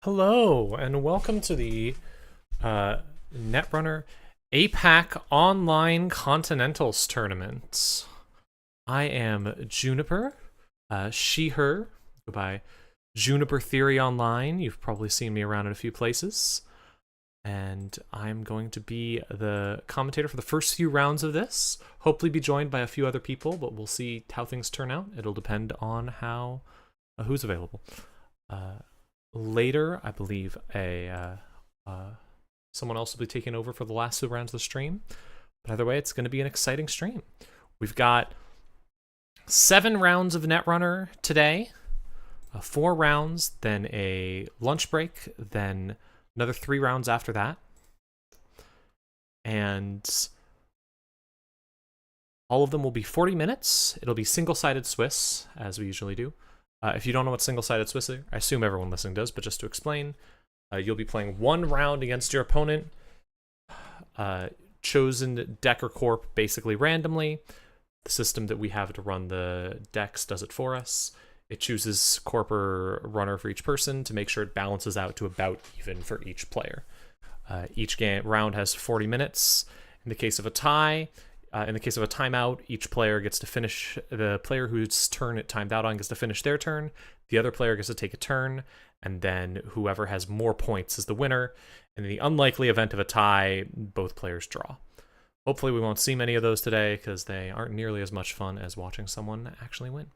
Hello, and welcome to the Netrunner Apac Online Continentals tournament. I am Juniper, she, her, go by Juniper Theory Online. You've probably seen me around in a few places. And I'm going to be the commentator for the first few rounds of this. Hopefully be joined by a few other people, but we'll see how things turn out. It'll depend on how who's available. Later, I believe someone else will be taking over for the last two rounds of the stream. But either way, it's going to be an exciting stream. We've got 7 rounds of Netrunner today, 4 rounds, then a lunch break, then another 3 rounds after that. And all of them will be 40 minutes. It'll be single-sided Swiss, as we usually do. If you don't know what single-sided Swiss is, I assume everyone listening does, but just to explain, you'll be playing 1 round against your opponent, chosen deck or corp basically randomly. The system that we have to run the decks does it for us. It chooses corp or runner for each person to make sure it balances out to about even for each player. Each round has 40 minutes. In the case of a tie, in the case of a timeout, each player gets to finish, the player whose turn it timed out on gets to finish their turn, the other player gets to take a turn, and then whoever has more points is the winner. And in the unlikely event of a tie, both players draw. Hopefully we won't see many of those today, because they aren't nearly as much fun as watching someone actually win.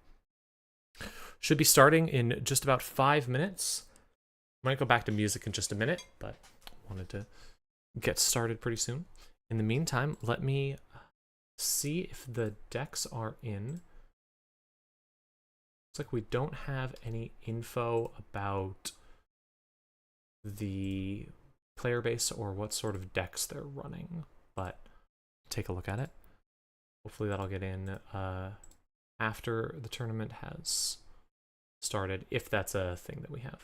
Should be starting in just about 5 minutes. I might go back to music in just a minute, but wanted to get started pretty soon. In the meantime, let me see if the decks are in. Looks like we don't have any info about the player base or what sort of decks they're running, but take a look at it. Hopefully that'll get in after the tournament has started, if that's a thing that we have.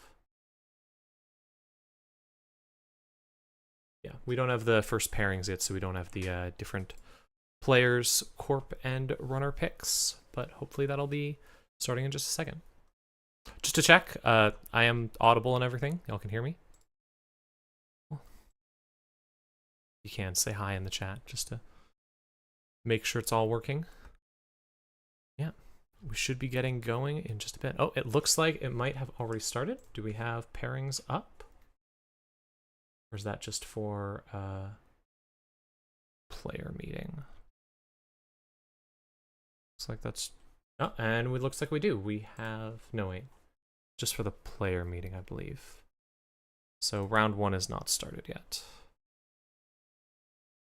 Yeah, we don't have the first pairings yet, so we don't have the different players, corp, and runner picks, but hopefully that'll be starting in just a second. Just to check, I am audible and everything. Y'all can hear me? You can say hi in the chat just to make sure it's all working. Yeah, we should be getting going in just a bit. Oh, it looks like it might have already started. Do we have pairings up? Or is that just for player meeting? Looks like that's... Oh, and it looks like we do. We have... No, wait. Just for the player meeting, I believe. So round 1 is not started yet.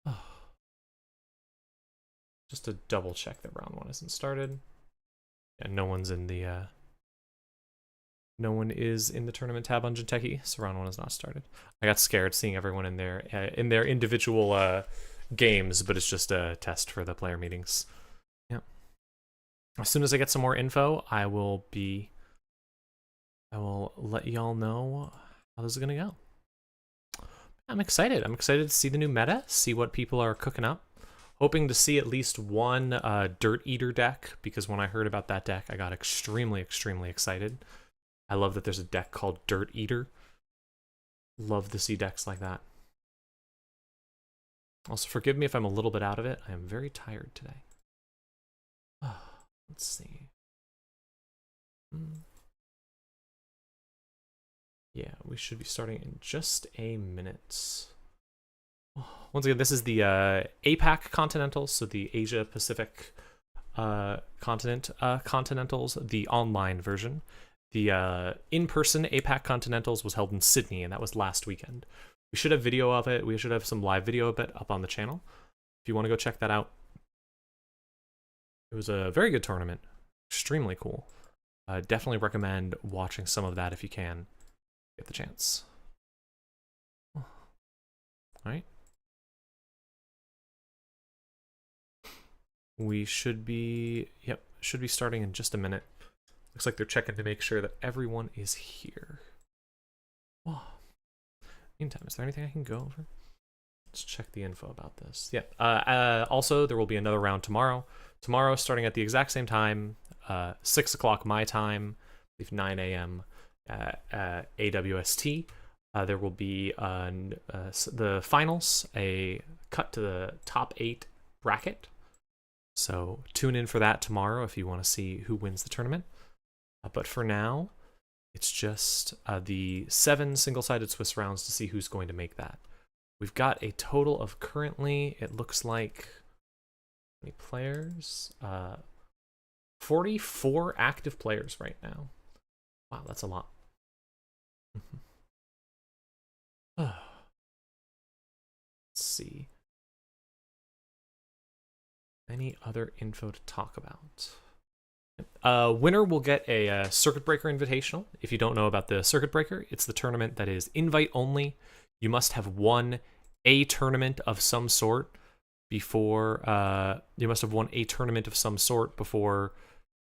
Oh. Just to double check that round 1 isn't started. And no one's in the... No one is in the tournament tab on Jinteki, so round 1 is not started. I got scared seeing everyone in their individual games, but it's just a test for the player meetings. Yeah. As soon as I get some more info, I will let y'all know how this is gonna go. I'm excited. I'm excited to see the new meta, see what people are cooking up. Hoping to see at least one Dirt Eater deck, because when I heard about that deck, I got extremely, extremely excited. I love that there's a deck called Dirt Eater. Love to see decks like that. Also, forgive me if I'm a little bit out of it. I am very tired today. Let's see. Yeah, we should be starting in just a minute. Once again, this is the APAC Continentals, so the Asia Pacific Continentals, the online version. The in-person APAC Continentals was held in Sydney, and that was last weekend. We should have video of it. We should have some live video of it up on the channel. If you want to go check that out. It was a very good tournament. Extremely cool. Definitely recommend watching some of that if you can get the chance. All right. We should be, should be starting in just a minute. Looks like they're checking to make sure that everyone is here. Oh. Meantime, is there anything I can go over? Let's check the info about this. Yeah. Also, there will be another round tomorrow. Tomorrow, starting at the exact same time, 6 o'clock my time, I believe 9 a.m. AWST. There will be the finals, a cut to the top 8 bracket. So tune in for that tomorrow if you want to see who wins the tournament. But for now, it's just the 7 single-sided Swiss rounds to see who's going to make that. We've got a total of currently, it looks like, how many players? 44 active players right now. Wow, that's a lot. Let's see. Any other info to talk about? Winner will get a Circuit Breaker Invitational. If you don't know about the Circuit Breaker, it's the tournament that is invite only. You must have won a tournament of some sort before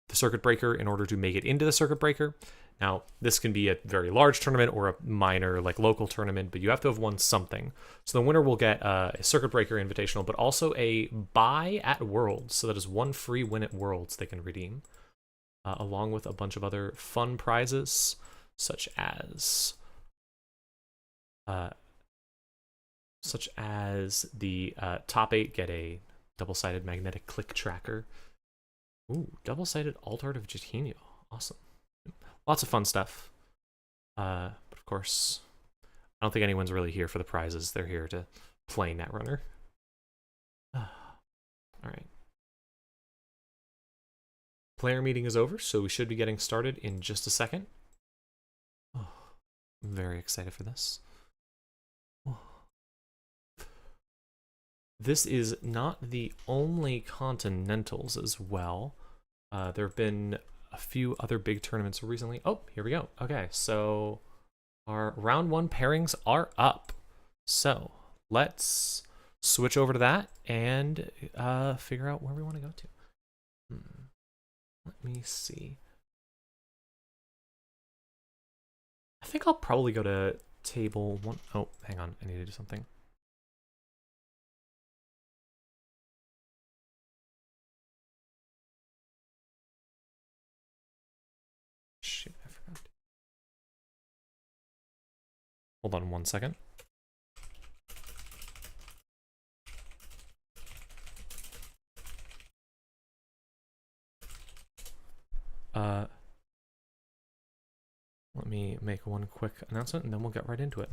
the Circuit Breaker in order to make it into the Circuit Breaker. Now, this can be a very large tournament or a minor, like, local tournament, but you have to have won something. So the winner will get a Circuit Breaker Invitational, but also a buy at Worlds. So that is 1 free win at Worlds they can redeem, along with a bunch of other fun prizes, such as the top 8 get a double-sided magnetic click tracker. Ooh, double-sided Alt Art of Jatinio. Awesome. Lots of fun stuff. But of course, I don't think anyone's really here for the prizes. They're here to play Netrunner. All right. Player meeting is over, so we should be getting started in just a second. Oh, I'm very excited for this. Oh. This is not the only Continentals as well. There have been a few other big tournaments recently. Oh, here we go. Okay, so our round 1 pairings are up. So let's switch over to that and figure out where we want to go to. Let me see. I think I'll probably go to table 1. Oh, hang on. I need to do something. Shit, I forgot. Hold on 1 second. Let me make one quick announcement and then we'll get right into it.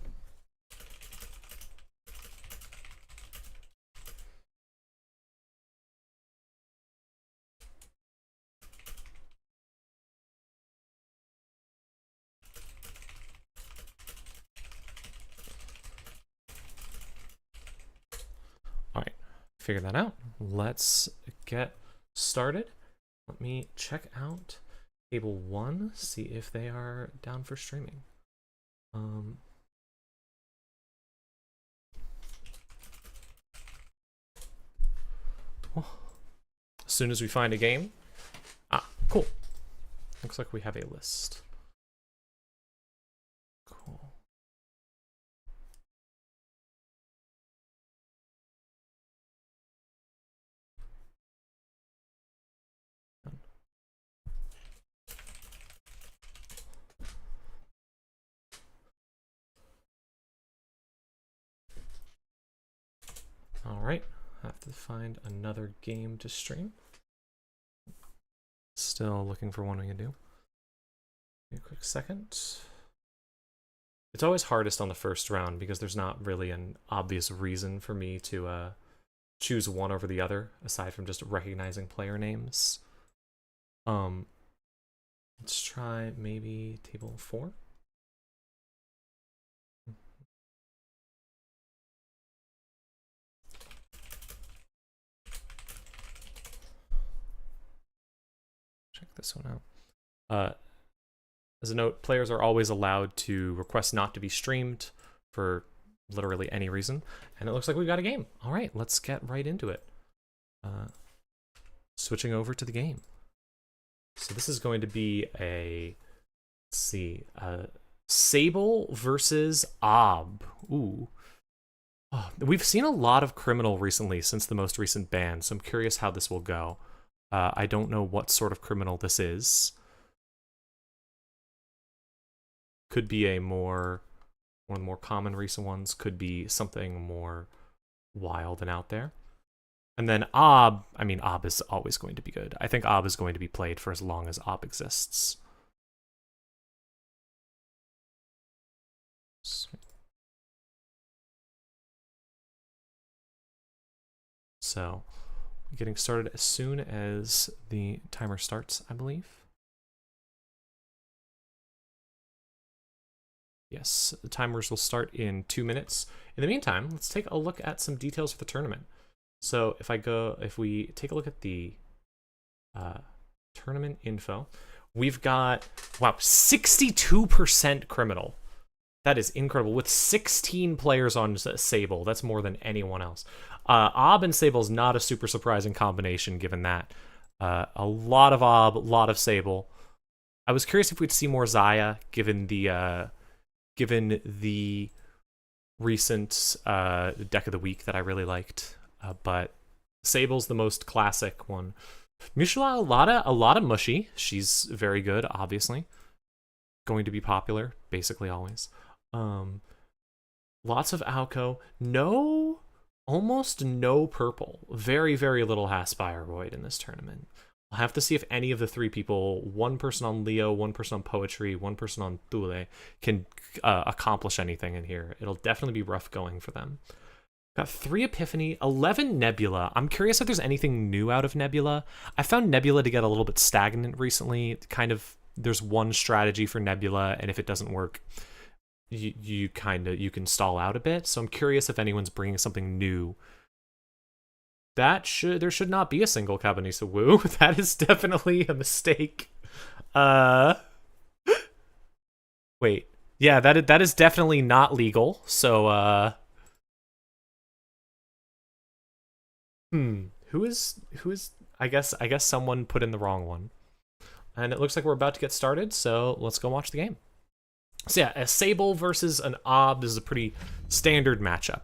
Figure that out. Let's get started. Let me check out table 1, see if they are down for streaming. As soon as we find a game. Ah, cool. Looks like we have a list. Cool. All right, I have to find another game to stream. Still looking for one we can do. Give me a quick second. It's always hardest on the first round because there's not really an obvious reason for me to choose one over the other, aside from just recognizing player names. Let's try maybe table 4. Check this one out. As a note, players are always allowed to request not to be streamed for literally any reason. And it looks like we've got a game. All right, let's get right into it. Switching over to the game. So this is going to be a, let's see, Sable versus Ob. Ooh. Oh, we've seen a lot of Criminal recently since the most recent ban, so I'm curious how this will go. I don't know what sort of criminal this is. Could be one of the more common recent ones. Could be something more wild and out there. And then Ob, I mean, Ob is always going to be good. I think Ob is going to be played for as long as Ob exists. So, getting started as soon as the timer starts, I believe. Yes, the timers will start in 2 minutes. In the meantime, let's take a look at some details for the tournament. So if we take a look at the tournament info, we've got, wow, 62% criminal. That is incredible. With 16 players on Sable, that's more than anyone else. Ob and Sable is not a super surprising combination, given that. A lot of Ob, a lot of Sable. I was curious if we'd see more Zaya, given the recent deck of the week that I really liked. But Sable's the most classic one. Mishla, a lot of mushy. She's very good, obviously. Going to be popular, basically always. Lots of Alco. Almost no purple. Very, very little Haspire Void in this tournament. I'll have to see if any of the three people, one person on Leo, one person on Poetry, one person on Thule, can accomplish anything in here. It'll definitely be rough going for them. Got 3 Epiphany, 11 Nebula. I'm curious if there's anything new out of Nebula. I found Nebula to get a little bit stagnant recently. There's one strategy for Nebula, and if it doesn't work, you can stall out a bit. So I'm curious if anyone's bringing something new. There should not be a single Cabanisa Woo. That is definitely a mistake. Wait. Yeah, that is definitely not legal. So who is I guess someone put in the wrong one. And it looks like we're about to get started, so let's go watch the game. So yeah, a Sable versus an Ob. This is a pretty standard matchup.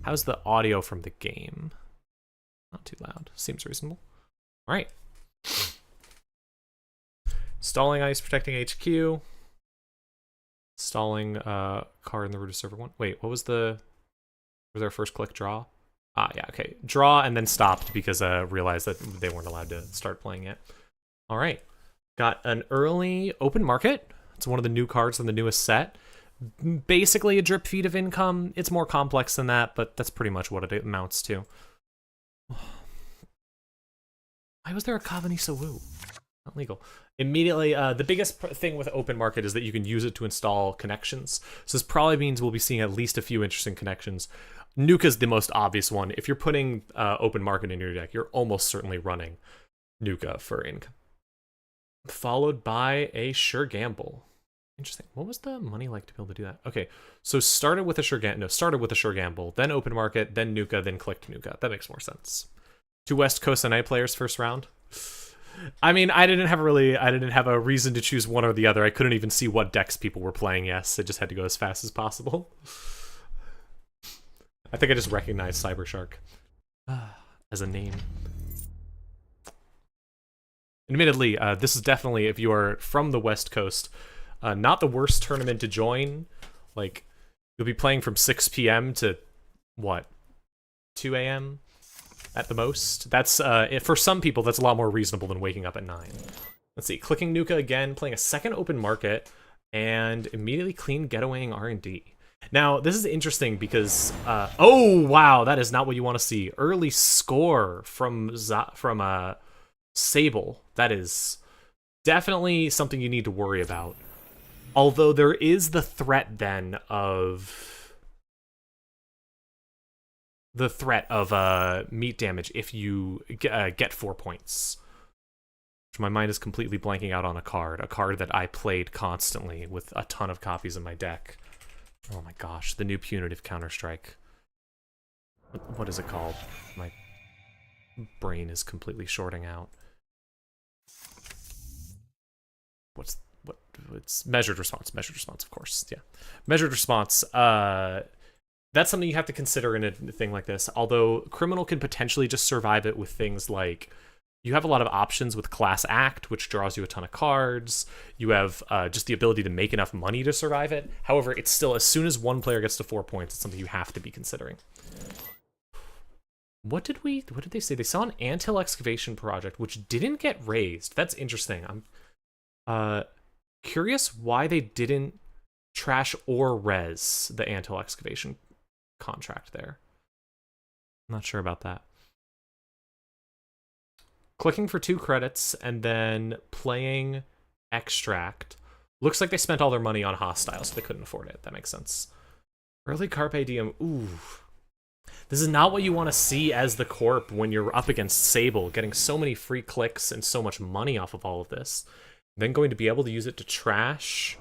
How's the audio from the game? Not too loud. Seems reasonable. All right. Stalling ice, protecting HQ. Stalling card in the root of server 1. Wait, was our first click draw? Ah, yeah, okay. Draw and then stopped because realized that they weren't allowed to start playing it. All right. Got an early open market. It's one of the new cards in the newest set. Basically a drip feed of income. It's more complex than that, but that's pretty much what it amounts to. Why was there a Cavanisa Woo? Not legal. Immediately, the biggest thing with open market is that you can use it to install connections. So this probably means we'll be seeing at least a few interesting connections. Nuka's the most obvious one. If you're putting open market in your deck, you're almost certainly running Nuka for income. Followed by a Sure Gamble. Interesting. What was the money like to be able to do that? Okay, so started with a Sure Gamble, then open market, then Nuka, then clicked Nuka. That makes more sense. 2 West Coast NA players first round. I mean, I didn't have a reason to choose one or the other. I couldn't even see what decks people were playing. Yes, I just had to go as fast as possible. I think I just recognized Cybershark as a name. Admittedly, this is definitely, if you are from the West Coast, not the worst tournament to join. Like, you'll be playing from 6 p.m. to, what, 2 a.m. at the most? That's, for some people, that's a lot more reasonable than waking up at 9. Let's see, clicking Nuka again, playing a second open market, and immediately clean getawaying R&D. Now, this is interesting because, oh, wow, that is not what you want to see. Early score from Sable. That is definitely something you need to worry about. Although there is the threat then of meat damage if you get 4 points. Which my mind is completely blanking out on a card that I played constantly with a ton of copies in my deck. Oh my gosh, the new punitive Counter-Strike. What is it called? My brain is completely shorting out. It's measured response, of course. Yeah, measured response. That's something you have to consider in a thing like this. Although criminal can potentially just survive it with things like you have a lot of options with Class Act, which draws you a ton of cards. You have just the ability to make enough money to survive it. However, it's still, as soon as one player gets to 4 points, it's something you have to be considering. What did they say? They saw an anthill excavation project, which didn't get raised. That's interesting. I'm curious why they didn't trash or res the anthill excavation contract there. I'm not sure about that. Clicking for 2 credits and then playing extract. Looks like they spent all their money on hostile, so they couldn't afford it. That makes sense. Early Carpe Diem. Ooh. This is not what you want to see as the Corp when you're up against Sable, getting so many free clicks and so much money off of all of this. Then going to be able to use it to trash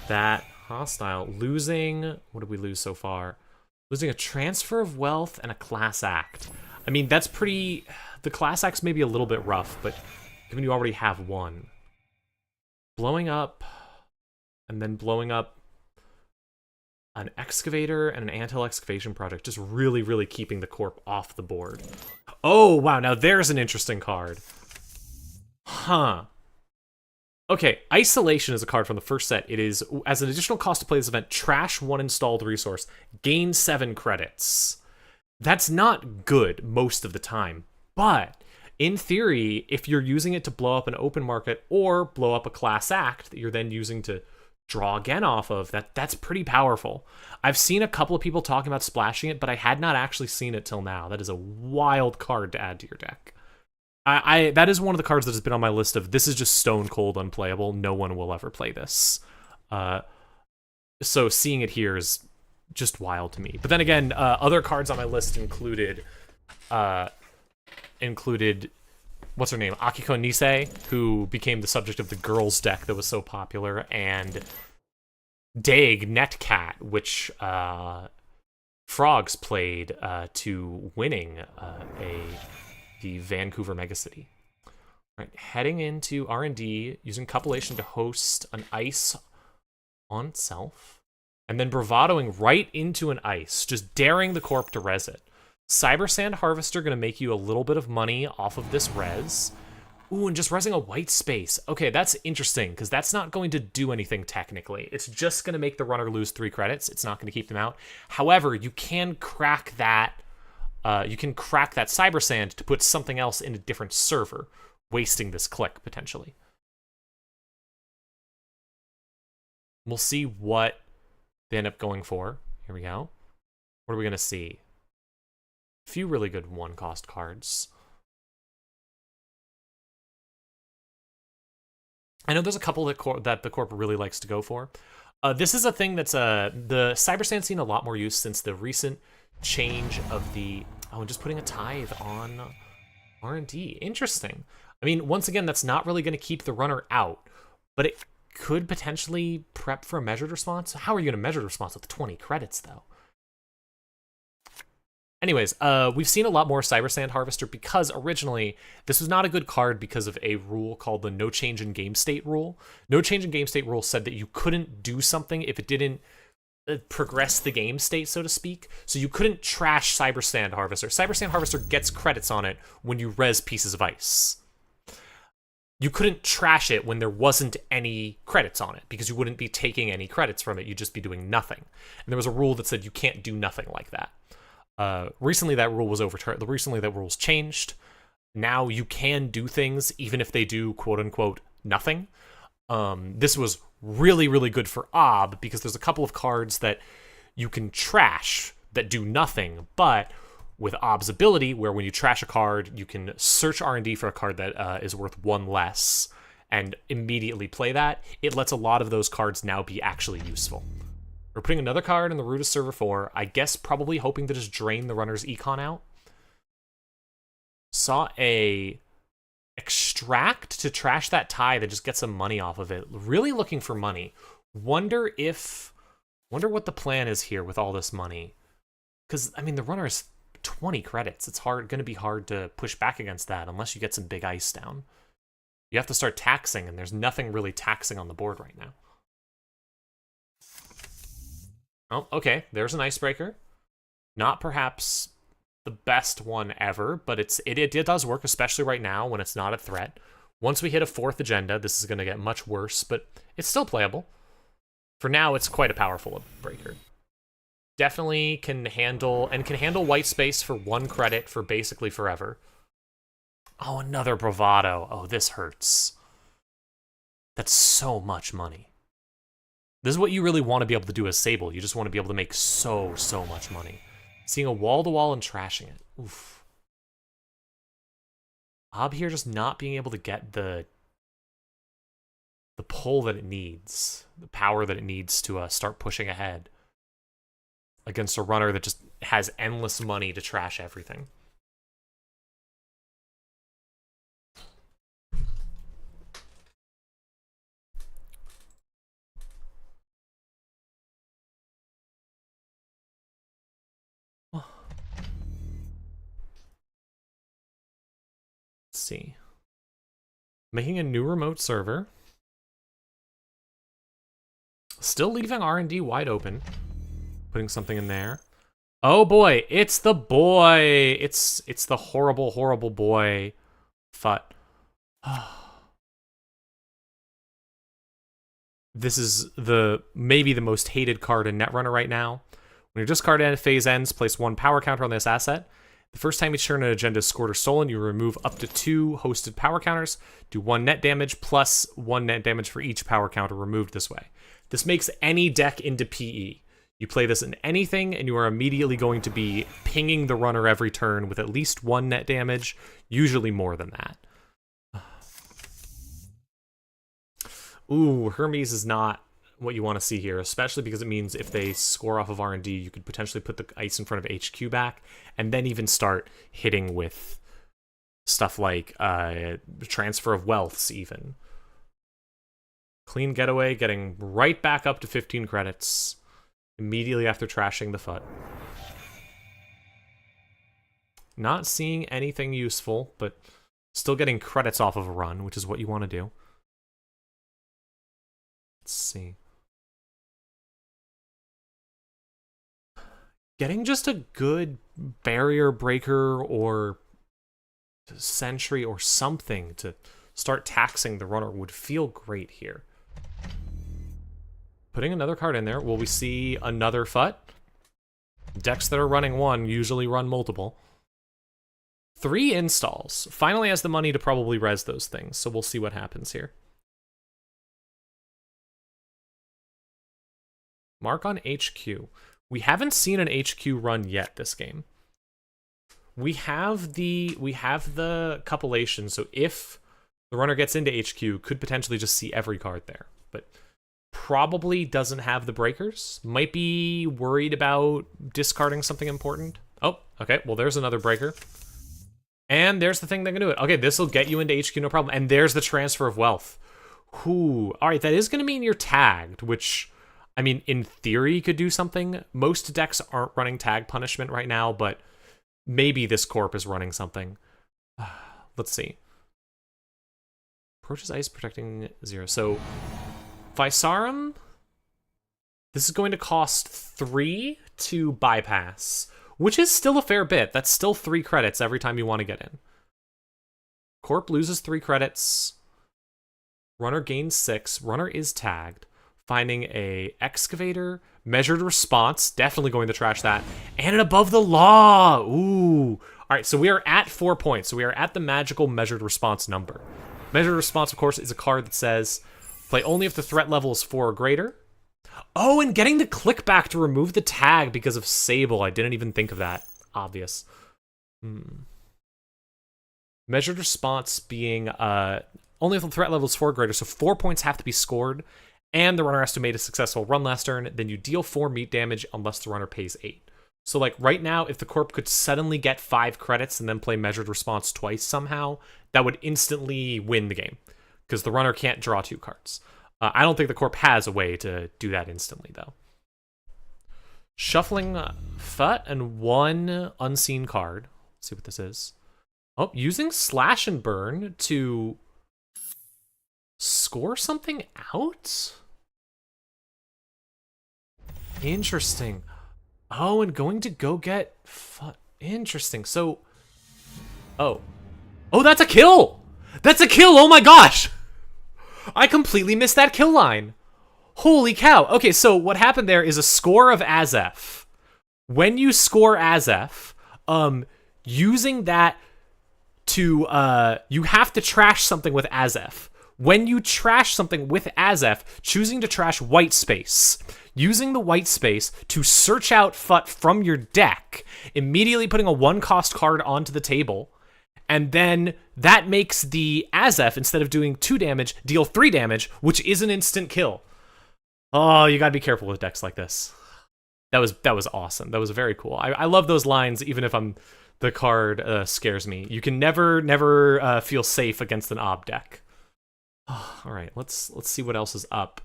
that hostile. Losing, what did we lose so far? Losing a transfer of wealth and a class act. I mean, that's pretty... The class act's maybe a little bit rough, but given you already have one. Blowing up, and then blowing up an excavator and an anthill excavation project, just really, really keeping the Corp off the board. Oh, wow, now there's an interesting card. Huh. Okay, Isolation is a card from the first set. It is, as an additional cost to play this event, trash 1 installed resource, gain 7 credits. That's not good most of the time, but in theory, if you're using it to blow up an open market or blow up a class act that you're then using to draw again off of, that's pretty powerful. I've seen a couple of people talking about splashing it, but I had not actually seen it till now. That is a wild card to add to your deck. That is one of the cards that has been on my list of, this is just stone cold unplayable. No one will ever play this. So seeing it here is just wild to me. But then again, other cards on my list included what's her name? Akiko Nisei, who became the subject of the girls deck that was so popular, and Daig Netcat, which Frogs played to winning the Vancouver Megacity. Right, heading into R&D, using Copulation to host an ice on itself, and then bravadoing right into an ice, just daring the Corp to res it. Cyber Sand Harvester going to make you a little bit of money off of this res. Ooh, and just resing a white space. Okay, that's interesting, because that's not going to do anything technically. It's just going to make the runner lose 3 credits. It's not going to keep them out. However, you can crack that Cyber Sand to put something else in a different server, wasting this click, potentially. We'll see what they end up going for. Here we go. What are we going to see? A few really good 1-cost cards. I know there's a couple that the Corp really likes to go for. This is a thing that's the Cyber Sand's seen a lot more use since the recent change of the... Oh, and just putting a tithe on R&D. Interesting. I mean, once again, that's not really going to keep the runner out, but it could potentially prep for a measured response. How are you going to measure the response with 20 credits, though? Anyways, we've seen a lot more Cyber Sand Harvester because originally this was not a good card because of a rule called the No Change in Game State rule. No Change in Game State rule said that you couldn't do something if it didn't progress the game state, so to speak. So you couldn't trash Cyber Sand Harvester. Cyber Sand Harvester gets credits on it when you res pieces of ice. You couldn't trash it when there wasn't any credits on it because you wouldn't be taking any credits from it. You'd just be doing nothing. And there was a rule that said you can't do nothing like that. Recently that rule was overturned. Recently that rule's changed. Now you can do things even if they do quote unquote nothing. This was really, really good for Ob because there's a couple of cards that you can trash that do nothing, but with Ob's ability, where when you trash a card, you can search R&D for a card that is worth 1 less and immediately play that, it lets a lot of those cards now be actually useful. We're putting another card in the root of server 4, I guess probably hoping to just drain the runner's econ out. Saw a extract to trash that tie that just get some money off of it. Really looking for money. Wonder what the plan is here with all this money. Because, I mean, the runner is 20 credits. It's going to be hard to push back against that unless you get some big ice down. You have to start taxing, and there's nothing really taxing on the board right now. Oh, okay. There's an icebreaker. Not perhaps the best one ever, but it does work, especially right now when it's not a threat. Once we hit a 4th agenda, this is going to get much worse, but it's still playable. For now, it's quite a powerful breaker. Definitely can handle white space for 1 credit for basically forever. Oh, another bravado. Oh, this hurts. That's so much money. This is what you really want to be able to do as Sable. You just want to be able to make so much money. Seeing a wall-to-wall and trashing it. Oof. Ob here just not being able to get the pull that it needs. The power that it needs to start pushing ahead. Against a runner that just has endless money to trash everything. Let's see. Making a new remote server. Still leaving R&D wide open. Putting something in there. Oh boy, it's the boy. It's the horrible boy. Fut. This is maybe the most hated card in Netrunner right now. When your discard phase ends, place 1 power counter on this asset. The first time each turn an agenda is scored or stolen, you remove up to 2 hosted power counters. Do 1 net damage plus 1 net damage for each power counter removed this way. This makes any deck into PE. You play this in anything, and you are immediately going to be pinging the runner every turn with at least 1 net damage, usually more than that. Ooh, Hermes is not what you want to see here, especially because it means if they score off of R&D, you could potentially put the ice in front of HQ back, and then even start hitting with stuff like transfer of wealths even. Clean getaway, getting right back up to 15 credits immediately after trashing the FUT. Not seeing anything useful, but still getting credits off of a run, which is what you want to do. Let's see. Getting just a good barrier breaker or sentry or something to start taxing the runner would feel great here. Putting another card in there. Will we see another FUT? Decks that are running 1 usually run multiple. 3 installs. Finally has the money to probably res those things, so we'll see what happens here. Mark on HQ. We haven't seen an HQ run yet this game. We have the copulation, so if the runner gets into HQ, could potentially just see every card there. But probably doesn't have the breakers. Might be worried about discarding something important. Oh, okay, well there's another breaker. And there's the thing that can do it. Okay, this will get you into HQ, no problem. And there's the transfer of wealth. Ooh, all right, that is going to mean you're tagged, which, I mean, in theory could do something. Most decks aren't running tag punishment right now, but maybe this corp is running something. Let's see. Approaches ice, protecting 0. So, Visarum, this is going to cost 3 to bypass, which is still a fair bit. That's still 3 credits every time you want to get in. Corp loses 3 credits. Runner gains 6. Runner is tagged. Finding a excavator, measured response, definitely going to trash that, and an above the law. Ooh. All right, so we are at 4 points. So we are at the magical measured response number. Measured response, of course, is a card that says play only if the threat level is 4 or greater. Oh, and getting the click back to remove the tag because of Sable. I didn't even think of that. Obvious. Measured response being only if the threat level is 4 or greater, so 4 points have to be scored, and the runner has to make a successful run last turn, then you deal 4 meat damage unless the runner pays 8. So like right now, if the corp could suddenly get 5 credits and then play measured response twice somehow, that would instantly win the game, because the runner can't draw 2 cards. I don't think the corp has a way to do that instantly, though. Shuffling FUT and 1 unseen card. Let's see what this is. Oh, using Slash and Burn to score something out? Interesting. Oh, and going to go get FUT. Interesting. So, oh, that's a kill. That's a kill. Oh my gosh, I completely missed that kill line. Holy cow. Okay, so what happened there is a score of Azef. When you score Azef, using that to, you have to trash something with Azef. When you trash something with Azef, choosing to trash white space, using the white space to search out FUT from your deck, immediately putting a 1-cost card onto the table, and then that makes the Azef, instead of doing 2 damage, deal 3 damage, which is an instant kill. Oh, you gotta be careful with decks like this. That was awesome. That was very cool. I love those lines, even if the card scares me. You can never feel safe against an ob deck. Oh, all right, let's see what else is up.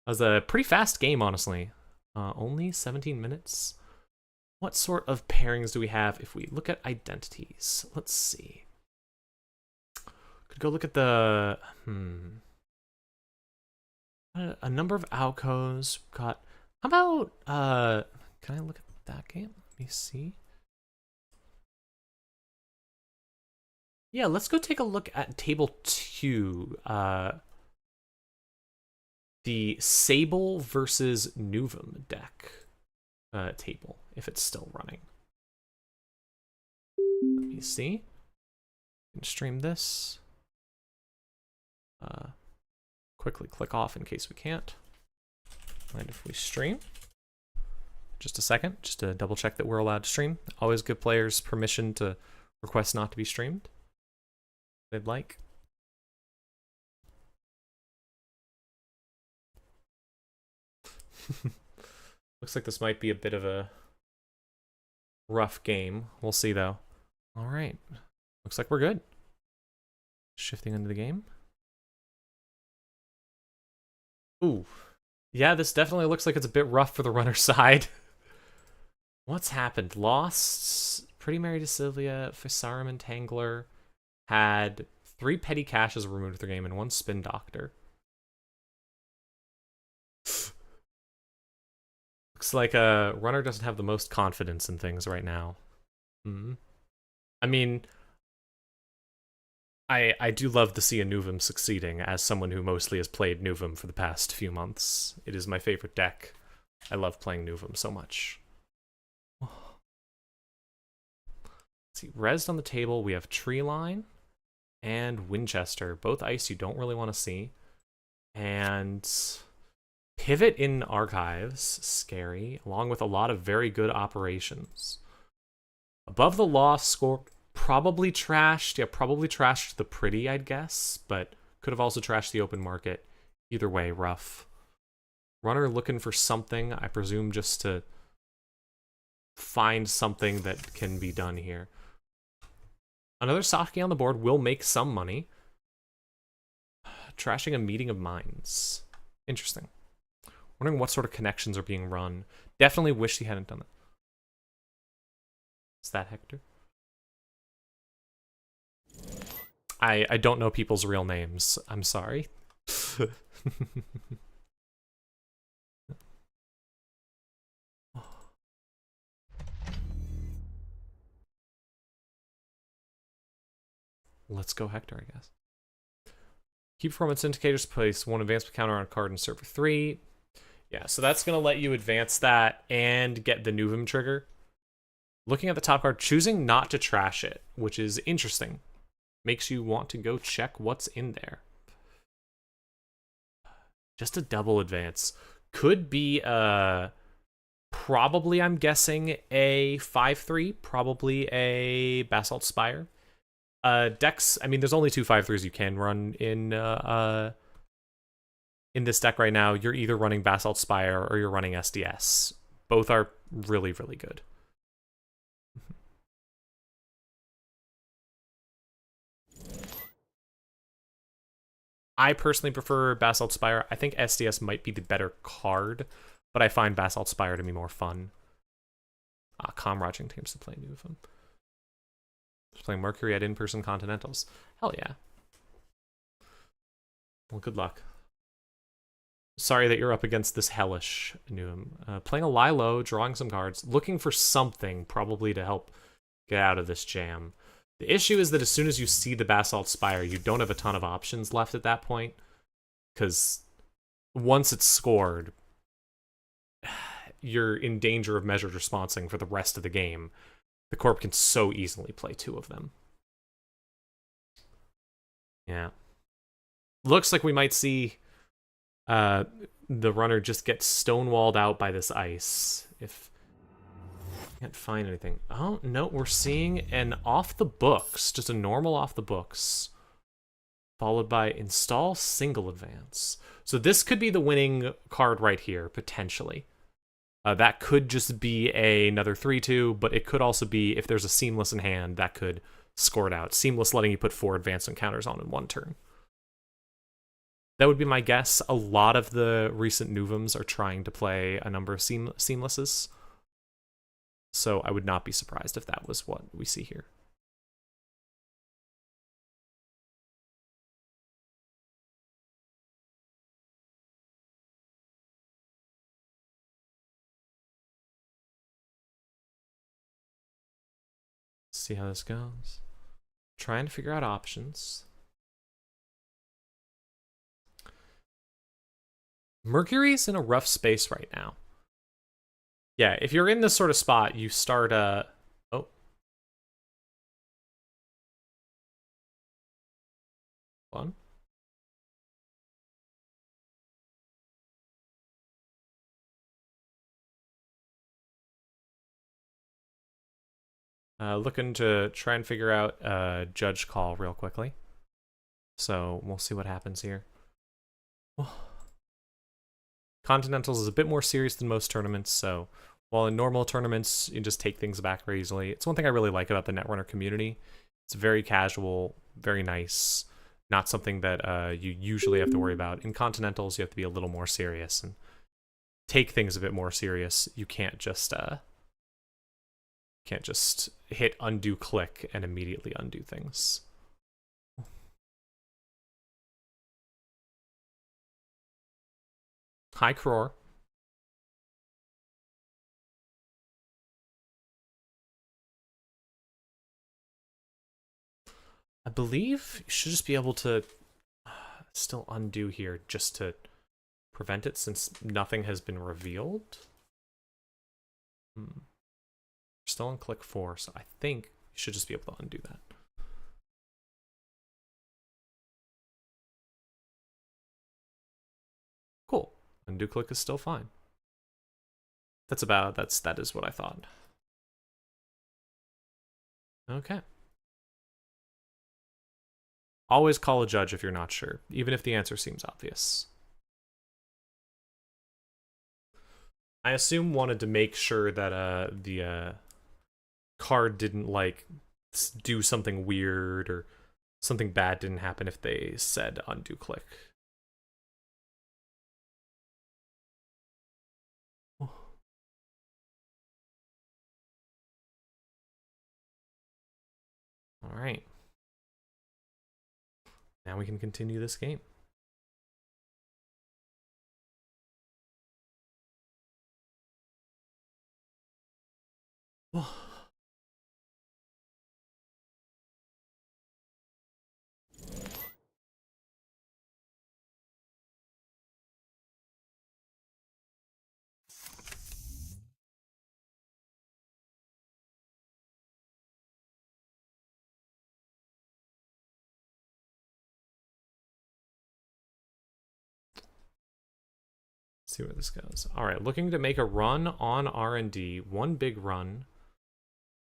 That was a pretty fast game, honestly. Only 17 minutes. What sort of pairings do we have if we look at identities? Let's see. Could go look at the a number of Alcos. Got, how about can I look at that game? Let me see. Yeah, let's go take a look at table 2. The Sable versus Nuom deck table, if it's still running. Let me see. Can stream this. Quickly click off in case we can't. Mind if we stream? Just a second, just to double check that we're allowed to stream. Always give players permission to request not to be streamed. They'd like. Looks like this might be a bit of a rough game. We'll see though. All right, looks like we're good. Shifting into the game. Ooh, yeah, this definitely looks like it's a bit rough for the runner side. What's happened? Lost Pretty Mary to Sylvia, Fisarum Entangler, had 3 petty caches removed with their game and 1 spin doctor. Looks like a runner doesn't have the most confidence in things right now. I mean, I do love to see a Nuom succeeding as someone who mostly has played Nuom for the past few months. It is my favorite deck. I love playing Nuom so much. Let's see, Rezzed on the table, we have Treeline and Winchester. Both ice you don't really want to see. And Pivot in Archives, scary, along with a lot of very good operations. Above the Lost score, probably trashed. Yeah, probably trashed the Pretty, I'd guess, but could have also trashed the open market. Either way, rough. Runner looking for something, I presume, just to find something that can be done here. Another Saki on the board will make some money. Trashing a Meeting of Minds. Interesting. Wondering what sort of connections are being run. Definitely wish he hadn't done it. Is that Hector? I don't know people's real names. I'm sorry. Let's go Hector, I guess. Keep performance indicators, place 1 advancement counter on a card in server 3. Yeah, so that's going to let you advance that and get the Nuom trigger. Looking at the top card, choosing not to trash it, which is interesting. Makes you want to go check what's in there. Just a double advance. Could be, probably, I'm guessing, a 5-3. Probably a Basalt Spire. Decks, I mean, there's only 2 5-3s you can run in this deck right now. You're either running Basalt Spire or you're running SDS. Both are really, really good. I personally prefer Basalt Spire. I think SDS might be the better card, but I find Basalt Spire to be more fun. Comraging teams to play Nuom. Just playing Mercury at in-person Continentals. Hell yeah. Well, good luck. Sorry that you're up against this hellish Nuom. Playing a Lilo, drawing some cards, looking for something probably to help get out of this jam. The issue is that as soon as you see the Basalt Spire, you don't have a ton of options left at that point, because once it's scored, you're in danger of measured responsing for the rest of the game. The Corp can so easily play 2 of them. Yeah. Looks like we might see the runner just get stonewalled out by this ice. If can't find anything. Oh, no, we're seeing an off the books, just a normal off the books, followed by install single advance. So this could be the winning card right here, potentially. That could just be another 3-2, but it could also be, if there's a Seamless in hand, that could score it out. Seamless letting you put 4 advanced encounters on in 1 turn. That would be my guess. A lot of the recent Nuoms are trying to play a number of Seamlesses. So I would not be surprised if that was what we see here. See how this goes. Trying to figure out options. Mercury's in a rough space right now. Yeah, if you're in this sort of spot, you start oh. Fun. Looking to try and figure out a judge call real quickly. So we'll see what happens here. Continentals is a bit more serious than most tournaments, so while in normal tournaments you just take things back very easily. It's one thing I really like about the Netrunner community. It's very casual, very nice, not something that you usually have to worry about. In Continentals, you have to be a little more serious and take things a bit more serious. You can't just hit undo click and immediately undo things. Hi, Cror. I believe you should just be able to still undo here just to prevent it, since nothing has been revealed. We're still on click 4, so I think you should just be able to undo that. Cool. Undo click is still fine. That is what I thought. Okay. Always call a judge if you're not sure, even if the answer seems obvious. I assume wanted to make sure that the card didn't like do something weird or something bad didn't happen if they said undo click. All right. Now we can continue this game. See where this goes. All right, looking to make a run on R&D, one big run.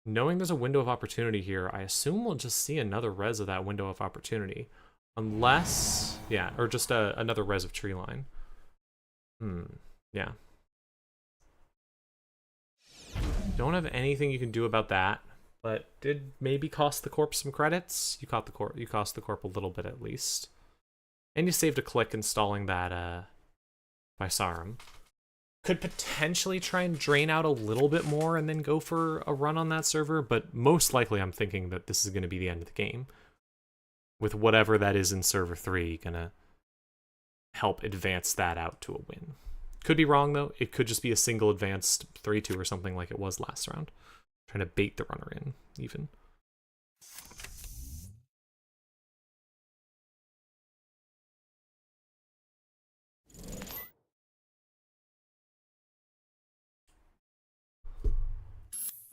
Knowing there's a window of opportunity here, I assume we'll just see another res of that window of opportunity. Unless, yeah, or just another res of tree line. Yeah. Don't have anything you can do about that, but did maybe cost the corp some credits. You cost the corp a little bit at least. And you saved a click installing that by Sarum. Could potentially try and drain out a little bit more and then go for a run on that server, but most likely I'm thinking that this is going to be the end of the game. With whatever that is in server 3, gonna help advance that out to a win. Could be wrong though, it could just be a single advanced 3-2 or something like it was last round. Trying to bait the runner in, even.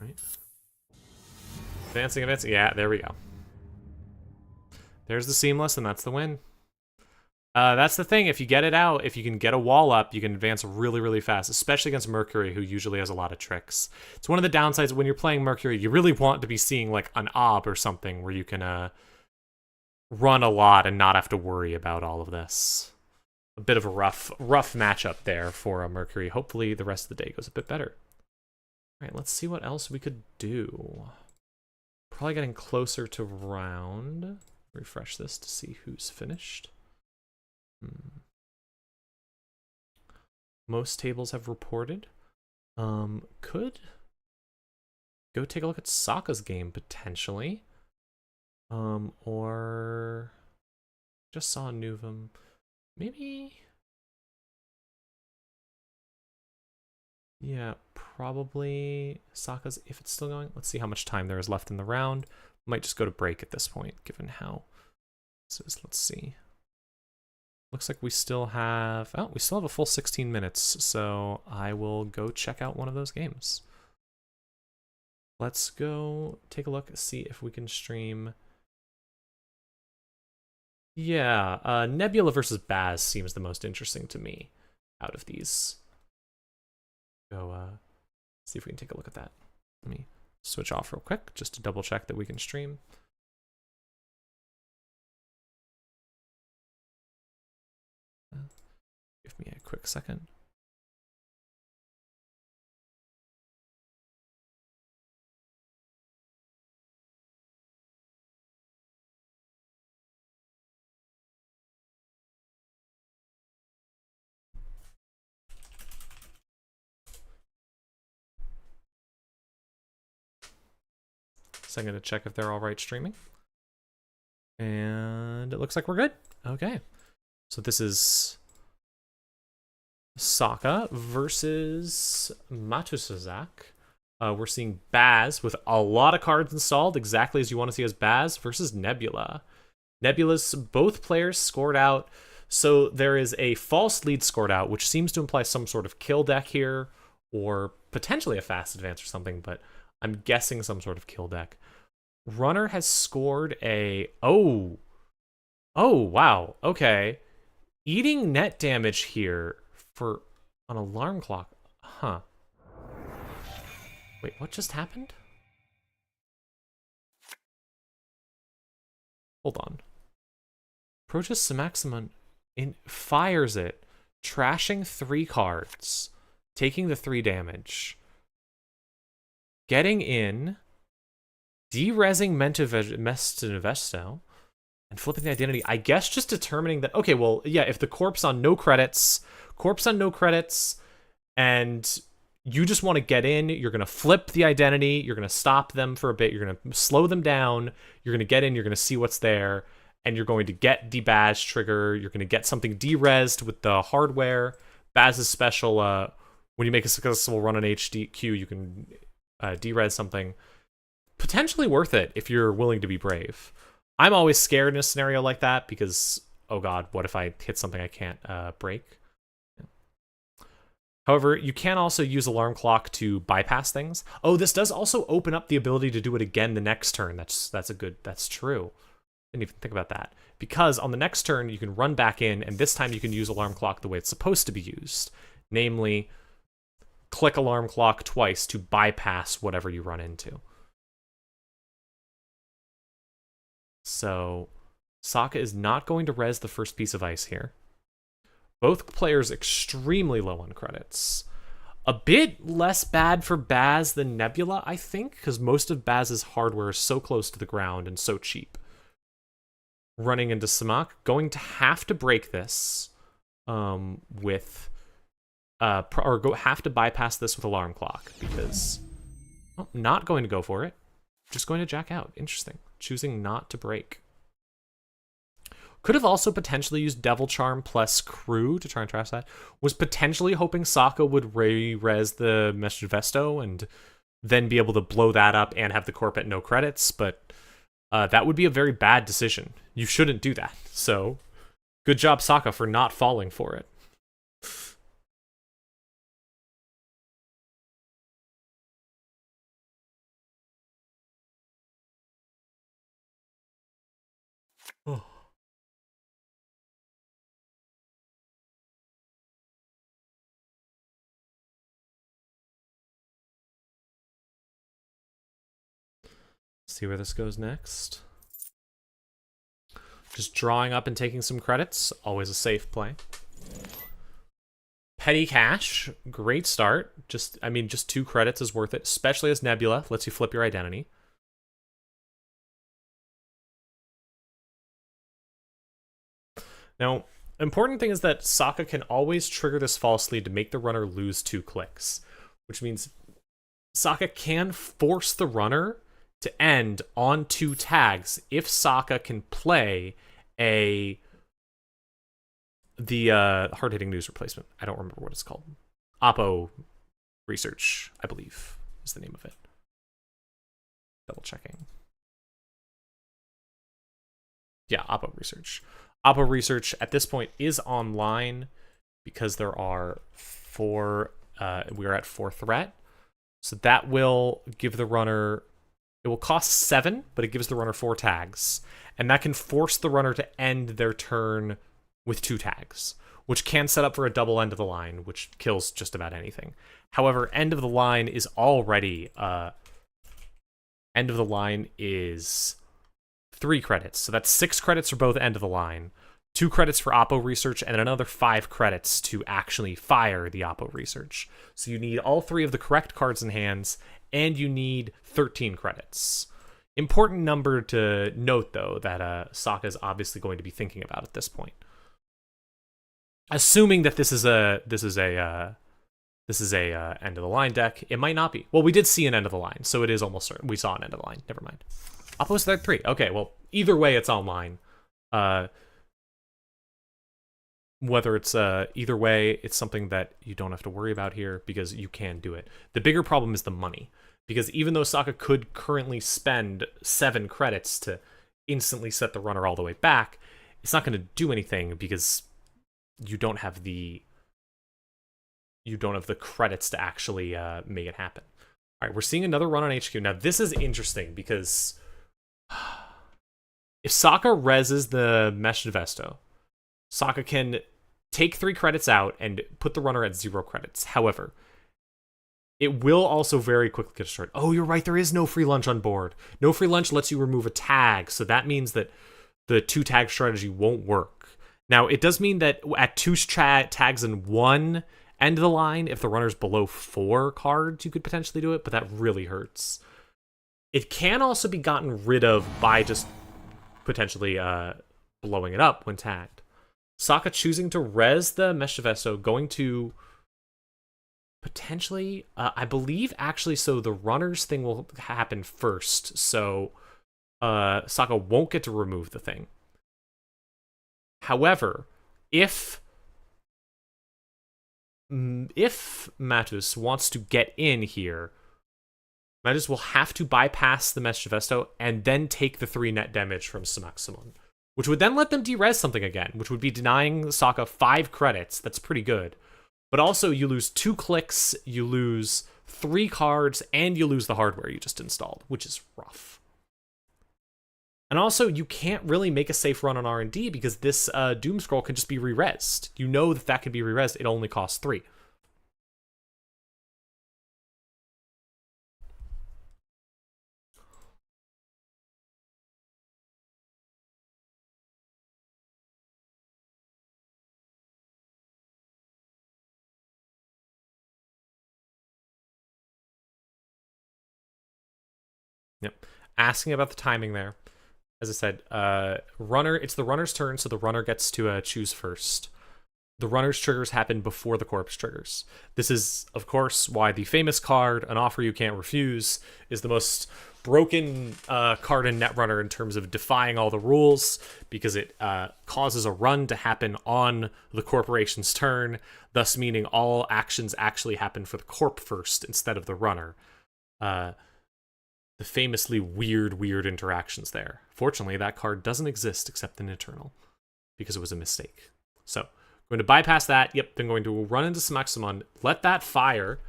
Right. Advancing. Yeah, there we go. There's the seamless, and that's the win. That's the thing. If you get it out, if you can get a wall up, you can advance really, really fast, especially against Mercury, who usually has a lot of tricks. It's one of the downsides when you're playing Mercury. You really want to be seeing like an ob or something where you can run a lot and not have to worry about all of this. A bit of a rough matchup there for a Mercury. Hopefully the rest of the day goes a bit better. All right, let's see what else we could do. Probably getting closer to round. Refresh this to see who's finished. Most tables have reported. Could go take a look at Sokka's game potentially. Or just saw Nuom. Maybe. Yeah, probably Sokka's if it's still going. Let's see how much time there is left in the round. Might just go to break at this point, given how this is. Let's see. Looks like we still have a full 16 minutes, so I will go check out one of those games. Let's go take a look, see if we can stream. Yeah, Nebula versus Baz seems the most interesting to me out of these. Go see if we can take a look at that. Let me switch off real quick just to double check that we can stream. Give me a quick second. So I'm going to check if they're all right streaming. And it looks like we're good. Okay. So this is Sokka versus Matusazak. We're seeing Baz with a lot of cards installed, exactly as you want to see as Baz, versus Nebula. Nebula's both players scored out. So there is a false lead scored out, which seems to imply some sort of kill deck here, or potentially a fast advance or something, but I'm guessing some sort of kill deck. Runner has scored a... Oh, wow. Okay. Eating net damage here for an alarm clock. Huh. Wait, what just happened? Hold on. Proteus Samaximon fires it, trashing 3 cards, taking the 3 damage, getting in, de-rezzing Mestinevesto, and flipping the identity. I guess just determining that, okay, well, yeah, if the corpse on no credits, and you just want to get in, you're going to flip the identity, you're going to stop them for a bit, you're going to slow them down, you're going to get in, you're going to see what's there, and you're going to get the Baz trigger, you're going to get something de-rezzed with the hardware. Baz's special, when you make a successful run on HDQ, you can de-res something. Potentially worth it if you're willing to be brave. I'm always scared in a scenario like that because, oh god, what if I hit something I can't break? However, you can also use alarm clock to bypass things. Oh, this does also open up the ability to do it again the next turn. That's true. Didn't even think about that. Because on the next turn, you can run back in, and this time you can use alarm clock the way it's supposed to be used. Namely, click alarm clock twice to bypass whatever you run into. So, Sokka is not going to res the first piece of ice here. Both players extremely low on credits. A bit less bad for Baz than Nebula, I think, because most of Baz's hardware is so close to the ground and so cheap. Running into Samak, going to have to break this with... have to bypass this with alarm clock, because... Well, not going to go for it. Just going to jack out. Interesting. Choosing not to break. Could have also potentially used Devil Charm plus Crew to try and trash that. Was potentially hoping Sokka would re-res the Mestinevesto and then be able to blow that up and have the corp at no credits, but that would be a very bad decision. You shouldn't do that. So, good job, Sokka, for not falling for it. Oh. See where this goes next. Just drawing up and taking some credits, always a safe play. Petty cash, great start. Just 2 credits is worth it, especially as Nebula lets you flip your identity. Now, important thing is that Sokka can always trigger this false lead to make the runner lose 2 clicks, which means Sokka can force the runner to end on 2 tags if Sokka can play the hard-hitting news replacement. I don't remember what it's called. Oppo Research, I believe, is the name of it. Double checking. Yeah, Oppo Research. Oppo Research at this point is online because there are 4. We are at 4 threat, so that will give the runner. It will cost 7, but it gives the runner 4 tags, and that can force the runner to end their turn with 2 tags, which can set up for a double end of the line, which kills just about anything. However, end of the line is already end of the line is 3 credits, so that's 6 credits for both end of the line, 2 credits for Oppo Research, and another 5 credits to actually fire the Oppo Research. So you need all 3 of the correct cards in hands, and you need 13 credits. Important number to note, though, that Sokka is obviously going to be thinking about at this point. Assuming that this is a end of the line deck, it might not be. Well, we did see an end of the line, so it is almost certain. We saw an end of the line. Never mind. Oppo's third 3. Okay, well, either way, it's online. Whether it's either way, it's something that you don't have to worry about here because you can do it. The bigger problem is the money, because even though Sokka could currently spend 7 credits to instantly set the runner all the way back, it's not going to do anything because you don't have the credits to actually make it happen. All right, we're seeing another run on HQ. Now, this is interesting because if Sokka reses the Meshed Vesto, Sokka can take 3 credits out and put the runner at 0 credits. However, it will also very quickly get destroyed. Oh, you're right, there is no free lunch on board. No free lunch lets you remove a tag, so that means that the 2 tag strategy won't work. Now, it does mean that at 2 tags in one end of the line, if the runner's below 4 cards, you could potentially do it, but that really hurts. It can also be gotten rid of by just potentially blowing it up when tagged. Sokka choosing to res the Meshed Vesto, going to potentially, I believe actually, so the runner's thing will happen first, so Sokka won't get to remove the thing. However, if Matus wants to get in here, Matus will have to bypass the Meshed Vesto and then take the 3 net damage from Samaxamon, which would then let them de-res something again, which would be denying Sokka 5 credits. That's pretty good. But also, you lose 2 clicks, you lose 3 cards, and you lose the hardware you just installed, which is rough. And also, you can't really make a safe run on R&D because this Doom Scroll can just be re-resed. You know that can be re-resed. It only costs 3. Yep. Asking about the timing there. As I said, it's the runner's turn, so the runner gets to choose first. The runner's triggers happen before the corpse triggers. This is, of course, why the famous card, An Offer You Can't Refuse, is the most broken card in Netrunner in terms of defying all the rules, because it causes a run to happen on the corporation's turn, thus meaning all actions actually happen for the corp first instead of the runner. the famously weird interactions there. Fortunately, that card doesn't exist except in Eternal, because it was a mistake. So, going to bypass that. Yep, then going to run into Smaxamon, let that fire,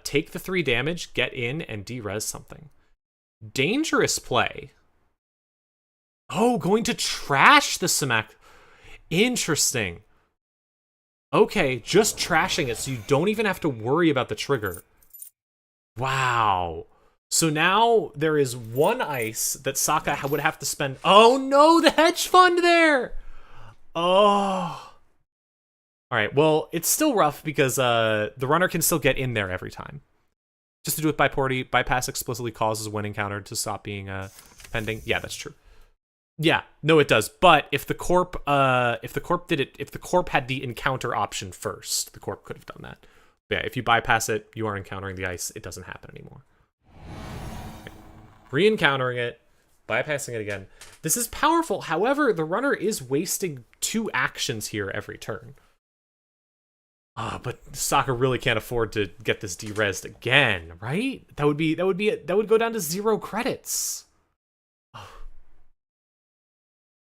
take the 3 damage, get in, and de-res something. Dangerous play. Oh, going to trash the Smack. Interesting. Okay, just trashing it so you don't even have to worry about the trigger. Wow. So now there is 1 ice that Sokka would have to spend. Oh no, the hedge fund there! Oh. Alright, well, it's still rough because the runner can still get in there every time. Just to do it by party, bypass explicitly causes one encounter to stop being pending. Yeah, that's true. Yeah, no, it does. But if the corp did it, if the corp had the encounter option first, the corp could have done that. But yeah, if you bypass it, you are encountering the ice. It doesn't happen anymore. Okay. Re-encountering it, bypassing it again. This is powerful. However, the runner is wasting 2 actions here every turn. But Sokka really can't afford to get this de-resed again, right? That would go down to 0 credits.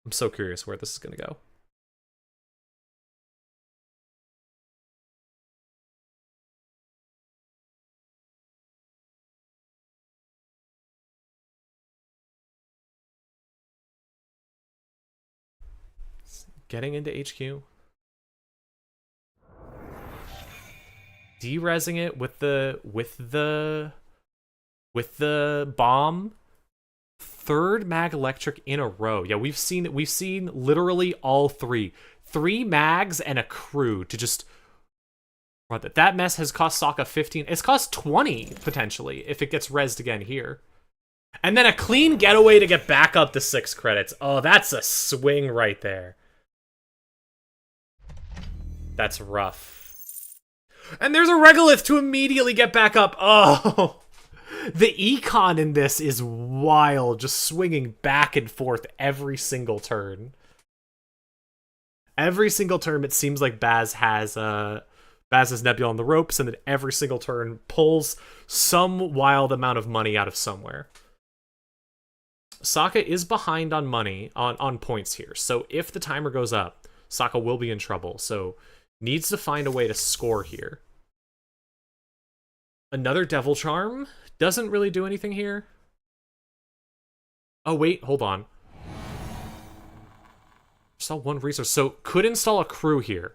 I'm so curious where this is going to go. Getting into HQ. De-resing it with the bomb. 3rd mag electric in a row. Yeah, we've seen literally all 3 mags and a crew to just run that. That mess has cost Sokka 15. It's cost 20 potentially if it gets rezzed again here. And then a clean getaway to get back up to 6 credits. Oh, that's a swing right there. That's rough. And there's a Regolith to immediately get back up. Oh. The econ in this is wild, just swinging back and forth every single turn. Every single turn, it seems like Baz has Nebula on the ropes, and then every single turn pulls some wild amount of money out of somewhere. Sokka is behind on money, on points here, so if the timer goes up, Sokka will be in trouble, so needs to find a way to score here. Another Devil Charm doesn't really do anything here. Oh, wait, hold on. Install 1 resource. So, could install a crew here.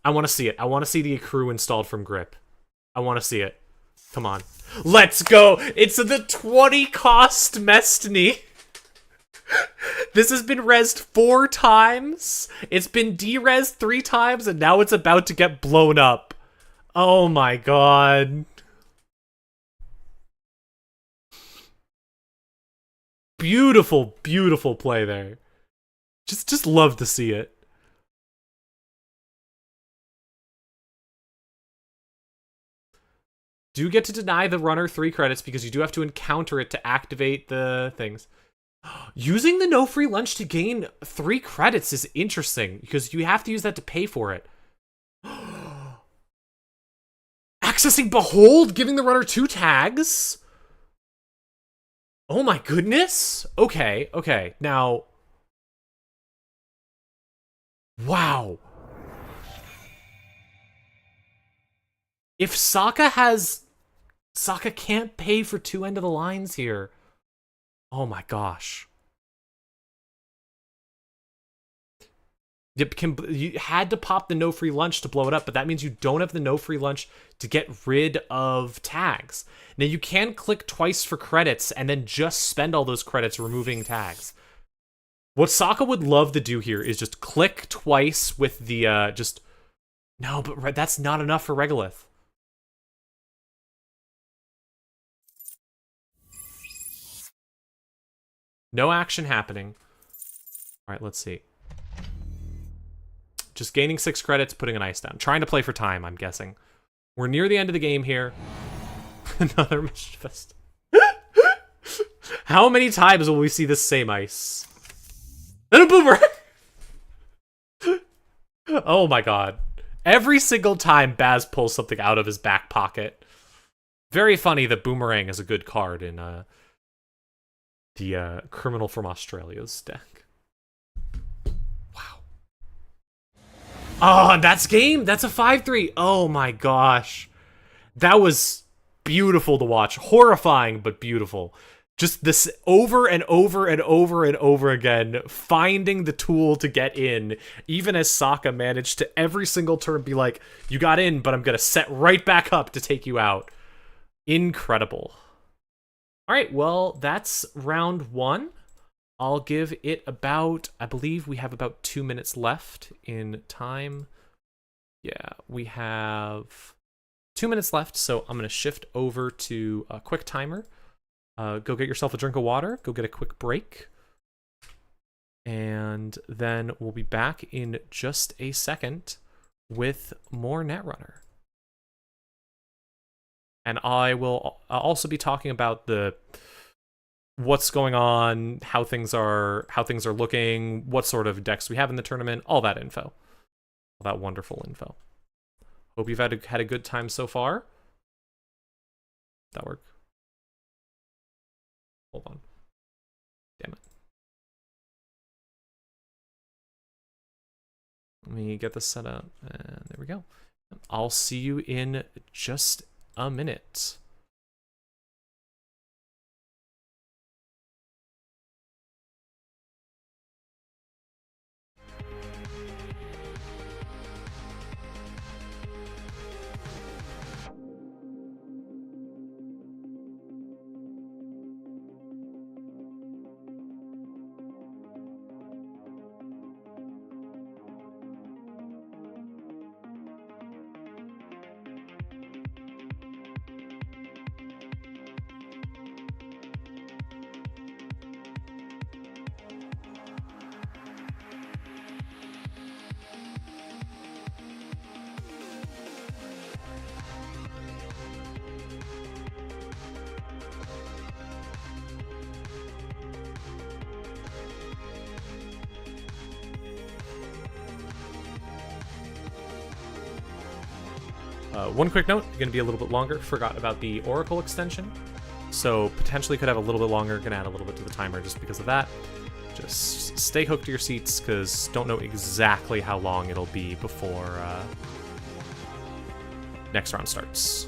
I want to see it. I want to see the crew installed from Grip. I want to see it. Come on. Let's go! It's the 20 cost Mestney. This has been rezzed 4 times. It's been de-rezzed 3 times, and now it's about to get blown up. Oh my god. Beautiful, beautiful play there. Just love to see it. Do get to deny the runner 3 credits because you do have to encounter it to activate the things. Using the no free lunch to gain 3 credits is interesting because you have to use that to pay for it. Accessing Behold, giving the runner 2 tags. Oh my goodness. Okay, okay. Now. Wow. If Sokka can't pay for 2 end of the lines here. Oh my gosh. You had to pop the no free lunch to blow it up, but that means you don't have the no free lunch to get rid of tags. Now you can click twice for credits and then just spend all those credits removing tags. What Sokka would love to do here is just click twice with the no, but that's not enough for Regolith. No action happening. All right, let's see. Just gaining 6 credits, putting an ice down. Trying to play for time, I'm guessing. We're near the end of the game here. Another Mischievous. How many times will we see this same ice? And a boomerang! Oh my god. Every single time Baz pulls something out of his back pocket. Very funny that Boomerang is a good card in the Criminal from Australia's deck. Wow. Oh, and that's game. That's a 5/3. Oh my gosh. That was beautiful to watch. Horrifying, but beautiful. Just this over and over and over and over again, finding the tool to get in, even as Sokka managed to every single turn be like, you got in, but I'm going to set right back up to take you out. Incredible. All right, well, that's round 1. I'll give it about, I believe we have about 2 minutes left in time. Yeah, we have 2 minutes left, so I'm going to shift over to a quick timer. Go get yourself a drink of water, go get a quick break, and then we'll be back in just a second with more Netrunner. And I will also be talking about what's going on, how things are looking, what sort of decks we have in the tournament, all that info, all that wonderful info. Hope you've had a good time so far. That work? Hold on. Damn it. Let me get this set up, and there we go. I'll see you in just a minute. One quick note, going to be a little bit longer. Forgot about the Oracle extension. So potentially could have a little bit longer. Going to add a little bit to the timer just because of that. Just stay hooked to your seats because don't know exactly how long it'll be before next round starts.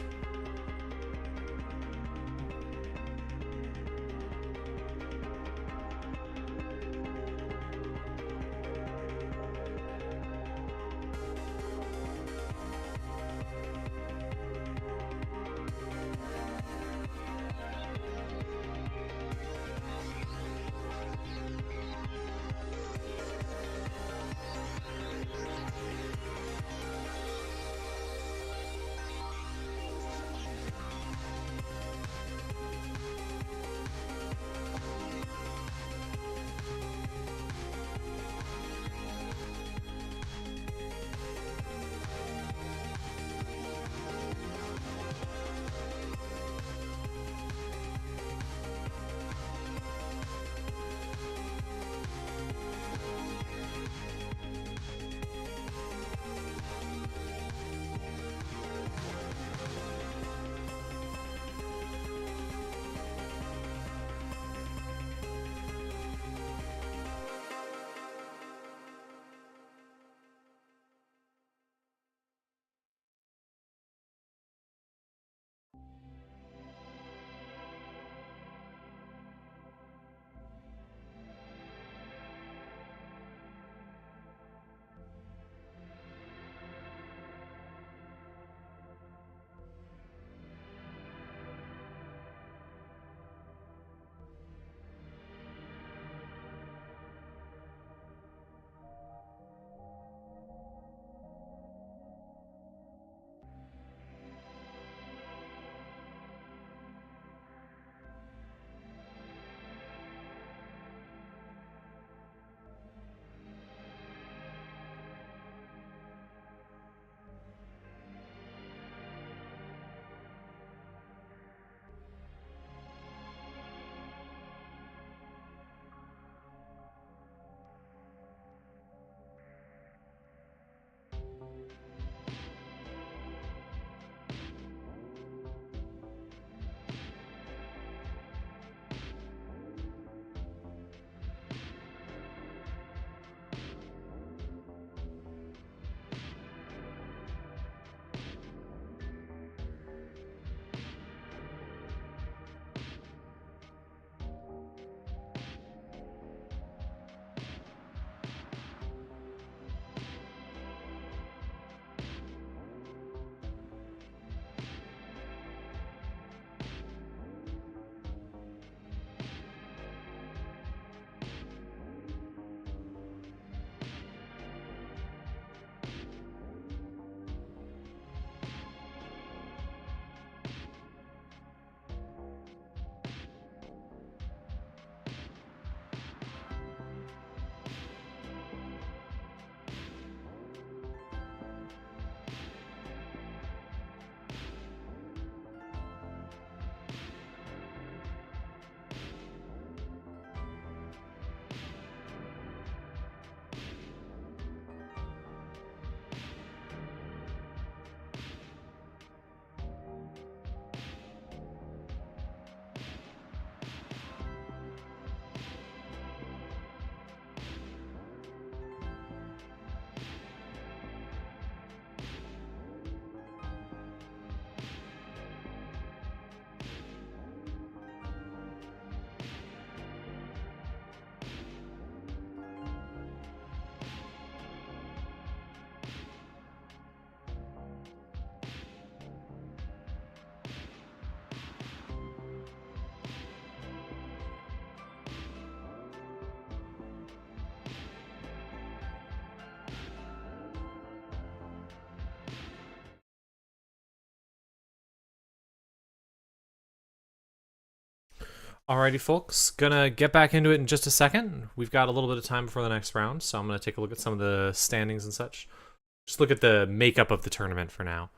Alrighty, folks. Gonna get back into it in just a second. We've got a little bit of time before the next round, so I'm gonna take a look at some of the standings and such. Just look at the makeup of the tournament for now.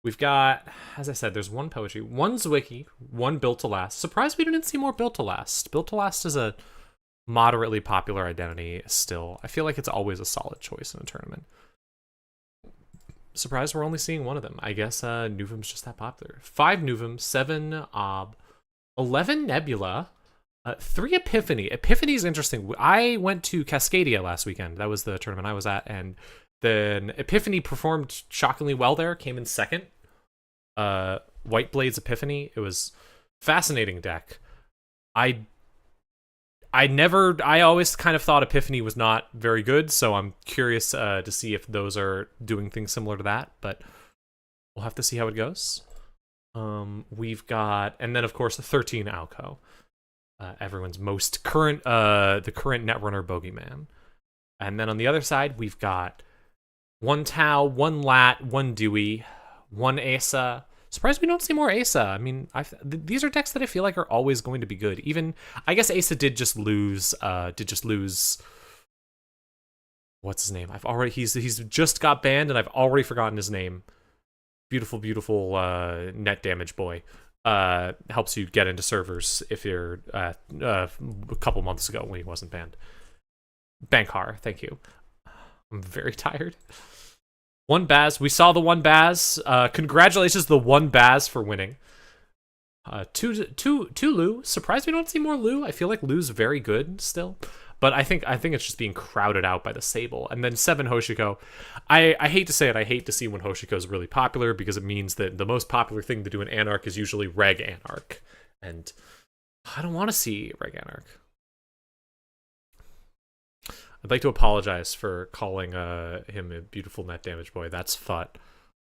We've got, as I said, there's one poetry, one Zwicky, one Built to Last. Surprised we didn't see more Built to Last. Built to Last is a moderately popular identity still. I feel like it's always a solid choice in a tournament. Surprised we're only seeing one of them. I guess Nuvum's just that popular. 5 Nuvum, 7 Ob, 11 Nebula, 3 Epiphany. Epiphany's interesting. I went to Cascadia last weekend. That was the tournament I was at, and then Epiphany performed shockingly well there, came in second. White Blade's Epiphany. It was fascinating deck. I always kind of thought Epiphany was not very good, so I'm curious to see if those are doing things similar to that, but we'll have to see how it goes. We've got, and then of course, 13 Alco. Everyone's most current, the current Netrunner bogeyman. And then on the other side, we've got 1 Tau, 1 Lat, 1 Dewey, 1 Asa. Surprised we don't see more Asa. I mean, these are decks that I feel like are always going to be good. Even, I guess Asa did just lose, what's his name? He's just got banned and I've already forgotten his name. Beautiful, beautiful net damage boy. Helps you get into servers if you're a couple months ago when he wasn't banned. Bankar, thank you. I'm very tired. 1 Baz. We saw the 1 Baz. Congratulations, the 1 Baz for winning. 2 Lu. Surprised we don't see more Lu. I feel like Lu's very good still, but I think it's just being crowded out by the Sable. And then 7 Hosiko. I hate to say it. I hate to see when Hoshiko is really popular because it means that the most popular thing to do in Anarch is usually Reg Anarch, and I don't want to see Reg Anarch. I'd like to apologize for calling him a beautiful net damage boy. That's fut.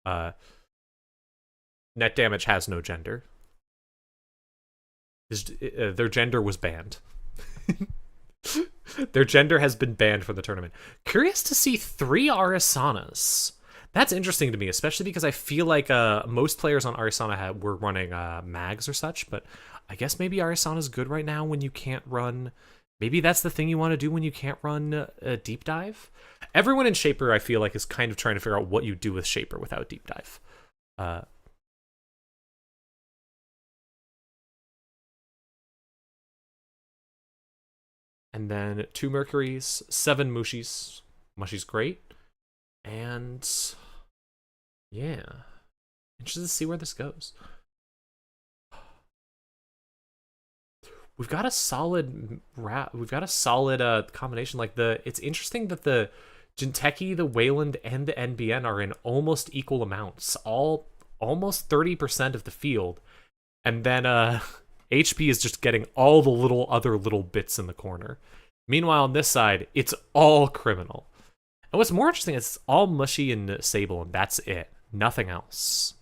Net damage has no gender. Their gender was banned. Their gender has been banned from the tournament. Curious to see 3 Arisanas. That's interesting to me, especially because I feel like most players on Arisana were running mags or such, but I guess maybe Arisana's good right now when you can't run. Maybe that's the thing you want to do when you can't run a deep dive. Everyone in Shaper, I feel like, is kind of trying to figure out what you do with Shaper without deep dive. And then 2 Mercuries, 7 Mushis. Mushi's great. And yeah, interested to see where this goes. We've got a solid combination. Like it's interesting that the Jinteki, the Wayland, and the NBN are in almost equal amounts, all almost 30% of the field, and then HP is just getting all the other little bits in the corner. Meanwhile, on this side, it's all criminal. And what's more interesting is it's all Mushy and Sable, and that's it. Nothing else.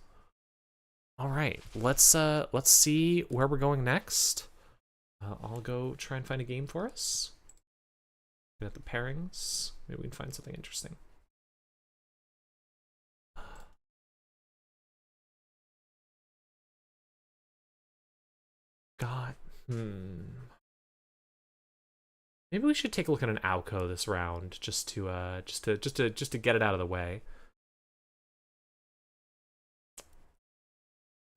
All right, let's see where we're going next. I'll go try and find a game for us. At the pairings, maybe we can find something interesting. God, maybe we should take a look at an Alco this round, just to get it out of the way.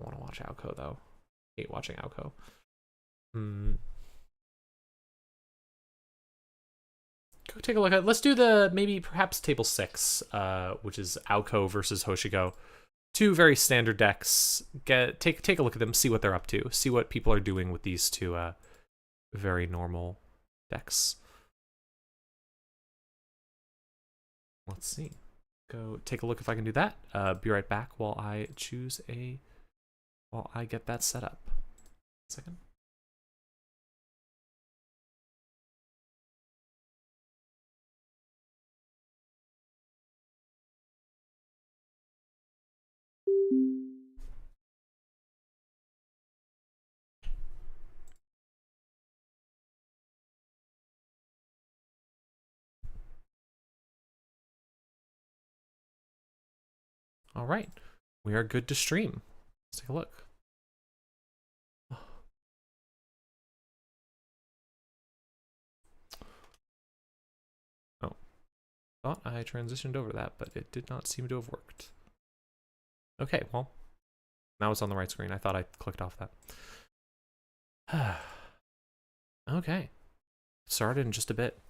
I want to watch Alco though. I hate watching Alco. Go take a look at. Let's do perhaps table 6, which is Alco versus Hosiko. 2 very standard decks. Take a look at them, see what they're up to, see what people are doing with these 2 very normal decks. Let's see. Go take a look if I can do that. Be right back while I get that set up. 1 second. All right, we are good to stream. Let's take a look. Thought I transitioned over that, but it did not seem to have worked. Okay, well, now it's on the right screen. I thought I clicked off that. Okay. Started in just a bit.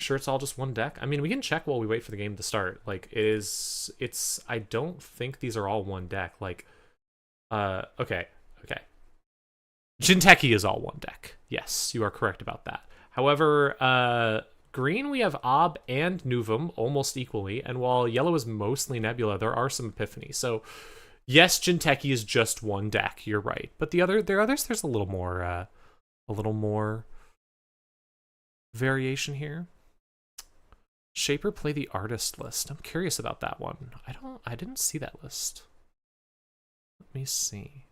Sure it's all just one deck? I mean, we can check while we wait for the game to start. Like, it's, I don't think these are all one deck. Like, okay. Jinteki is all one deck. Yes, you are correct about that. However, green, we have Ob and Nuom almost equally, and while yellow is mostly Nebula, there are some Epiphany. So, yes, Jinteki is just one deck. You're right, but there are others. There's a little more variation here. Shaper play the artist list. I'm curious about that one. I didn't see that list. Let me see.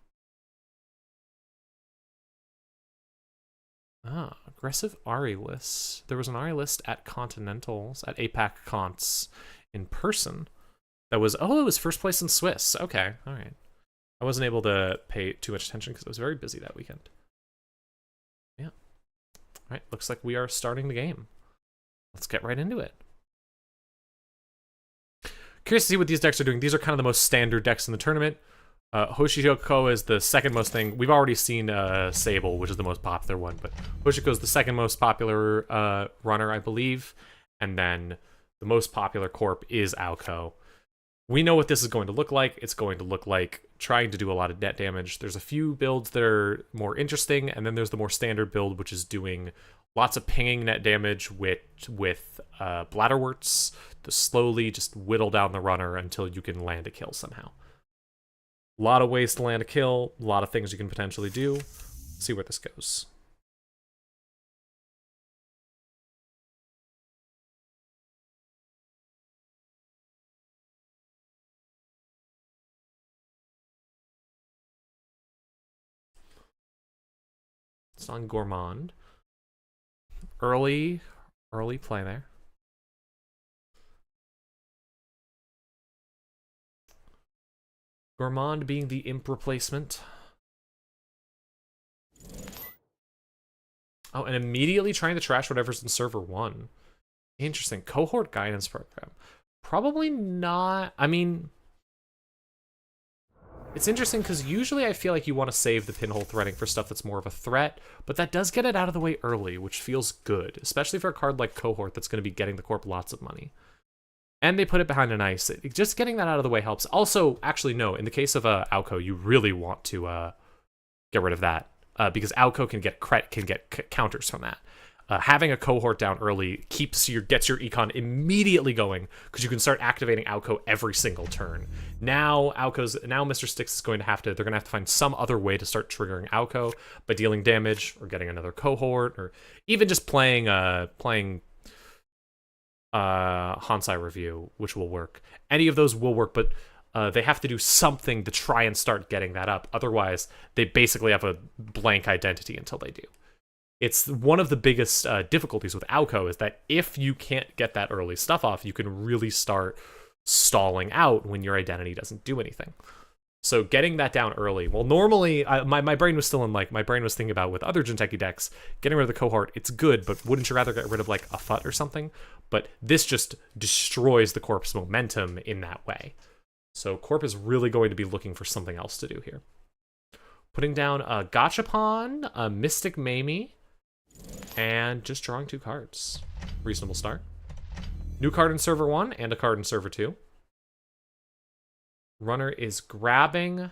Aggressive Ari lists. There was an Ari list at Continentals, at APAC Cons in person. That was, oh, it was first place in Swiss. Okay, all right. I wasn't able to pay too much attention because I was very busy that weekend. Yeah. All right, looks like we are starting the game. Let's get right into it. Curious to see what these decks are doing. These are kind of the most standard decks in the tournament. Hosiko is the second most thing. We've already seen Sable, which is the most popular one, but Hosiko is the second most popular runner, I believe. And then the most popular corp is Alco. We know what this is going to look like. It's going to look like trying to do a lot of net damage. There's a few builds that are more interesting, and then there's the more standard build, which is doing lots of pinging net damage with Bladderworts to slowly just whittle down the runner until you can land a kill somehow. A lot of ways to land a kill, a lot of things you can potentially do. Let's see where this goes. It's on Gourmand. Early play there. Gourmand being the imp replacement. Oh, and immediately trying to trash whatever's in server 1. Interesting. Cohort guidance program. Probably not. I mean, it's interesting because usually I feel like you want to save the pinhole threading for stuff that's more of a threat, but that does get it out of the way early, which feels good, especially for a card like Cohort that's going to be getting the corp lots of money. And they put it behind an ice. Just getting that out of the way helps. Also, actually, no, in the case of Alco, you really want to get rid of that because Alco can get counters from that. Having a Cohort down early gets your econ immediately going because you can start activating Alco every single turn. Now Mr. Styx is going to have to, they're going to have to find some other way to start triggering Alco by dealing damage or getting another Cohort or even just playing Hansai Review, which will work. Any of those will work, but they have to do something to try and start getting that up. Otherwise, they basically have a blank identity until they do. It's one of the biggest difficulties with Alco is that if you can't get that early stuff off, you can really start stalling out when your identity doesn't do anything. So getting that down early, well, normally my brain was still in my brain was thinking about with other Jinteki decks, getting rid of the Cohort, it's good, but wouldn't you rather get rid of like a FUT or something? But this just destroys the Corp's momentum in that way. So Corp is really going to be looking for something else to do here. Putting down a Gachapon, a Mystic Mamie, and just drawing 2 cards. Reasonable start. New card in server 1 and a card in server 2. Runner is grabbing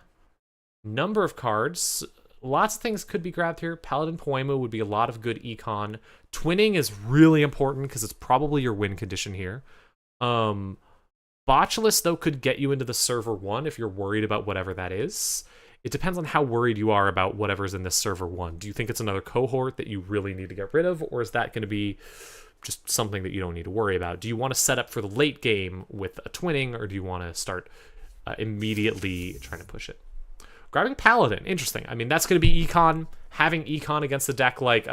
number of cards. Lots of things could be grabbed here. Paladin Poema would be a lot of good econ. Twinning is really important because it's probably your win condition here. Botulus, though, could get you into the server 1 if you're worried about whatever that is. It depends on how worried you are about whatever's in this server 1. Do you think it's another Cohort that you really need to get rid of, or is that going to be just something that you don't need to worry about? Do you want to set up for the late game with a twinning, or do you want to start immediately trying to push it? Grabbing Paladin, interesting. I mean, that's going to be econ. Having econ against a deck like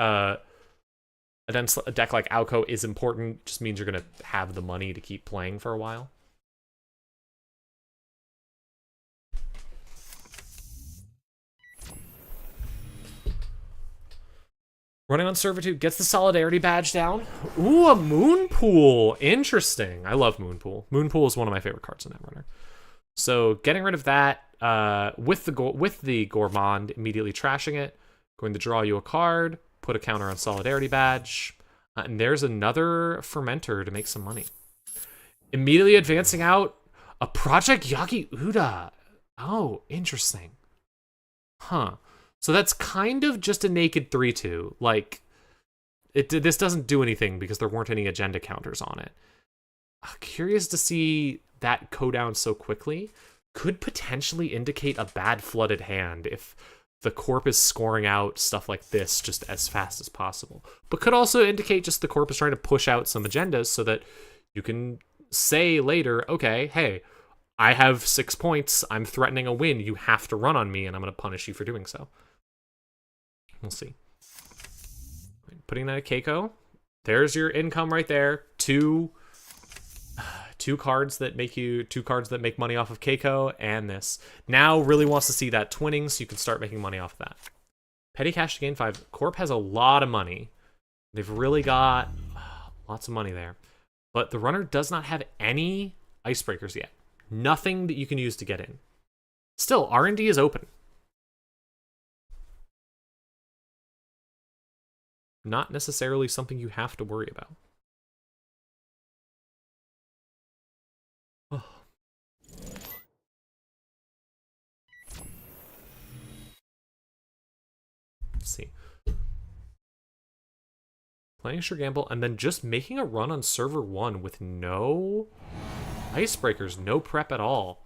Alco is important. Just means you're going to have the money to keep playing for a while. Running on Servitude gets the Solidarity badge down. Ooh, a Moon Pool. Interesting. I love Moon Pool. Moon Pool is one of my favorite cards in Netrunner. So getting rid of that with the Gourmand, immediately trashing it. Going to draw you a card, put a counter on Solidarity badge. And there's another Fermenter to make some money. Immediately advancing out a Project Yagi Uda. Oh, interesting. Huh. So that's kind of just a naked 3-2. Like, this doesn't do anything because there weren't any agenda counters on it. Curious to see that go down so quickly. Could potentially indicate a bad flooded hand if the Corp is scoring out stuff like this just as fast as possible. But could also indicate just the Corp is trying to push out some agendas so that you can say later, okay, hey, I have 6 points. I'm threatening a win. You have to run on me, and I'm going to punish you for doing so. We'll see. Putting that at Keiko. There's your income right there. Two cards that make money off of Keiko, and this. Now really wants to see that twinning, so you can start making money off of that. Petty cash to gain 5. Corp has a lot of money. They've really got lots of money there. But the runner does not have any icebreakers yet. Nothing that you can use to get in. Still, R&D is open. Not necessarily something you have to worry about. Oh. Let's see. Playing Sure Gamble and then just making a run on server 1 with no icebreakers, no prep at all.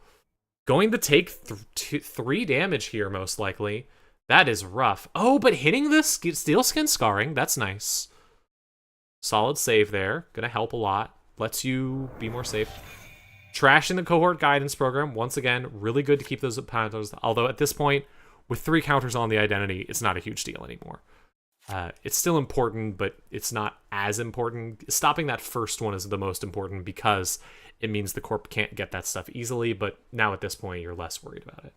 Going to take 3 damage here, most likely. That is rough. Oh, but hitting the Steel Skin Scarring, that's nice. Solid save there. Gonna help a lot. Lets you be more safe. Trashing the Cohort Guidance Program. Once again, really good to keep those counters. Although at this point, with 3 counters on the identity, it's not a huge deal anymore. It's still important, but it's not as important. Stopping that first one is the most important because it means the Corp can't get that stuff easily, but now at this point, you're less worried about it.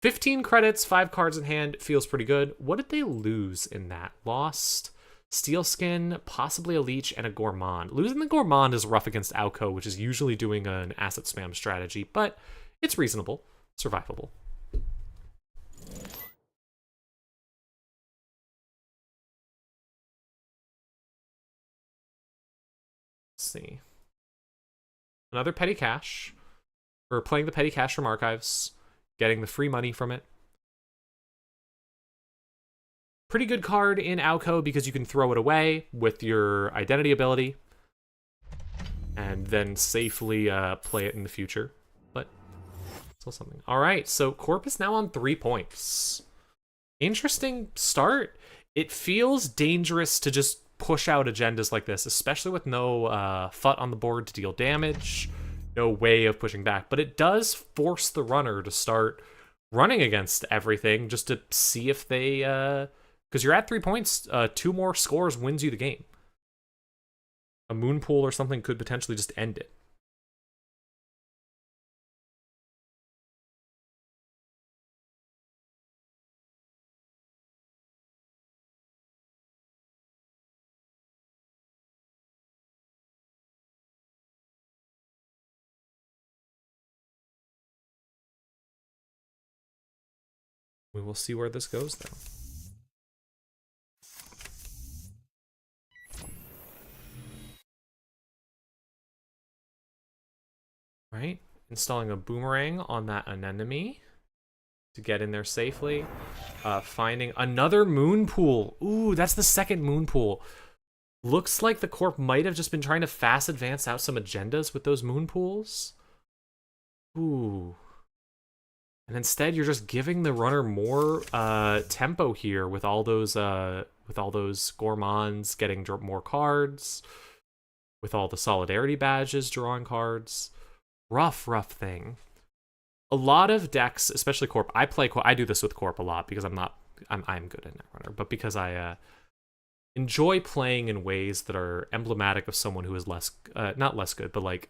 15 credits, 5 cards in hand, feels pretty good. What did they lose in that? Lost Steel Skin, possibly a Leech, and a Gourmand. Losing the Gourmand is rough against Alco, which is usually doing an asset spam strategy, but it's reasonable, survivable. Let's see. Another petty cash. Or playing the petty cash from Archives. Getting the free money from it. Pretty good card in Alco because you can throw it away with your identity ability. And then safely play it in the future. But still something. Alright, so Corp is now on 3 points. Interesting start. It feels dangerous to just push out agendas like this, especially with no FUT on the board to deal damage, no way of pushing back. But it does force the runner to start running against everything just to see if they... because you're at 3 points, 2 more scores wins you the game. A Moon Pool or something could potentially just end it. We will see where this goes, though. Right, installing a boomerang on that anemone to get in there safely. Finding another Moon Pool. Ooh, that's the second Moon Pool. Looks like the Corp might have just been trying to fast advance out some agendas with those Moon Pools. Ooh. And instead, you're just giving the runner more tempo here with all those Gourmands getting more cards, with all the Solidarity badges drawing cards. Rough thing. A lot of decks, especially Corp. I do this with Corp a lot because I'm good at Netrunner, but because I enjoy playing in ways that are emblematic of someone who is not less good, but like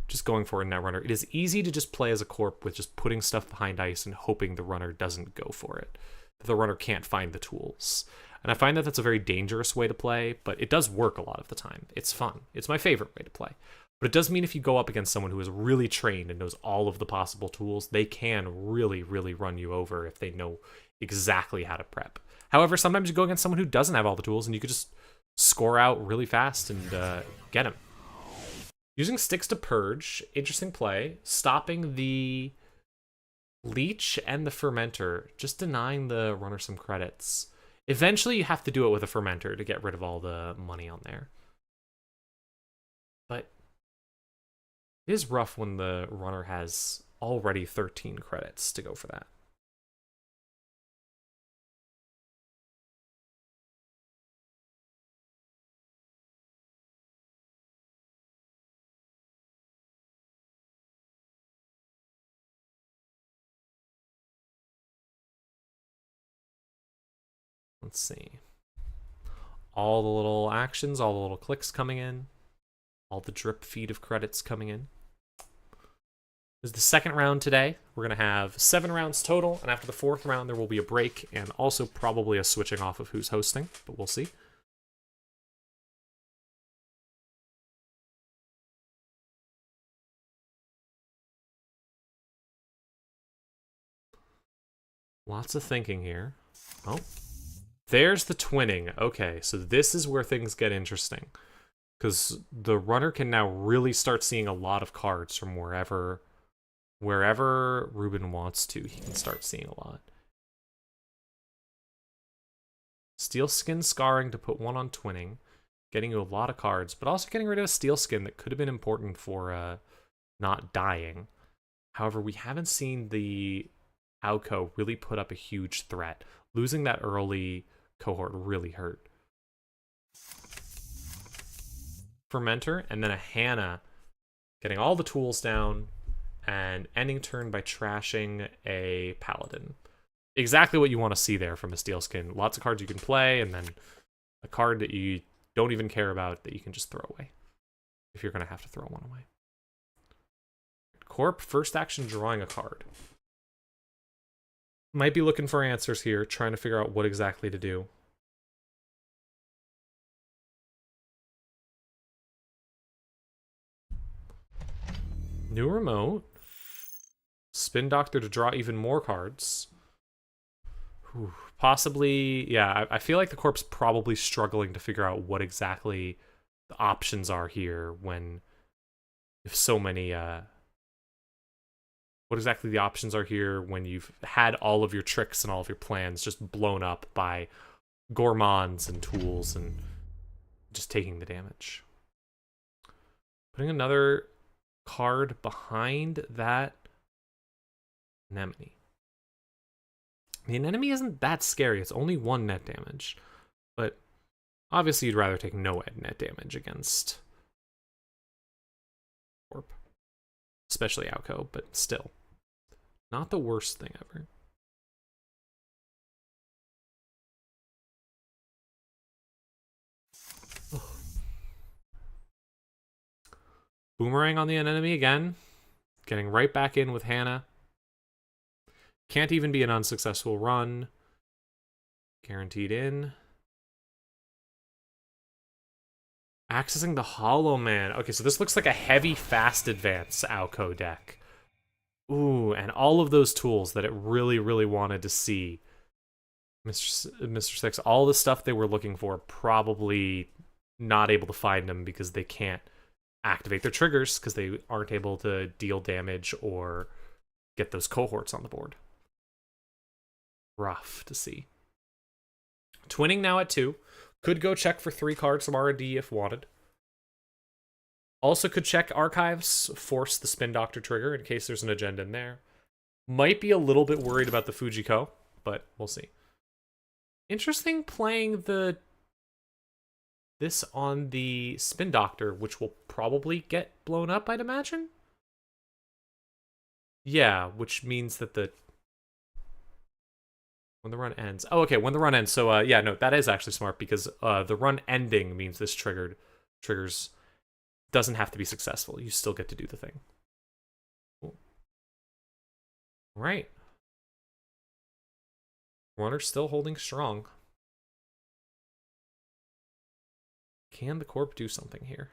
just going for a Netrunner. It is easy to just play as a Corp with just putting stuff behind ice and hoping the runner doesn't go for it. The runner can't find the tools. And I find that that's a very dangerous way to play, but it does work a lot of the time. It's fun. It's my favorite way to play. But it does mean if you go up against someone who is really trained and knows all of the possible tools, they can really, really run you over if they know exactly how to prep. However, sometimes you go against someone who doesn't have all the tools and you could just score out really fast and get him. Using sticks to purge, interesting play. Stopping the leech and the fermenter, just denying the runner some credits. Eventually you have to do it with a fermenter to get rid of all the money on there. But it is rough when the runner has already 13 credits to go for that. Let's see. All the little actions, all the little clicks coming in. All the drip feed of credits coming in. This is the second round today. We're going to have 7 rounds total, and after the 4th round, there will be a break and also probably a switching off of who's hosting, but we'll see. Lots of thinking here. Oh, there's the twinning. Okay, so this is where things get interesting, because the runner can now really start seeing a lot of cards from wherever Ruben wants to. He can start seeing a lot. Steel skin scarring to put 1 on twinning, getting you a lot of cards, but also getting rid of a steel skin that could have been important for not dying. However, we haven't seen the Alco really put up a huge threat. Losing that early cohort really hurt. Fermenter, and then a Hannah getting all the tools down and ending turn by trashing a Paladin. Exactly what you want to see there from a steel skin. Lots of cards you can play, and then a card that you don't even care about that you can just throw away if you're going to have to throw one away. Corp, first action, drawing a card. Might be looking for answers here, trying to figure out what exactly to do. New remote. Spin Doctor to draw even more cards. Whew. Possibly, yeah, I feel like the Corp's probably struggling to figure out what exactly the options are here when if so many what exactly the options are here when you've had all of your tricks and all of your plans just blown up by gourmands and tools and just taking the damage. Putting another card behind that anemone. The anemone isn't that scary. It's only 1 net damage. But obviously you'd rather take no net damage against Corp. Especially Alco, but still. Not the worst thing ever. Ugh. Boomerang on the enemy again. Getting right back in with Hannah. Can't even be an unsuccessful run. Guaranteed in. Accessing the Hollow Man. Okay, so this looks like a heavy fast advance Alco deck. Ooh, and all of those tools that it really, really wanted to see. Mr. Six, all the stuff they were looking for, probably not able to find them because they can't activate their triggers because they aren't able to deal damage or get those cohorts on the board. Rough to see. Twinning now at 2. Could go check for 3 cards from R&D if wanted. Also could check archives, force the Spin Doctor trigger in case there's an agenda in there. Might be a little bit worried about the Fujiko, but we'll see. Interesting playing this on the Spin Doctor, which will probably get blown up, I'd imagine. Yeah, which means that when the run ends. Oh, okay, when the run ends. So, yeah, no, that is actually smart because the run ending means this triggers doesn't have to be successful. You still get to do the thing. Cool. Right. Runner's still holding strong. Can the Corp do something here?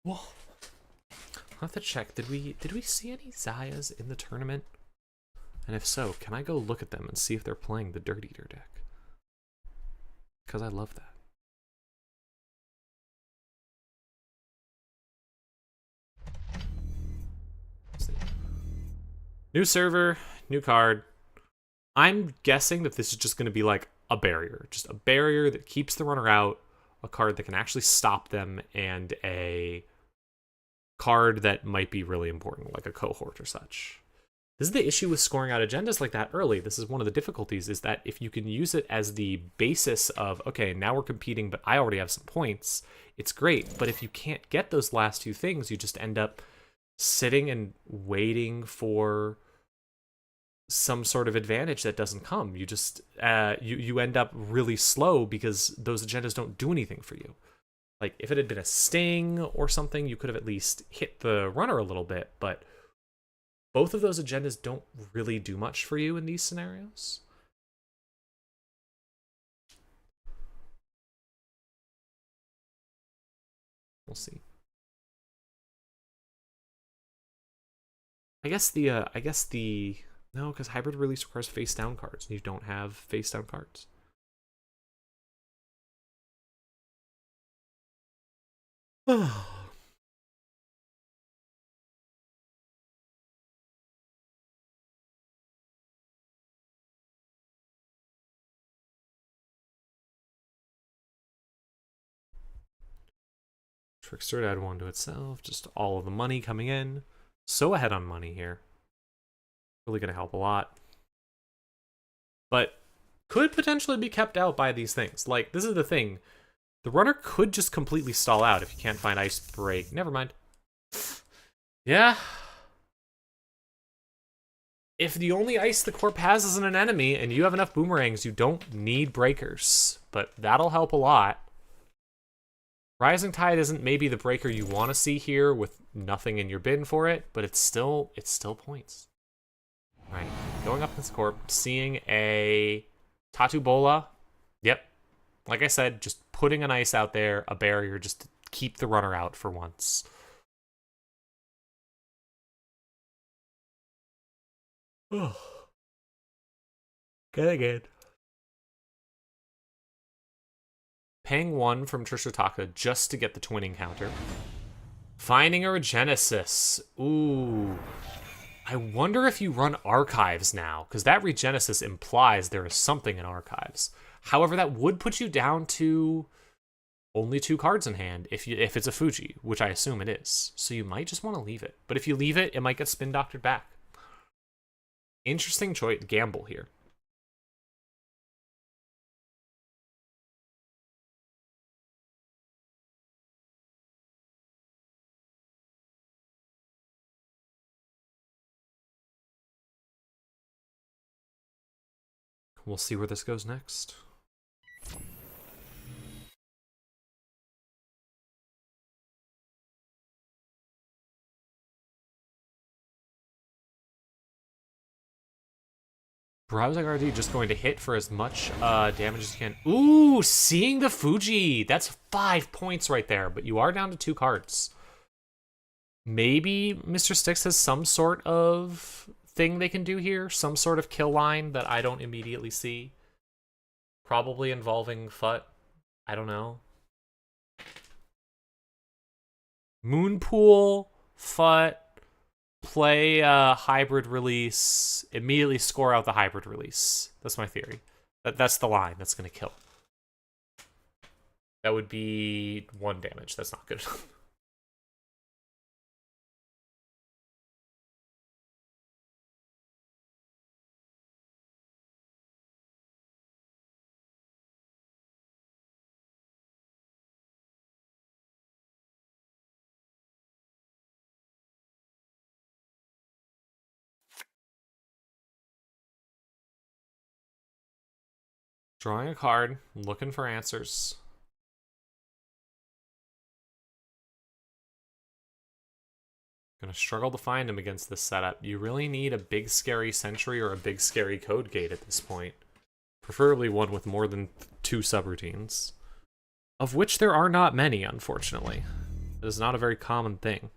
Well, I'll have to check. Did we see any Zayas in the tournament? And if so, can I go look at them and see if they're playing the Dirt Eater deck? Because I love that. Let's see. New server, new card. I'm guessing that this is just going to be like a barrier. Just a barrier that keeps the runner out, a card that can actually stop them, and a card that might be really important, like a cohort or such. This is the issue with scoring out agendas like that early. This is one of the difficulties, is that if you can use it as the basis of, okay, now we're competing, but I already have some points, it's great. But if you can't get those last two things, you just end up sitting and waiting for some sort of advantage that doesn't come. You just, you end up really slow because those agendas don't do anything for you. Like, if it had been a sting or something, you could have at least hit the runner a little bit, but both of those agendas don't really do much for you in these scenarios. We'll see. I guess the no, because hybrid release requires face down cards, and you don't have face down cards. Trickster to add one to itself, just all of the money coming in. So ahead on money here. Really going to help a lot. But could potentially be kept out by these things. Like, this is the thing. The runner could just completely stall out if you can't find Ice Break. Never mind. Yeah. If the only ice the Corp has is an enemy and you have enough boomerangs, you don't need breakers. But that'll help a lot. Rising Tide isn't maybe the breaker you want to see here with nothing in your bin for it, but it's still points. All right, going up this Corp, seeing a Tatu Bola. Yep, like I said, just putting an ice out there, a barrier, just to keep the runner out for once. Oh, good. Paying 1 from Trishotaka just to get the twinning counter. Finding a Regenesis. Ooh. I wonder if you run Archives now, because that Regenesis implies there is something in Archives. However, that would put you down to only 2 cards in hand if it's a Fuji, which I assume it is. So you might just want to leave it. But if you leave it, it might get spin doctored back. Interesting choice, gamble here. We'll see where this goes next. Browsing RD just going to hit for as much damage as you can. Ooh, seeing the Fuji. That's 5 points right there, but you are down to 2 cards. Maybe Mr. Styx has some sort of thing they can do here, some sort of kill line that I don't immediately see. Probably involving Fut. I don't know. Moonpool, Fut, play a hybrid release, immediately score out the hybrid release. That's my theory. That's the line that's going to kill. That would be 1 damage. That's not good. Drawing a card, looking for answers. Gonna struggle to find him against this setup. You really need a big scary sentry or a big scary code gate at this point. Preferably one with more than 2 subroutines. Of which there are not many, unfortunately. It is not a very common thing.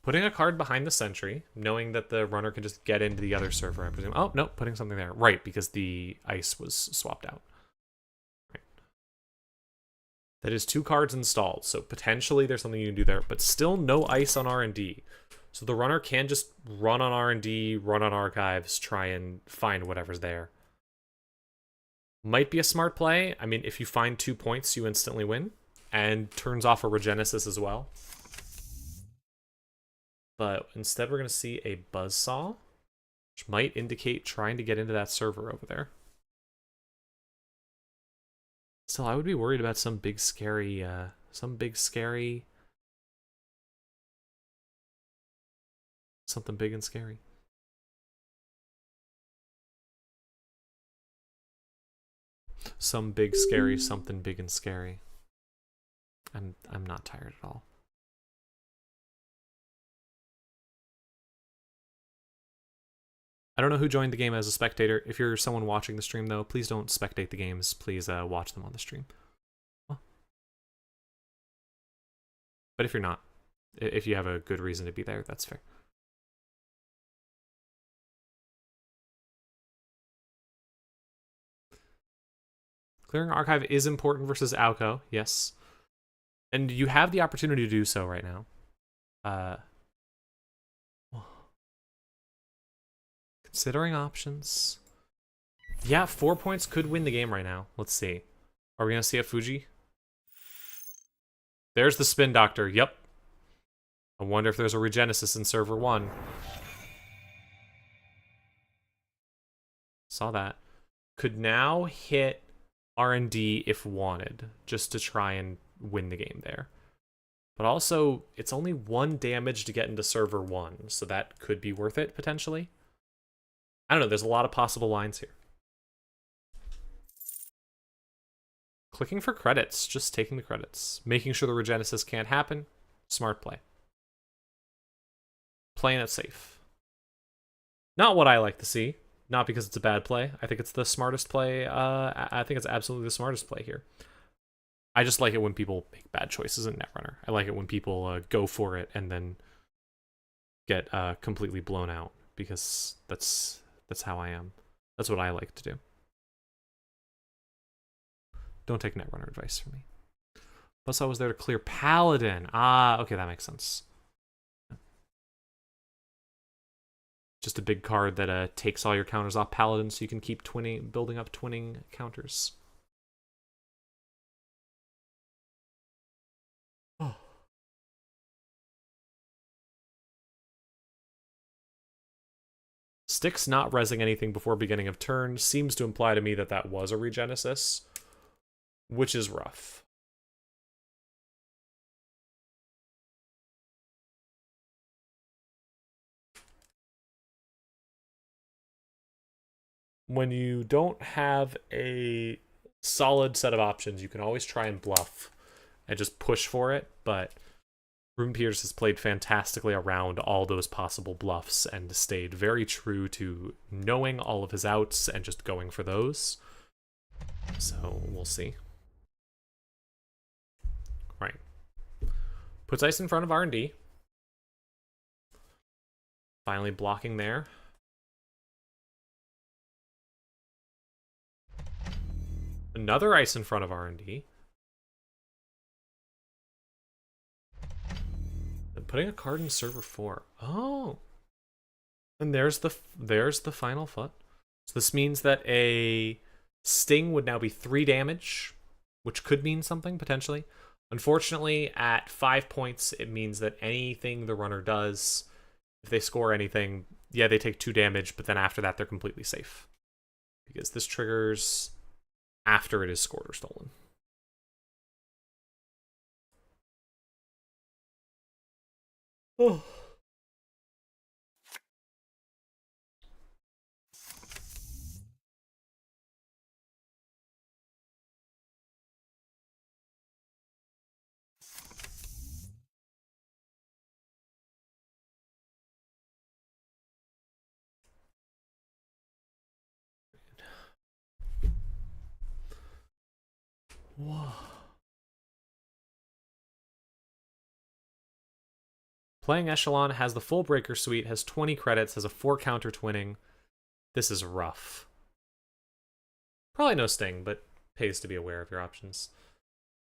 Putting a card behind the sentry, knowing that the runner can just get into the other server, I presume. Oh, no, putting something there. Right, because the ice was swapped out. Right. That is 2 cards installed, so potentially there's something you can do there, but still no ice on R&D. So the runner can just run on R&D, run on archives, try and find whatever's there. Might be a smart play. I mean, if you find 2 points, you instantly win, and turns off a Regenesis as well. But instead we're going to see a Buzzsaw, which might indicate trying to get into that server over there. Still, I would be worried about some big scary, something big and scary. Some big scary, something big and scary. I'm not tired at all. I don't know who joined the game as a spectator. If you're someone watching the stream, though, please don't spectate the games. Please watch them on the stream. But if you're not, if you have a good reason to be there, that's fair. Clearing archive is important versus Alco, yes. And you have the opportunity to do so right now. Considering options. Yeah, 4 points could win the game right now. Let's see. Are we going to see a Fuji? There's the Spin Doctor. Yep. I wonder if there's a Regenesis in server 1. Saw that. Could now hit R&D if wanted, just to try and win the game there. But also, it's only 1 damage to get into server 1, so that could be worth it, potentially. I don't know, there's a lot of possible lines here. Clicking for credits, just taking the credits. Making sure the Regenesis can't happen, smart play. Playing it safe. Not what I like to see, not because it's a bad play. I think it's the smartest play, I think it's absolutely the smartest play here. I just like it when people make bad choices in Netrunner. I like it when people go for it and then get completely blown out, because that's how I am. That's what I like to do. Don't take Netrunner advice from me. Plus I was there to clear Paladin. Ah, okay, that makes sense. Just a big card that takes all your counters off Paladin so you can keep building up twinning counters. Oh. Styx not resing anything before beginning of turn seems to imply to me that that was a Regenesis, which is rough. When you don't have a solid set of options, you can always try and bluff and just push for it, but Rune Pierce has played fantastically around all those possible bluffs and stayed very true to knowing all of his outs and just going for those. So we'll see. Right. Puts ice in front of R&D. Finally blocking there. Another ice in front of R&D. And putting a card in server 4. Oh. And there's the final foot. So this means that a sting would now be 3 damage, which could mean something potentially. Unfortunately, at 5 points, it means that anything the runner does, if they score anything, yeah, they take 2 damage, but then after that, they're completely safe. Because this triggers after it is scored or stolen. Oh. Whoa. Playing Echelon has the full Breaker Suite, has 20 credits, has a 4 counter twinning. This is rough. Probably no Sting, but pays to be aware of your options.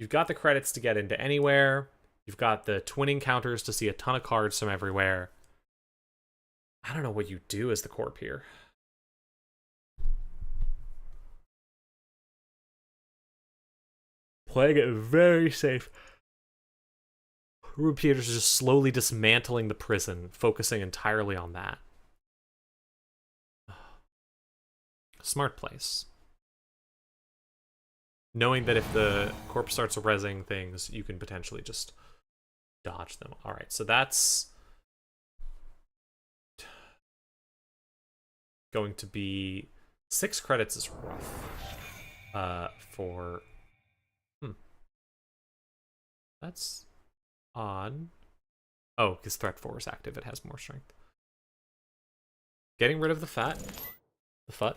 You've got the credits to get into anywhere. You've got the twinning counters to see a ton of cards from everywhere. I don't know what you do as the Corp here. Playing it very safe. Ruben Peters is just slowly dismantling the prison, focusing entirely on that. Smart place. Knowing that if the Corp starts rezzing things, you can potentially just dodge them. All right, so that's going to be 6 credits is rough for... That's odd. Oh, because Threat 4 is active. It has more strength. Getting rid of the FUT.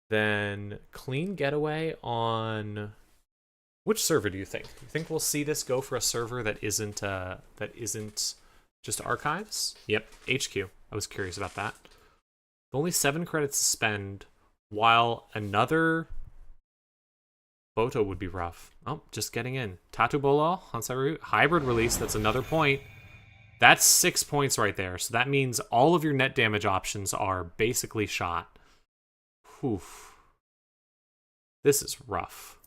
Then clean getaway on... Which server do you think? Do you think we'll see this go for a server that isn't just archives? Yep, HQ. I was curious about that. Only 7 credits to spend, while another Boto would be rough. Oh, just getting in. Tatu Bolo, Hansaru, hybrid release, that's another point. That's 6 points right there. So that means all of your net damage options are basically shot. Oof. This is rough.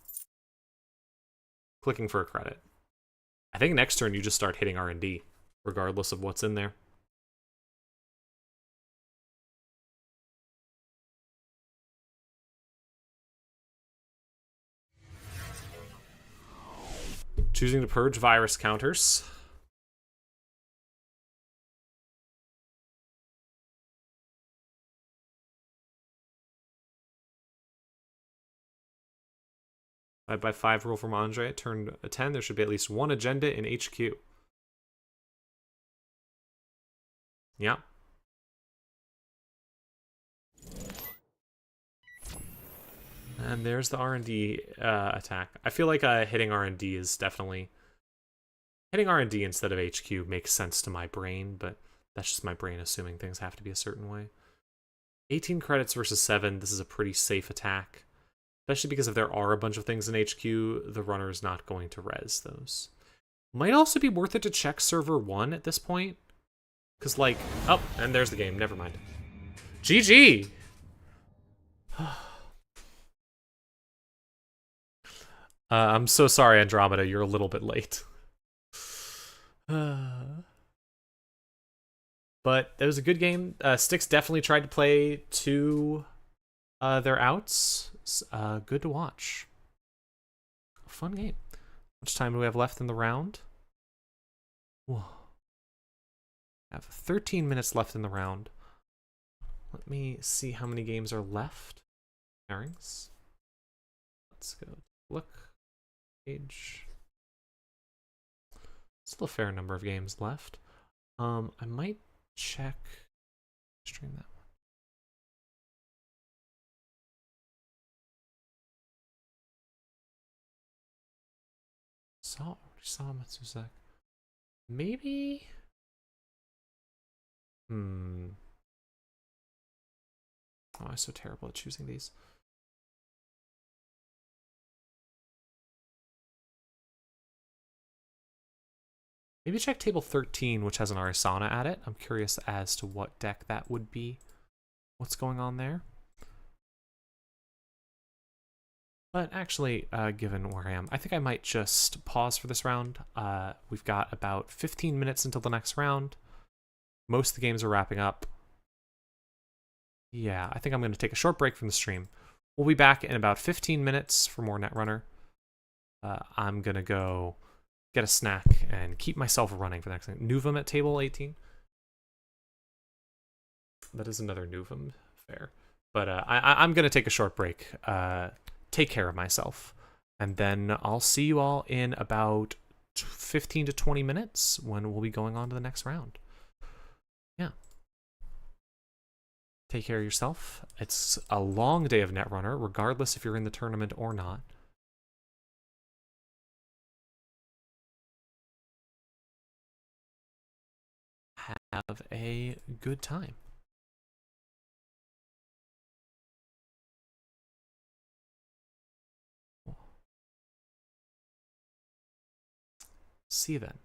Clicking for a credit. I think next turn you just start hitting R&D, regardless of what's in there. Choosing to purge virus counters. By 5 rule from Andre at turn 10, there should be at least 1 agenda in HQ. Yeah. And there's the R&D attack. I feel like hitting R&D is definitely... Hitting R&D instead of HQ makes sense to my brain, but that's just my brain assuming things have to be a certain way. 18 credits versus 7. This is a pretty safe attack. Especially because if there are a bunch of things in HQ, the runner is not going to res those. Might also be worth it to check server 1 at this point. Because, like... Oh, and there's the game. Never mind. GG! I'm so sorry, Andromeda. You're a little bit late. But it was a good game. Styx definitely tried to play to their outs. Good to watch. Fun game. How much time do we have left in the round? Whoa. I have 13 minutes left in the round. Let me see how many games are left. Pairings. Let's go look. Page. Still a fair number of games left. I might check. Stream that one. Saw Matsuzak. Maybe. Oh, I'm so terrible at choosing these. Maybe check table 13, which has an Arisana at it. I'm curious as to what deck that would be. What's going on there? But actually, given where I am, I think I might just pause for this round. We've got about 15 minutes until the next round. Most of the games are wrapping up. Yeah, I think I'm going to take a short break from the stream. We'll be back in about 15 minutes for more Netrunner. I'm going to go get a snack and keep myself running for the next thing. Nuom at table 18. That is another Nuom. Fair. But I'm going to take a short break. Take care of myself. And then I'll see you all in about 15 to 20 minutes when we'll be going on to the next round. Yeah. Take care of yourself. It's a long day of Netrunner, regardless if you're in the tournament or not. have a good time. See you then.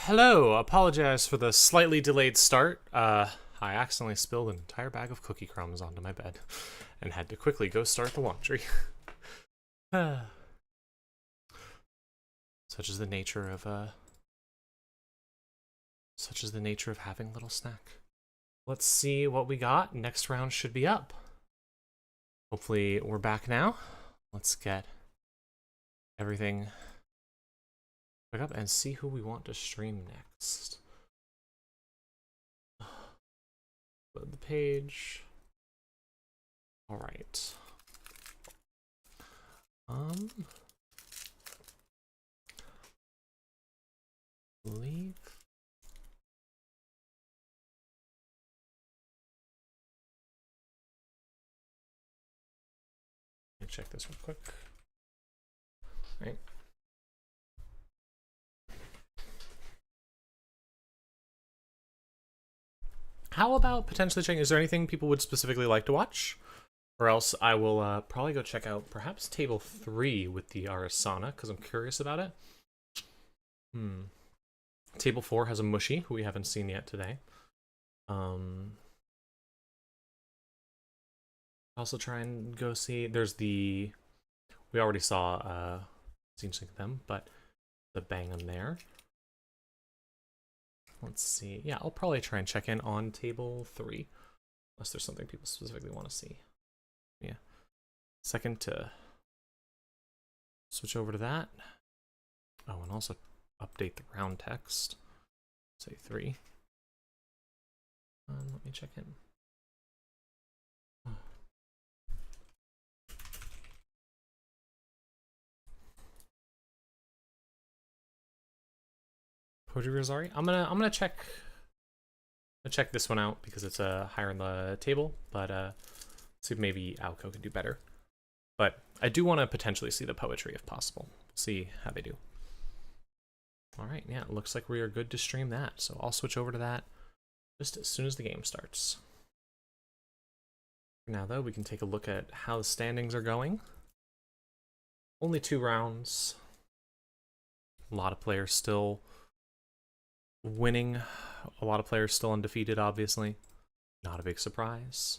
Hello, apologize for the slightly delayed start. I accidentally spilled an entire bag of cookie crumbs onto my bed and had to quickly go start the laundry. Such is the nature of having a little snack. Let's see what we got. Next round should be up. Hopefully we're back now. Let's get everything back up and see who we want to stream next. Load the page. All right. Leave. Let me check this real quick. All right. How about potentially checking? Is there anything people would specifically like to watch? Or else I will probably go check out perhaps Table 3 with the Arasana, because I'm curious about it. Table 4 has a Mushy, who we haven't seen yet today. Also try and go see, there's the, we already saw seen some of them, but the Bang on there. Let's see. Yeah, I'll probably try and check in on Table 3, unless there's something people specifically want to see. Yeah. Second to switch over to that. Oh, and also update the round text. Say 3. Let me check in. Poetry Rosari. I'm gonna check this one out because it's higher in the table, but see if maybe Alco can do better. But I do want to potentially see the poetry if possible. See how they do. All right, yeah, it looks like we are good to stream that. So I'll switch over to that just as soon as the game starts. For now, though, we can take a look at how the standings are going. Only 2 rounds. A lot of players still winning. A lot of players still undefeated, obviously. Not a big surprise.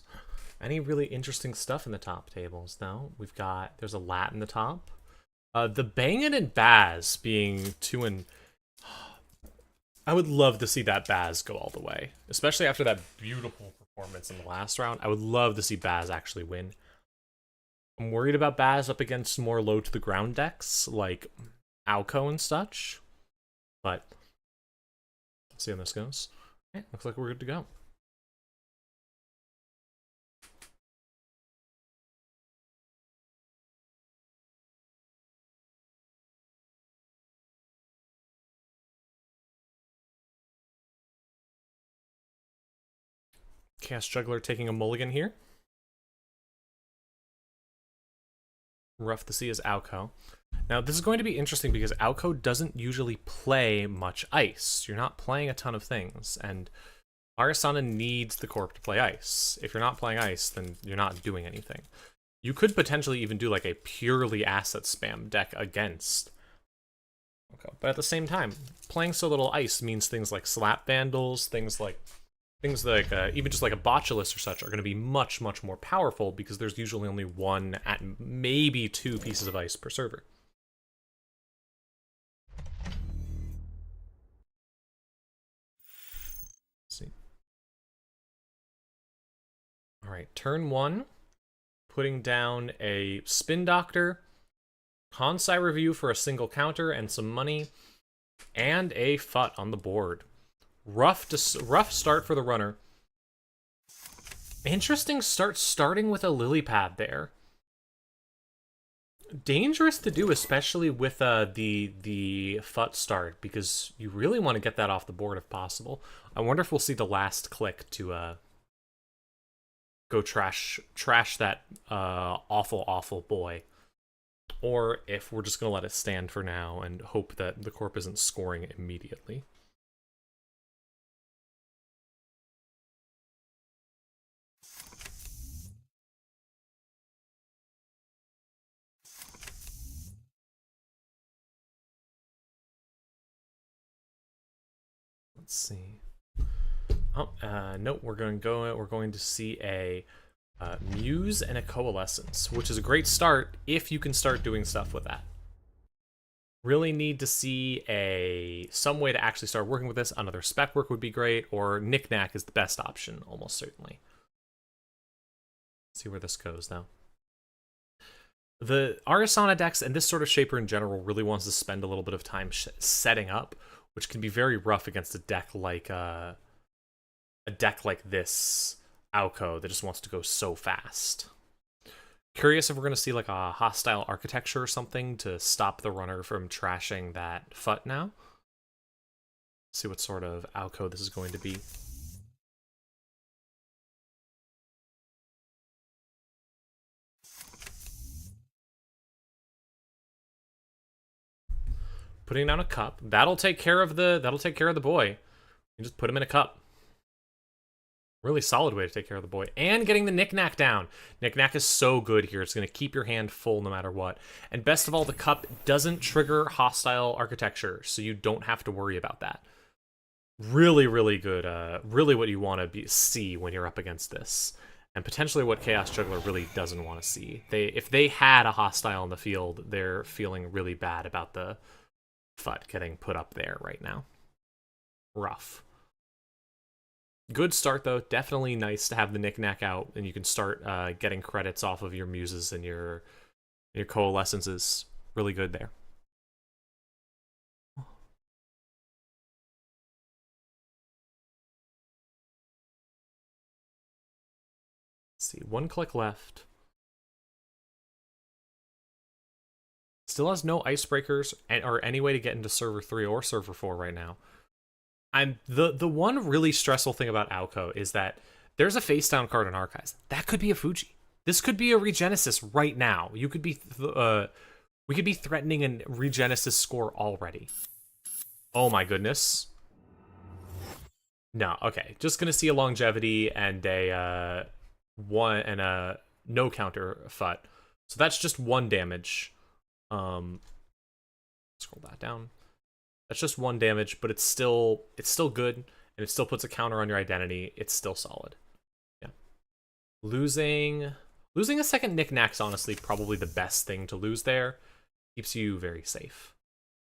Any really interesting stuff in the top tables, though? There's a Lat in the top. The Bangin' and Baz being 2 and... I would love to see that Baz go all the way. Especially after that beautiful performance in the last round. I would love to see Baz actually win. I'm worried about Baz up against more low to the ground decks, like Alco and such. But, let's see how this goes. Okay, looks like we're good to go. Chaos Juggler taking a mulligan here. Rough to see is Alco. Now, this is going to be interesting because Alco doesn't usually play much ice. You're not playing a ton of things, and Arasana needs the corp to play ice. If you're not playing ice, then you're not doing anything. You could potentially even do like a purely asset spam deck against Alco. But at the same time, playing so little ice means things like slap vandals, things like even just like a botulus or such are going to be much, much more powerful because there's usually only 1 at maybe 2 pieces of ice per server. Let's see. All right, turn 1, putting down a Spin Doctor, Kansai Review for a single counter and some money, and a FUT on the board. Rough start for the runner. Interesting start starting with a lily pad there. Dangerous to do, especially with the FUT start, because you really want to get that off the board if possible. I wonder if we'll see the last click to go trash that awful boy, or if we're just gonna let it stand for now and hope that the corp isn't scoring immediately. Let's see. Oh, no, we're going to see a Muse and a Coalescence, which is a great start if you can start doing stuff with that. Really need to see some way to actually start working with this. Another spec work would be great, or Knick-Knack is the best option, almost certainly. Let's see where this goes, though. The Arasana decks and this sort of shaper in general really wants to spend a little bit of time setting up, which can be very rough against a deck like this Alco that just wants to go so fast. Curious if we're going to see like a hostile architecture or something to stop the runner from trashing that FUT now. See what sort of Alco this is going to be. Putting down a cup. That'll take care of the boy. You just put him in a cup. Really solid way to take care of the boy. And getting the Knick-Knack down. Knick-Knack is so good here. It's going to keep your hand full no matter what. And best of all, the cup doesn't trigger hostile architecture, so you don't have to worry about that. Really, really good. Really what you want to see when you're up against this. And potentially what Chaos Juggler really doesn't want to see. If they had a hostile in the field, they're feeling really bad about the FUT getting put up there right now. Rough. Good start, though. Definitely nice to have the Knick-Knack out, and you can start getting credits off of your Muses and your Coalescences. Really good there. Let's see, 1 click left. Still has no icebreakers or any way to get into server 3 or server 4 right now. The one really stressful thing about Alco is that there's a face down card in Archives. That could be a Fuji. This could be a Regenesis right now. We could be threatening a Regenesis score already. Oh my goodness. No, okay. Just gonna see a longevity and a no counter FUT. So that's just 1 damage. Scroll that down. That's just 1 damage, but it's still good, and it still puts a counter on your identity. It's still solid. Yeah. Losing a second Knick-Knack's honestly probably the best thing to lose there. Keeps you very safe.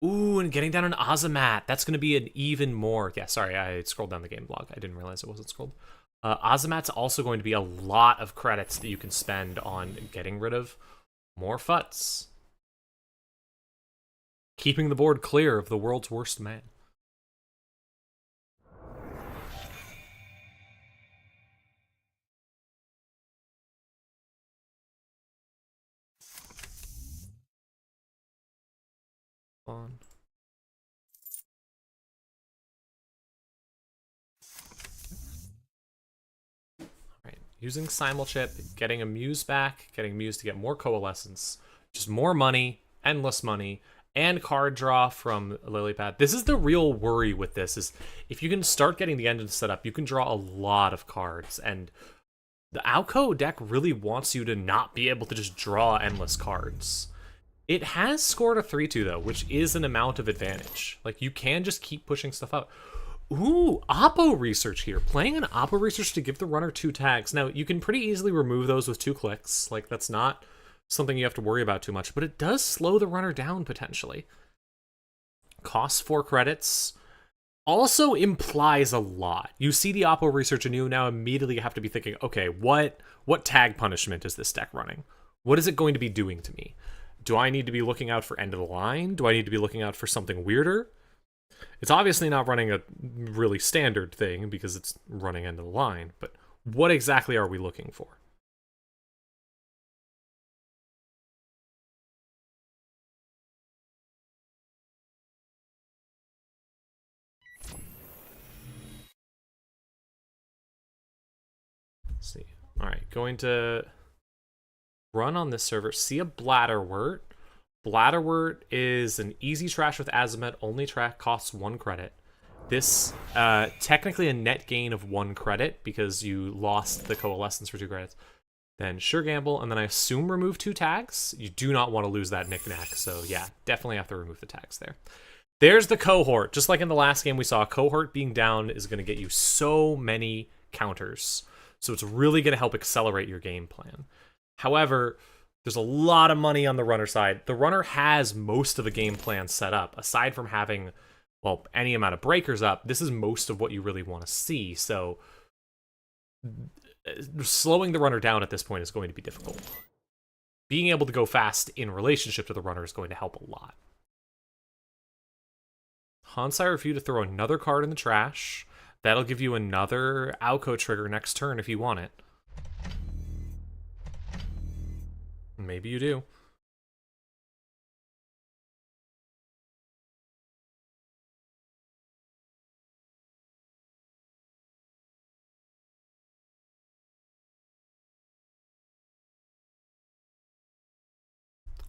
Ooh, and getting down an Azamat. That's going to be an even more... Yeah, sorry, I scrolled down the game log. I didn't realize it wasn't scrolled. Azamat's also going to be a lot of credits that you can spend on getting rid of more FUTs. Keeping the board clear of the world's worst man. On. Alright, using Simulchip, getting a Muse back, getting Muse to get more Coalescence, just more money, endless money, and card draw from Lilypad. This is the real worry with this, is if you can start getting the engine set up, you can draw a lot of cards, and the Alco deck really wants you to not be able to just draw endless cards. It has scored a 3-2, though, which is an amount of advantage. Like, you can just keep pushing stuff out. Ooh, Oppo Research here. Playing an Oppo Research to give the runner 2 tags. Now, you can pretty easily remove those with 2 clicks. Like, that's not something you have to worry about too much, but it does slow the runner down potentially. Costs 4 credits. Also implies a lot. You see the Oppo Research and you now immediately have to be thinking, okay, what tag punishment is this deck running? What is it going to be doing to me? Do I need to be looking out for end of the line? Do I need to be looking out for something weirder? It's obviously not running a really standard thing because it's running end of the line, but what exactly are we looking for? Let's see. All right, going to run on this server. See a Bladderwort. Bladderwort is an easy trash with Azimuth. Only track costs 1 credit. This, technically a net gain of 1 credit because you lost the Coalescence for 2 credits. Then Sure Gamble, and then I assume remove 2 tags. You do not want to lose that Knick-Knack, so yeah, definitely have to remove the tags there. There's the cohort. Just like in the last game we saw, cohort being down is going to get you so many counters. So it's really going to help accelerate your game plan. However, there's a lot of money on the runner side. The runner has most of the game plan set up. Aside from having, well, any amount of breakers up, this is most of what you really want to see. So slowing the runner down at this point is going to be difficult. Being able to go fast in relationship to the runner is going to help a lot. Hansai for you to throw another card in the trash. That'll give you another Alco trigger next turn if you want it. Maybe you do.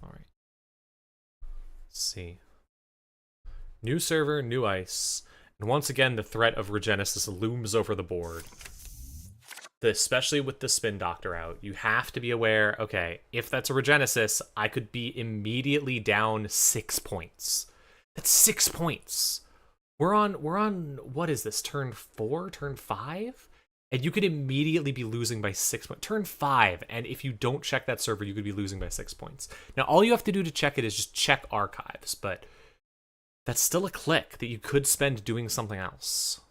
All right. Let's see. New server, new ice. And once again, the threat of Regenesis looms over the board. Especially with the Spin Doctor out. You have to be aware, okay, if that's a Regenesis, I could be immediately down 6 points. That's 6 points. We're on, what is this, turn 4, turn 5? And you could immediately be losing by 6 points. Turn 5, and if you don't check that server, you could be losing by 6 points. Now, all you have to do to check it is just check archives, but that's still a click that you could spend doing something else.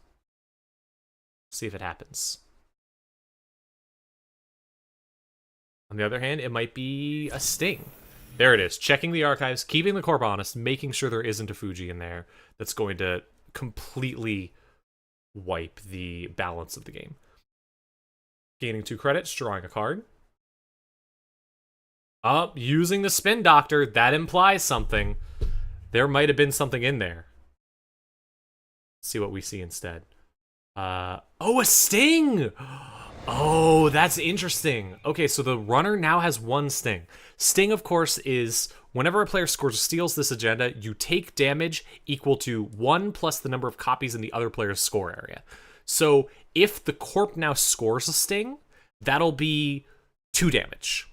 See if it happens. On the other hand, it might be a Sting. There it is. Checking the archives, keeping the corp honest, making sure there isn't a Fuji in there that's going to completely wipe the balance of the game. Gaining 2 credits, drawing a card. Using the Spin Doctor, that implies something. There might have been something in there. Let's see what we see instead. Oh, a Sting! Oh, that's interesting. Okay, so the runner now has 1 Sting. Sting, of course, is whenever a player scores or steals this agenda, you take damage equal to 1 plus the number of copies in the other player's score area. So if the corp now scores a Sting, that'll be 2 damage.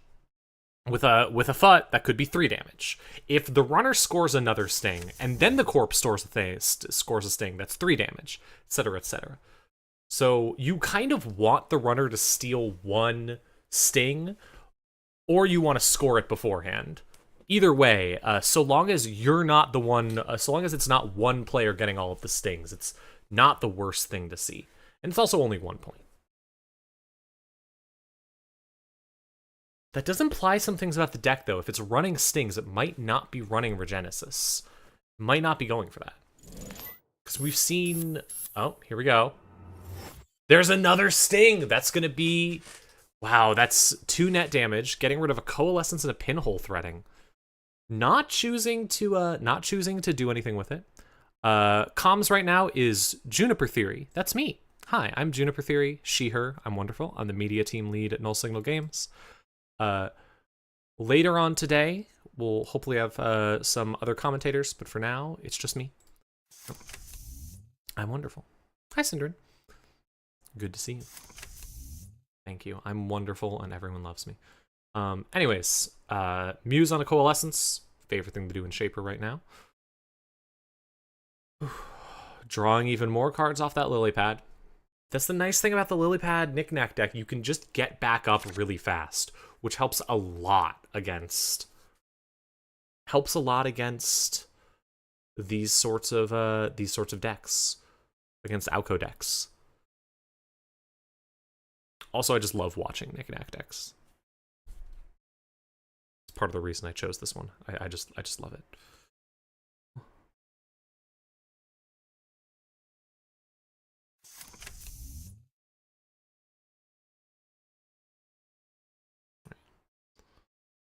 With a FUT, that could be 3 damage. If the runner scores another Sting, and then the corp scores a Sting, that's 3 damage, etc., etc. So you kind of want the runner to steal 1 Sting, or you want to score it beforehand. Either way, so long as you're not the one, so long as it's not one player getting all of the Stings, it's not the worst thing to see. And it's also only 1 point. That does imply some things about the deck, though. If it's running Stings, it might not be running Regenesis. It might not be going for that. Because we've seen... Oh, here we go. There's another Sting! That's going to be... Wow, that's 2 net damage, getting rid of a Coalescence and a Pinhole Threading. Not choosing to do anything with it. Comms right now is Juniper Theory. That's me. Hi, I'm Juniper Theory, she, her. I'm wonderful. I'm the media team lead at Null Signal Games. Later on today, we'll hopefully have some other commentators, but for now, it's just me. I'm wonderful. Hi, Syndrin. Good to see you. Thank you. I'm wonderful, and everyone loves me. Anyways, Muse on a Coalescence. Favorite thing to do in Shaper right now. Drawing even more cards off that lily pad. That's the nice thing about the lily pad knick-knack deck. You can just get back up really fast, which helps a lot against... these sorts of decks. Against Alco decks. Also, I just love watching knick-knack decks. It's part of the reason I chose this one. I just love it.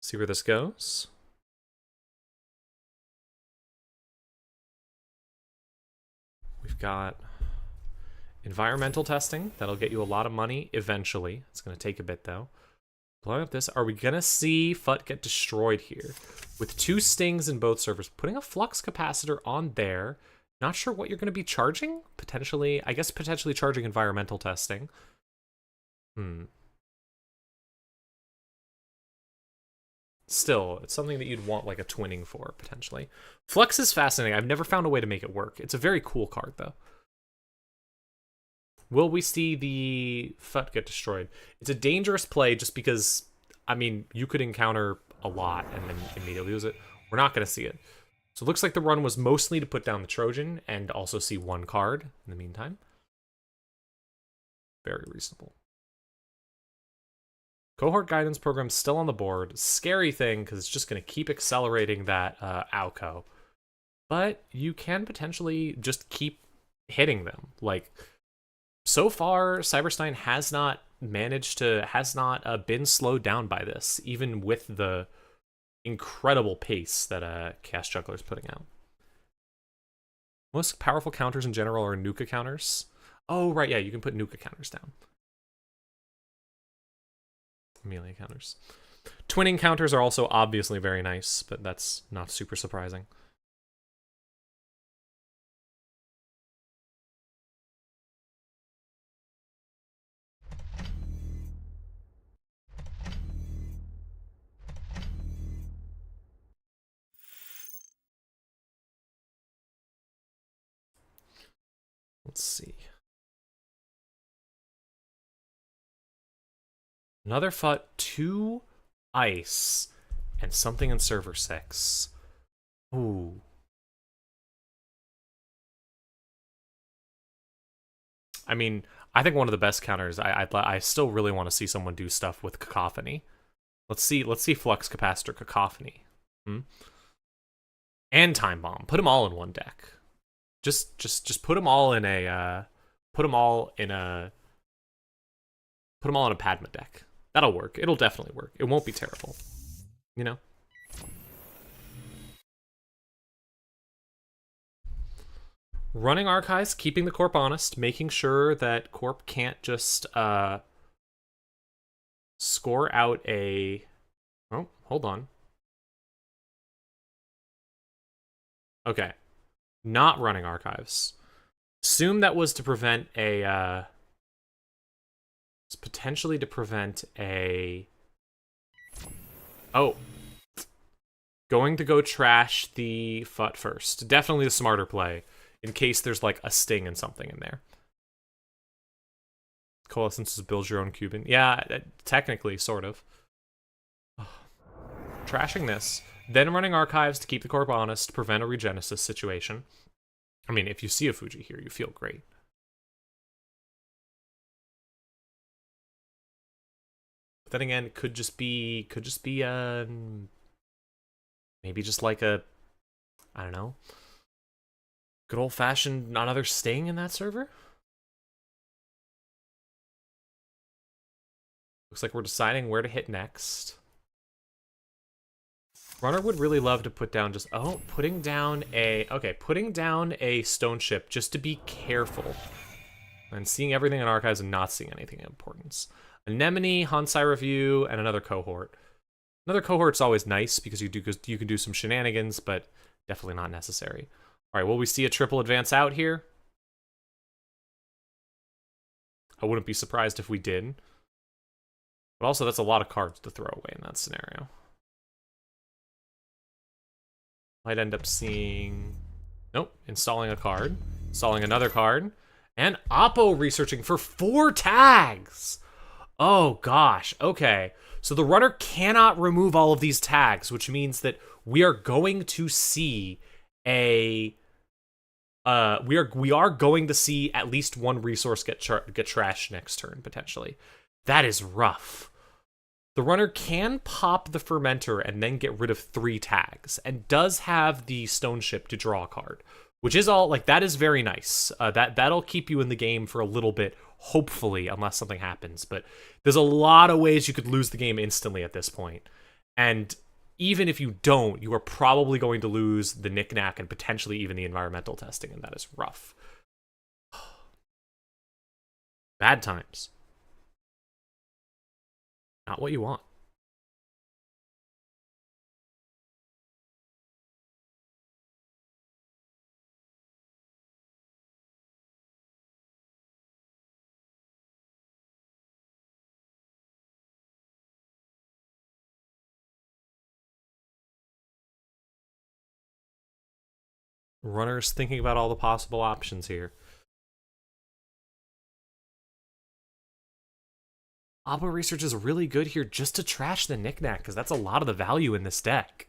See where this goes. We've got environmental testing. That'll get you a lot of money eventually. It's going to take a bit, though. Blowing up this. Are we going to see FUT get destroyed here? With 2 Stings in both servers. Putting a Flux Capacitor on there. Not sure what you're going to be charging. Potentially, I guess potentially charging environmental testing. still, it's something that you'd want like a twinning for, potentially. Flux is fascinating. I've never found a way to make it work. It's a very cool card, though. Will we see the FUT get destroyed? It's a dangerous play just because, I mean, you could encounter a lot and then immediately lose it. We're not going to see it. So it looks like the run was mostly to put down the Trojan and also see one card in the meantime. Very reasonable. Cohort Guidance Program's still on the board. Scary thing, because it's just going to keep accelerating that Alco. But you can potentially just keep hitting them. Like, so far, Cyberstein has not been slowed down by this, even with the incredible pace that Chaos Juggler's putting out. Most powerful counters in general are Nuka counters. Oh, right, yeah, you can put Nuka counters down. Melee counters. Twinning counters are also obviously very nice, but that's not super surprising. Let's see. Another FUT, 2 ice, and something in server 6. Ooh. I mean, I think one of the best counters. I still really want to see someone do stuff with Cacophony. Let's see Flux Capacitor Cacophony. And Time Bomb. Put them all in one deck. Just put them all in a put them all in a Padma deck. That'll work. It'll definitely work. It won't be terrible. You know? Running archives, keeping the Corp honest, making sure that Corp can't just score out a... Oh, hold on. Okay. Not running archives. Assume that was to prevent a... It's potentially to prevent a... Oh. Going to go trash the FUT first. Definitely the smarter play, in case there's like a sting and something in there. Coalescence is build your own Cuban. Yeah, technically, sort of. Trashing this. Then running archives to keep the Corp honest, prevent a regenesis situation. I mean, if you see a Fuji here, you feel great. But then again, it could just be maybe just like a, I don't know, good old-fashioned another sting in that server? Looks like we're deciding where to hit next. Runner would really love to put down just... Oh, putting down a stone ship just to be careful. And seeing everything in archives and not seeing anything of importance. Anemone, Hansai Review, and another cohort. Another cohort's always nice because you can do some shenanigans, but definitely not necessary. All right, will we see a triple advance out here? I wouldn't be surprised if we did. But also, that's a lot of cards to throw away in that scenario. Might end up seeing... Nope, installing a card. Installing another card. And Oppo researching for 4 tags! Oh, gosh. Okay. So the runner cannot remove all of these tags, which means that we are going to see a... we are going to see at least one resource get trashed next turn, potentially. That is rough. The runner can pop the fermenter and then get rid of 3 tags, and does have the stone ship to draw a card, which is all, like, that is very nice. That'll keep you in the game for a little bit, hopefully, unless something happens. But there's a lot of ways you could lose the game instantly at this point. And even if you don't, you are probably going to lose the knick-knack and potentially even the environmental testing, and that is rough. Bad times. Not what you want. Runner's thinking about all the possible options here. Abo Research is really good here just to trash the knickknack, because that's a lot of the value in this deck.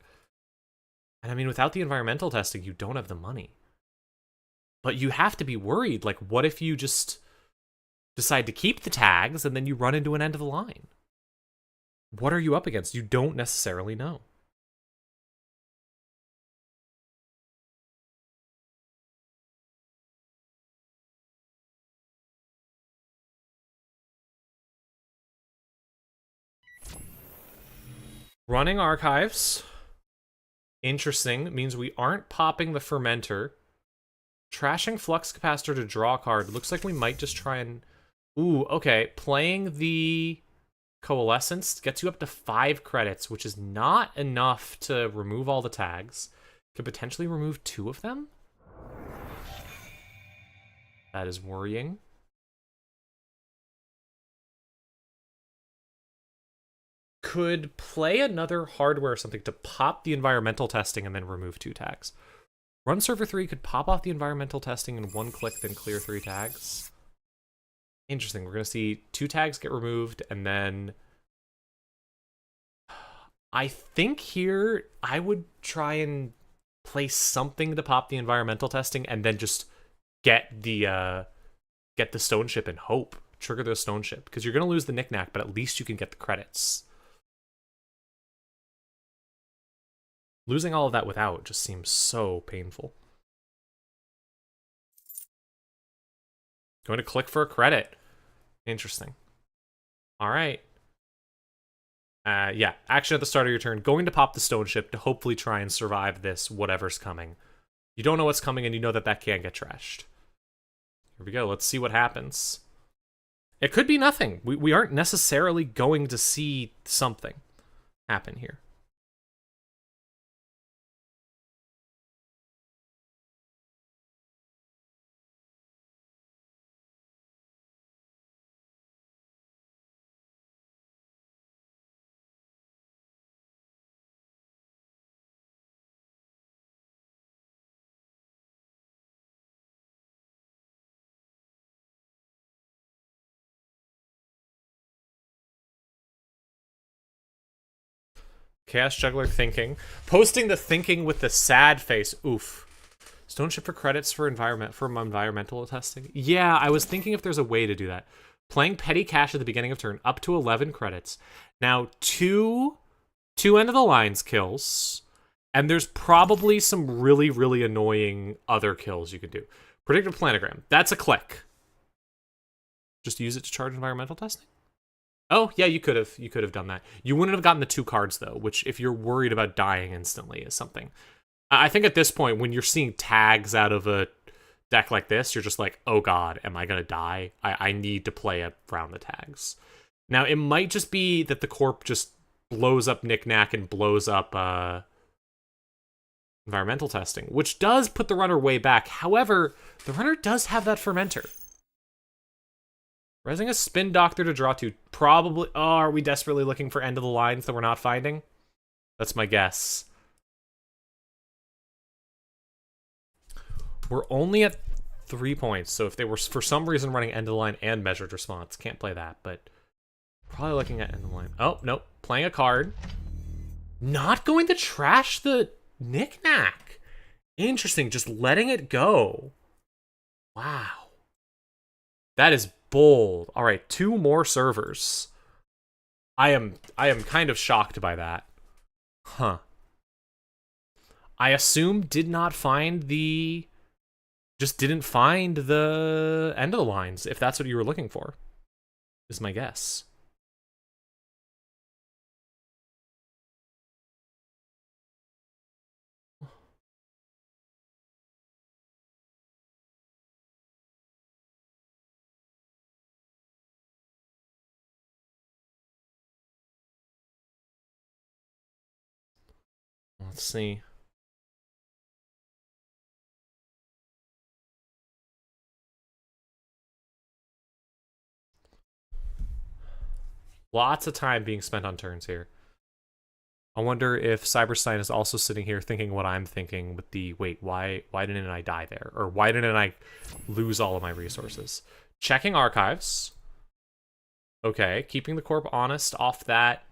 And I mean, without the environmental testing, you don't have the money. But you have to be worried, like, what if you just decide to keep the tags and then you run into an end of the line? What are you up against? You don't necessarily know. Running archives. Interesting. It means we aren't popping the fermenter. Trashing flux capacitor to draw a card. Looks like we might just try and... Ooh, okay. Playing the coalescence gets you up to 5 credits, which is not enough to remove all the tags. Could potentially remove 2 of them? That is worrying. Could play another hardware or something to pop the environmental testing and then remove 2 tags. Run server 3 could pop off the environmental testing in 1 click, then clear 3 tags. Interesting. We're going to see 2 tags get removed, and then... I think here I would try and play something to pop the environmental testing, and then just get the stone ship and hope. Trigger the stone ship, because you're going to lose the knickknack, but at least you can get the credits. Losing all of that without just seems so painful. Going to click for a credit. Interesting. All right. Yeah, action at the start of your turn. Going to pop the stone ship to hopefully try and survive this whatever's coming. You don't know what's coming, and you know that that can get trashed. Here we go. Let's see what happens. It could be nothing. We aren't necessarily going to see something happen here. Chaos Juggler thinking. Posting the thinking with the sad face. Oof. Stone ship for credits for environmental testing. Yeah, I was thinking if there's a way to do that. Playing petty cash at the beginning of turn, up to 11 credits. Now, two end of the lines kills, and there's probably some really, really annoying other kills you could do. Predictive planogram. That's a click. Just use it to charge environmental testing? Oh, yeah, you could have done that. You wouldn't have gotten the 2 cards, though, which, if you're worried about dying instantly, is something. I think at this point, when you're seeing tags out of a deck like this, you're just like, oh god, am I going to die? I need to play around the tags. Now, it might just be that the corp just blows up Knick-Knack and blows up environmental testing, which does put the runner way back. However, the runner does have that fermenter. Resing a Spin Doctor to draw 2. Probably... Oh, are we desperately looking for end of the lines that we're not finding? That's my guess. We're only at 3 points, so if they were for some reason running end of the line and measured response, can't play that, but probably looking at end of the line. Oh, nope. Playing a card. Not going to trash the Knick-Knack. Interesting. Just letting it go. Wow. That is bold. All right, 2 more servers. I am kind of shocked by that. Huh. I assume did not find the... Just didn't find the end of the lines, if that's what you were looking for, is my guess. Let's see. Lots of time being spent on turns here. I wonder if Cyberstein is also sitting here thinking what I'm thinking with the, wait, why didn't I die there? Or why didn't I lose all of my resources? Checking archives. Okay, keeping the corp honest off that.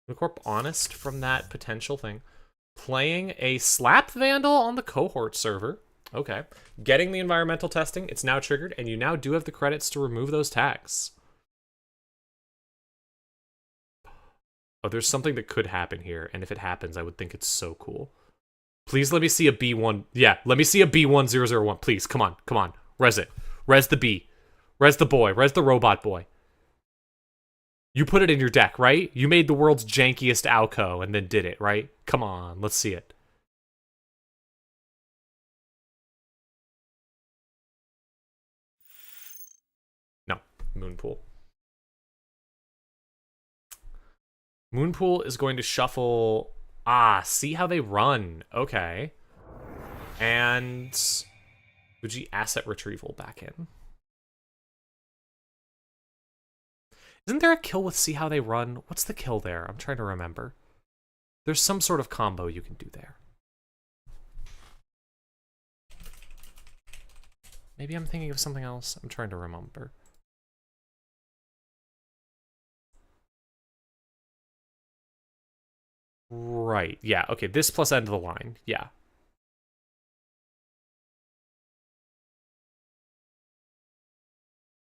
The corp honest from that potential thing. Playing a slap vandal on the cohort server. Okay. Getting the environmental testing. It's now triggered, and you now do have the credits to remove those tags. Oh, there's something that could happen here, and if it happens, I would think it's so cool. Please let me see a B1. Yeah, let me see a B1001. Please, come on, come on. Res it. Res the B. Res the boy. Res the robot boy. You put it in your deck, right? You made the world's jankiest Alco and then did it, right? Come on, let's see it. No, Moonpool. Moonpool is going to shuffle... Ah, see how they run. Okay. And... Fuji asset retrieval back in. Isn't there a kill with see how they run? What's the kill there? I'm trying to remember. There's some sort of combo you can do there. Maybe I'm thinking of something else. I'm trying to remember. Right. Yeah. Okay. This plus end of the line. Yeah.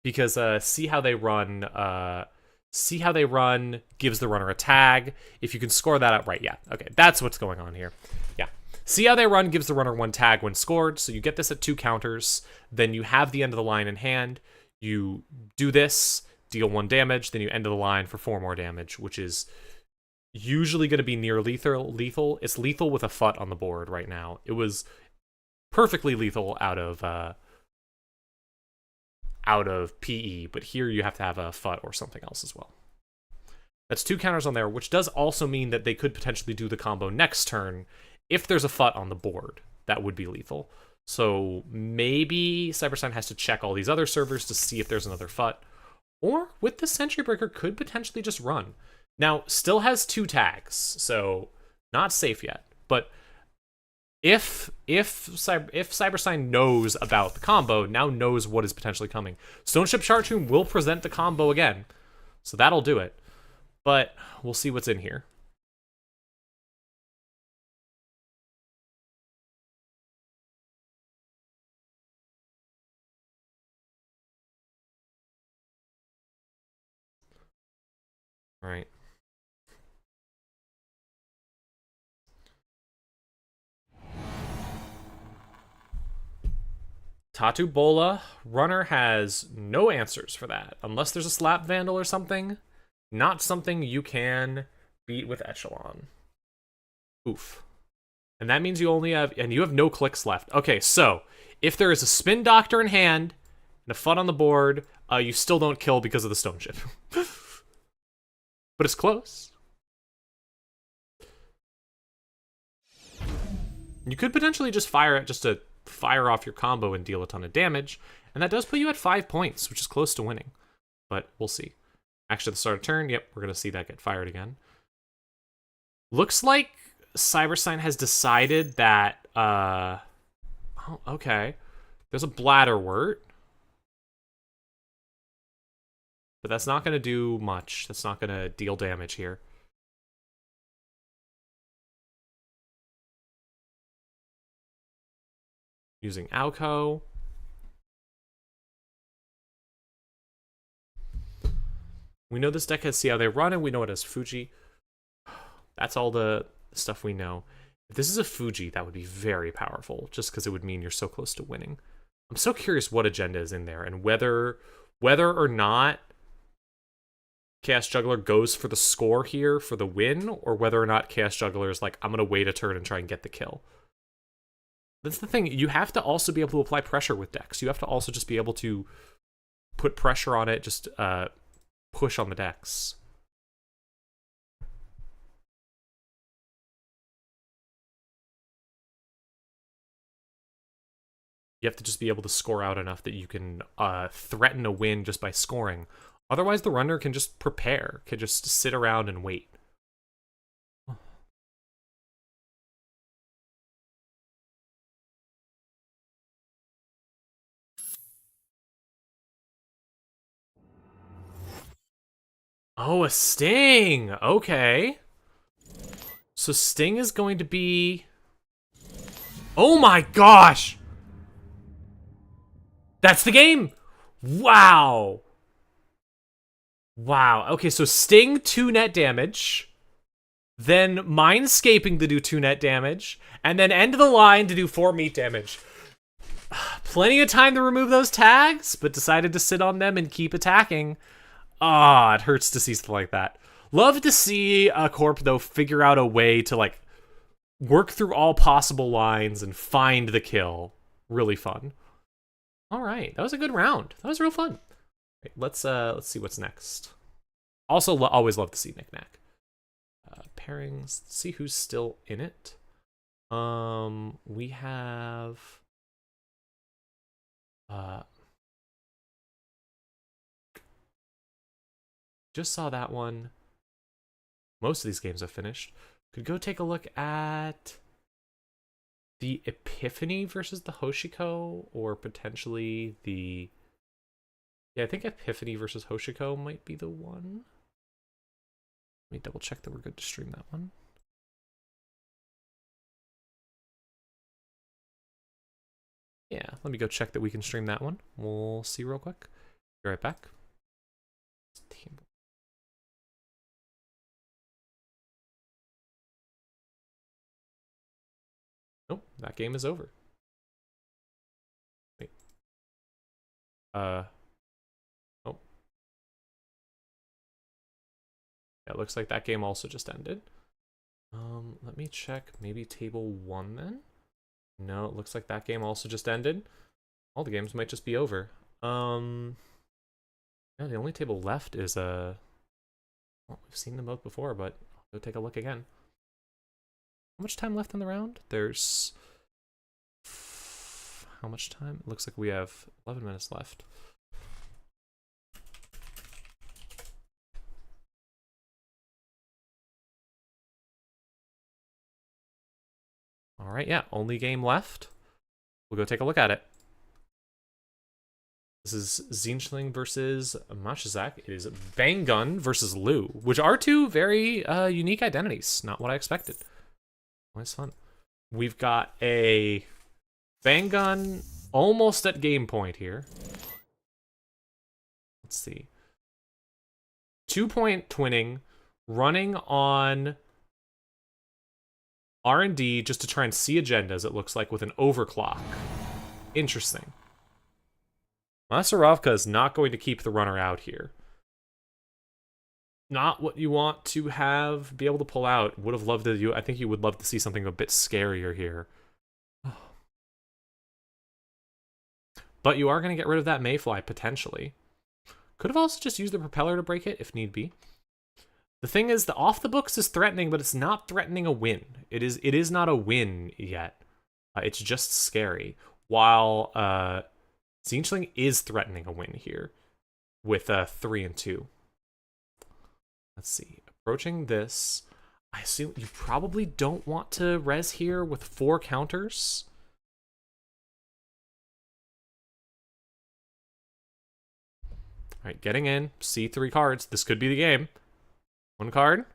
Because see how they run. See how they run gives the runner a tag. If you can score that out, right? Yeah. Okay. That's what's going on here. Yeah. See how they run gives the runner one tag when scored. So you get this at 2 counters. Then you have the end of the line in hand. You do this, deal 1 damage. Then you end of the line for 4 more damage, which is usually going to be near lethal. It's lethal with a FUT on the board right now. It was perfectly lethal out of PE, but here you have to have a FUT or something else as well. That's 2 counters on there, which does also mean that they could potentially do the combo next turn. If there's a FUT on the board, that would be lethal. So maybe Cyberstein has to check all these other servers to see if there's another FUT. Or with the Sentry Breaker, could potentially just run. Now, still has 2 tags, so not safe yet. But if Cyberstein knows about the combo, now knows what is potentially coming. Stoneship Chart Tomb will present the combo again, so that'll do it. But we'll see what's in here. All right. Tatu Bola, runner has no answers for that. Unless there's a slap vandal or something. Not something you can beat with Echelon. Oof. And that means you only have... And you have no clicks left. Okay, so... If there is a Spin Doctor in hand, and a FUT on the board, you still don't kill because of the Stone Ship. But it's close. You could potentially just fire it just to fire off your combo and deal a ton of damage, and that does put you at 5 points, which is close to winning. But we'll see. Actually, at the start of turn, yep, we're going to see that get fired again. Looks like Cyberstein has decided that, oh, okay. There's a Bladderwort. But that's not going to do much. That's not going to deal damage here. Using Alco. We know this deck has See How They Run, and we know it has Fuji. That's all the stuff we know. If this is a Fuji, that would be very powerful, just because it would mean you're so close to winning. I'm so curious what agenda is in there, and whether or not Chaos Juggler goes for the score here for the win, or whether or not Chaos Juggler is like, I'm going to wait a turn and try and get the kill. That's the thing. You have to also be able to apply pressure with decks. You have to also just be able to put pressure on it, just push on the decks. You have to just be able to score out enough that you can threaten a win just by scoring. Otherwise, the runner can just prepare, can just sit around and wait. Oh, a sting. Okay. So sting is going to be... Oh my gosh! That's the game! Wow! Wow. Okay, so sting 2 net damage. Then Mindscaping to do 2 net damage. And then end of the line to do 4 meat damage. Plenty of time to remove those tags, but decided to sit on them and keep attacking. Ah, it hurts to see something like that. Love to see a Corp, though, figure out a way to, like, work through all possible lines and find the kill. Really fun. All right, that was a good round. That was real fun. Right, let's see what's next. Also, always love to see Knick-Knack. Pairings. Let's see who's still in it. We have... just saw that one. Most of these games have finished. Could go take a look at the Epiphany versus the Hosiko, or potentially the... Yeah, I think Epiphany versus Hosiko might be the one. Let me double check that we're good to stream that one. Yeah, let me go check that we can stream that one. We'll see real quick. Be right back. Nope, that game is over. Wait. Oh. Yeah, it looks like that game also just ended. Let me check. Maybe table 1 then? No, it looks like that game also just ended. All the games might just be over. Yeah, the only table left is well, we've seen them both before, but I'll go take a look again. How much time left in the round? There's... How much time? It looks like we have 11 minutes left. All right, yeah, only game left. We'll go take a look at it. This is Zinchling versus Mashizak. It is Banggun versus Lu, which are 2 very unique identities. Not what I expected. Always fun. We've got a Banggun almost at game point here. Let's see. 2-point twinning, running on R&D just to try and see agendas, it looks like, with an overclock. Interesting. Masarovka is not going to keep the runner out here. Not what you want to be able to pull out. Would have loved to. I think you would love to see something a bit scarier here. But you are going to get rid of that Mayfly, potentially. Could have also just used the propeller to break it, if need be. The thing is, the off the books is threatening, but it's not threatening a win. It is not a win yet. It's just scary. While Zinchling is threatening a win here with 3 and 2. Let's see. Approaching this, I assume you probably don't want to res here with 4 counters. All right, getting in. See 3 cards. This could be the game. 1 card.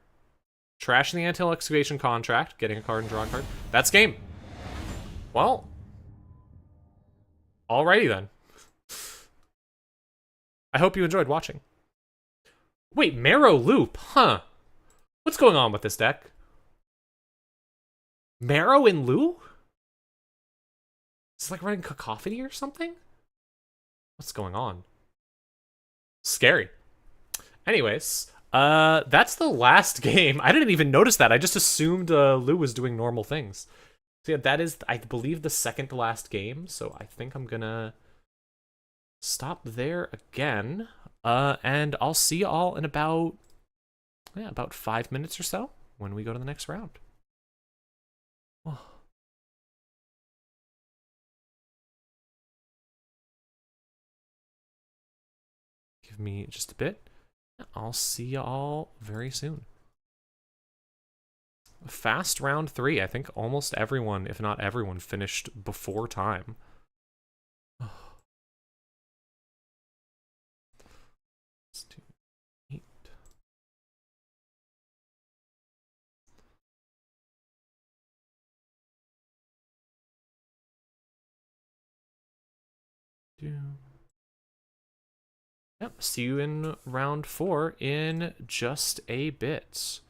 Trashing the Antil Excavation Contract. Getting a card and drawing a card. That's game. Well. Alrighty then. I hope you enjoyed watching. Wait, Marrow Loop, huh? What's going on with this deck? Marrow in Lu? Is it like running Cacophony or something? What's going on? Scary. Anyways, that's the last game. I didn't even notice that. I just assumed Lu was doing normal things. So yeah, that is, I believe, the second to last game. So I think I'm gonna stop there again. And I'll see you all in about 5 minutes or so when we go to the next round. Oh. Give me just a bit. I'll see you all very soon. Fast round 3. I think almost everyone, if not everyone, finished before time. Yep, see you in round 4 in just a bit.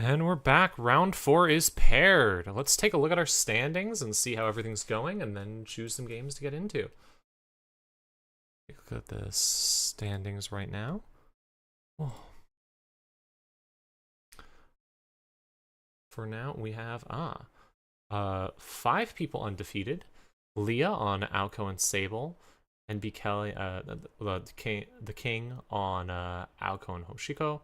And we're back. Round 4 is paired. Let's take a look at our standings and see how everything's going, and then choose some games to get into. Take a look at the standings right now. Oh. For now, we have 5 people undefeated. Leah on Alco and Sable, and B. Kelly, the king on Alco and Hosiko.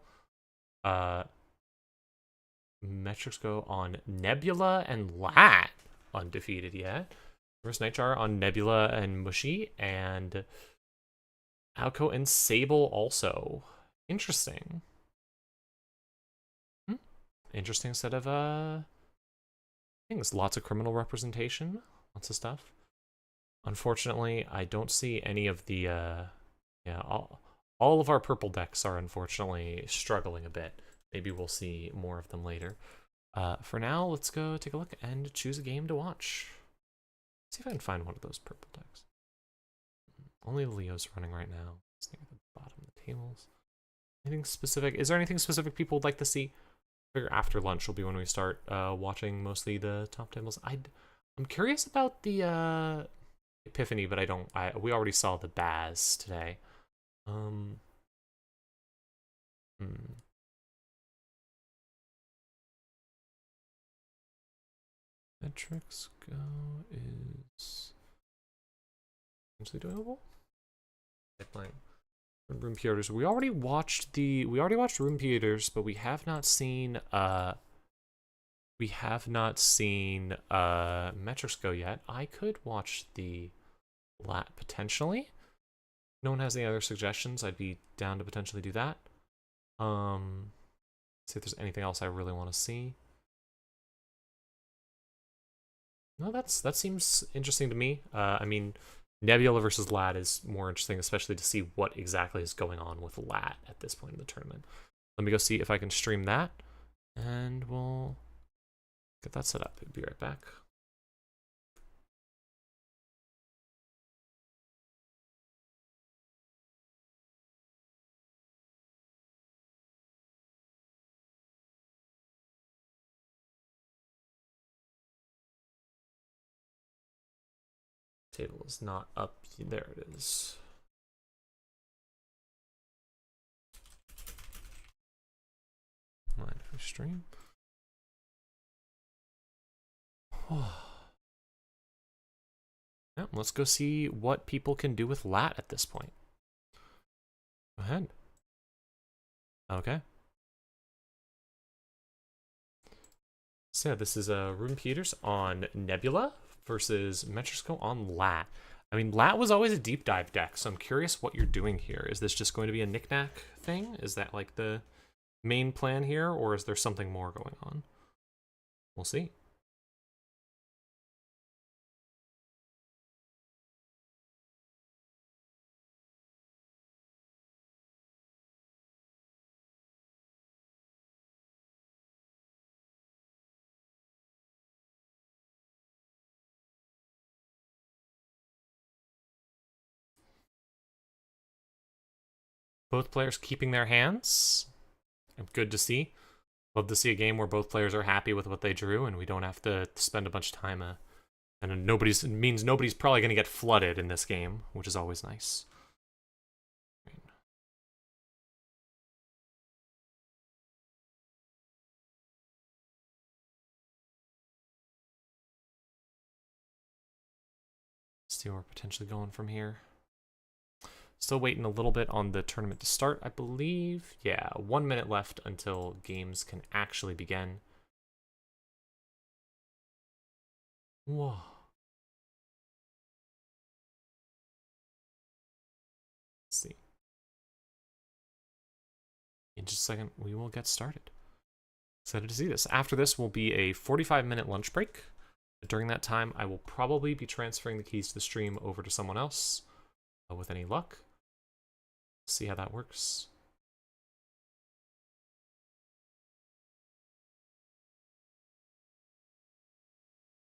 Metrics go on Nebula and Lat, undefeated yet. First Nightjar on Nebula and Mushi, and Alco and Sable also. Interesting. Interesting set of things. Lots of criminal representation, lots of stuff. Unfortunately, I don't see any of the all of our purple decks are unfortunately struggling a bit. Maybe we'll see more of them later. For now, let's go take a look and choose a game to watch. See if I can find one of those purple decks. Only Leo's running right now. Let's think at the bottom of the tables. Anything specific? Is there anything specific people would like to see? I figure after lunch will be when we start watching mostly the top tables. I'm curious about the Epiphany, but we already saw the Baz today. Metrics go is potentially doable. Playing Room Theaters. We already watched Room Theaters, but we have not seen Metrics go yet. I could watch the Lat potentially. No one has any other suggestions. I'd be down to potentially do that. See if there's anything else I really want to see. No, that seems interesting to me. I mean, Nebula versus Lat is more interesting, especially to see what exactly is going on with Lat at this point in the tournament. Let me go see if I can stream that, and we'll get that set up. Be right back. Table is not up. There it is. Mind if I stream? Yeah, let's go see what people can do with Lat at this point. Go ahead. Okay. So yeah, this is Room Peters on Nebula versus Metrisco on Lat. I mean, Lat was always a deep dive deck, so I'm curious what you're doing here. Is this just going to be a knick-knack thing? Is that like the main plan here, or is there something more going on? We'll see. Both players keeping their hands. Good to see. Love to see a game where both players are happy with what they drew, and we don't have to spend a bunch of time. And means nobody's probably going to get flooded in this game, which is always nice. See where we're potentially going from here. Still waiting a little bit on the tournament to start, I believe. Yeah, 1 minute left until games can actually begin. Whoa. Let's see. In just a second, we will get started. Excited to see this. After this will be a 45-minute lunch break. During that time, I will probably be transferring the keys to the stream over to someone else, with any luck. See how that works.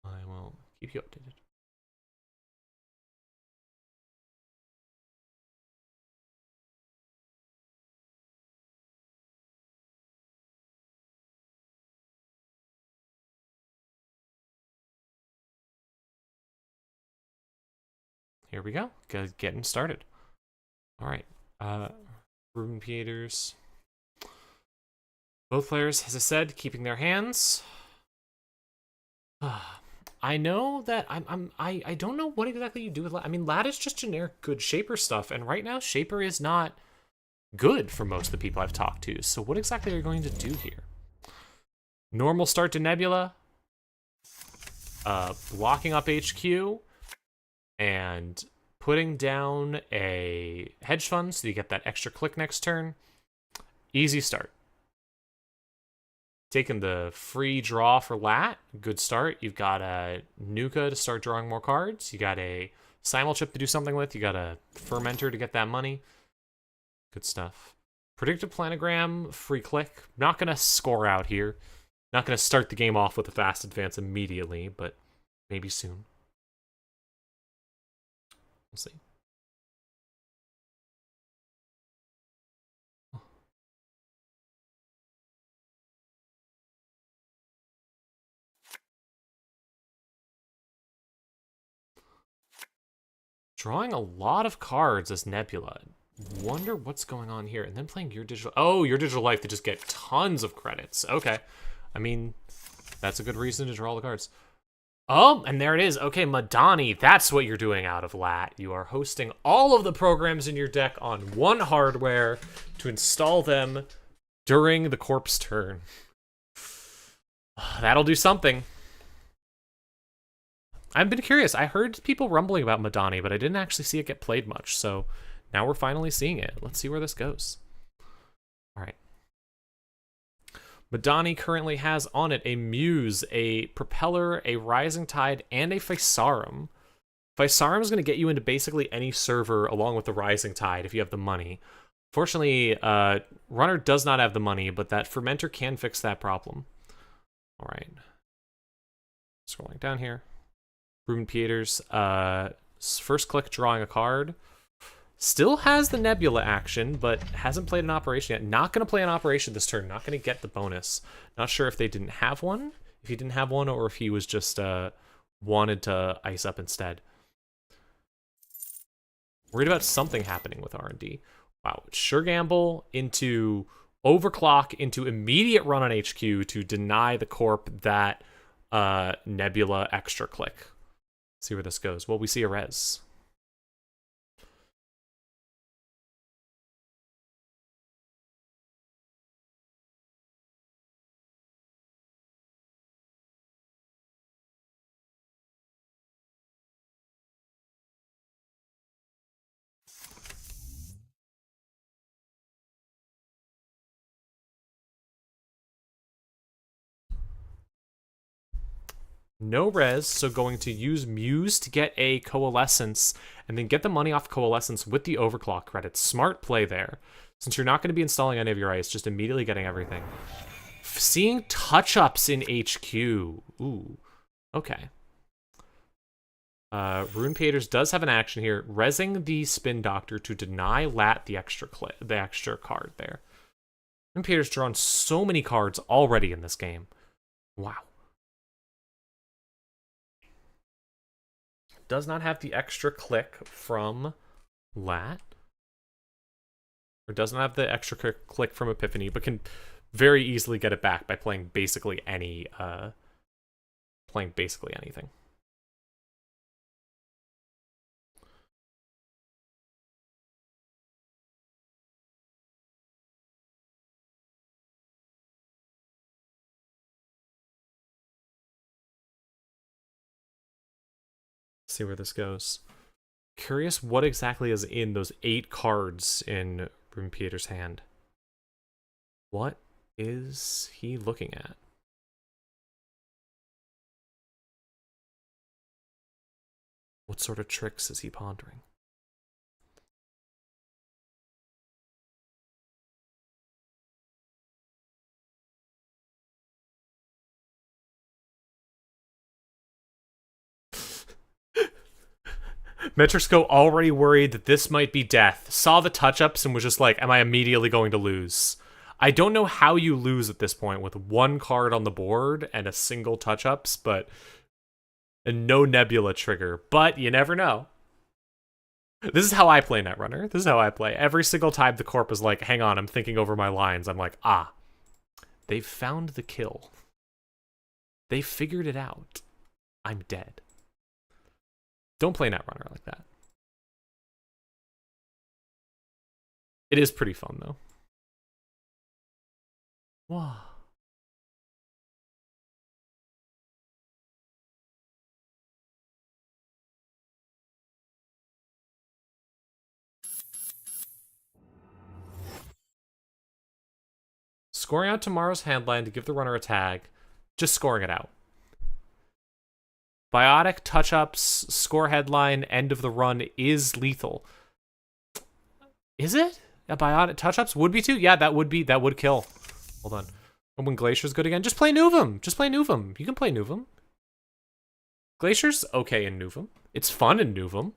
I will keep you updated. here we go. Getting started. All right. Rune Pieters. Both players, as I said, keeping their hands. I know that I don't know what exactly you do with Lat. I mean, Lat is just generic good Shaper stuff, and right now Shaper is not good for most of the people I've talked to. So what exactly are you going to do here? Normal start to Nebula, blocking up HQ, and putting down a hedge fund so you get that extra click next turn. Easy start. Taking the free draw for Lat, good start. You've got a Nuka to start drawing more cards. You got a Simulchip to do something with. You got a Fermenter to get that money. Good stuff. Predictive Planogram, free click. Not going to score out here. Not going to start the game off with a fast advance immediately, but maybe soon. We'll see. Drawing a lot of cards as Nebula. Wonder what's going on here. And then playing Your Digital... Oh, Your Digital Life to just get tons of credits. Okay. I mean, that's a good reason to draw the cards. Oh, and there it is. Okay, Madani, that's what you're doing out of Lat. You are hosting all of the programs in your deck on one hardware to install them during the corpse turn. That'll do something. I've been curious. I heard people rumbling about Madani, but I didn't actually see it get played much. So now we're finally seeing it. Let's see where this goes. All right. Madani currently has on it a Muse, a Propeller, a Rising Tide, and a Physarum. Physarum is going to get you into basically any server along with the Rising Tide if you have the money. Fortunately, Runner does not have the money, but that Fermenter can fix that problem. All right. Scrolling down here. Rune Pieters, first click drawing a card. Still has the Nebula action, but hasn't played an operation yet. Not going to play an operation this turn. Not going to get the bonus. Not sure if they didn't have one, if he didn't have one, or if he was just wanted to ice up instead. Worried about something happening with R&D. Wow, sure gamble into overclock into immediate run on HQ to deny the corp that Nebula extra click. See where this goes. Well, we see a res. No res, so going to use Muse to get a Coalescence and then get the money off Coalescence with the overclock credits. Smart play there. Since you're not going to be installing any of your ice, just immediately getting everything. Seeing touch-ups in HQ. Ooh, okay. Rune Pieters does have an action here, resing the Spin Doctor to deny Lat the extra card there. Rune Pieters drawn so many cards already in this game. Wow. Does not have the extra click from Lat. Or does not have the extra click from Epiphany, but can very easily get it back by playing basically any anything. See where this goes. Curious what exactly is in those 8 cards in Rune Pieters' hand. What is he looking at? What sort of tricks is he pondering? Metrisco already worried that this might be death, saw the touch-ups and was just like, am I immediately going to lose? I don't know how you lose at this point with 1 card on the board and a single touch-ups, and no Nebula trigger, but you never know. This is how I play Netrunner. This is how I play. Every single time the corp is like, hang on, I'm thinking over my lines. I'm like, ah, they've found the kill. They figured it out. I'm dead. Don't play Netrunner like that. It is pretty fun, though. Wow. Scoring out tomorrow's handline to give the runner a tag. Just scoring it out. Biotic, touch-ups, score headline, end of the run is lethal. Is it? A biotic touch-ups would be too? Yeah, that would kill. Hold on. And when Glacier's good again, just play Nuom. Just play Nuom. You can play Nuom. Glacier's okay in Nuom. It's fun in Nuom.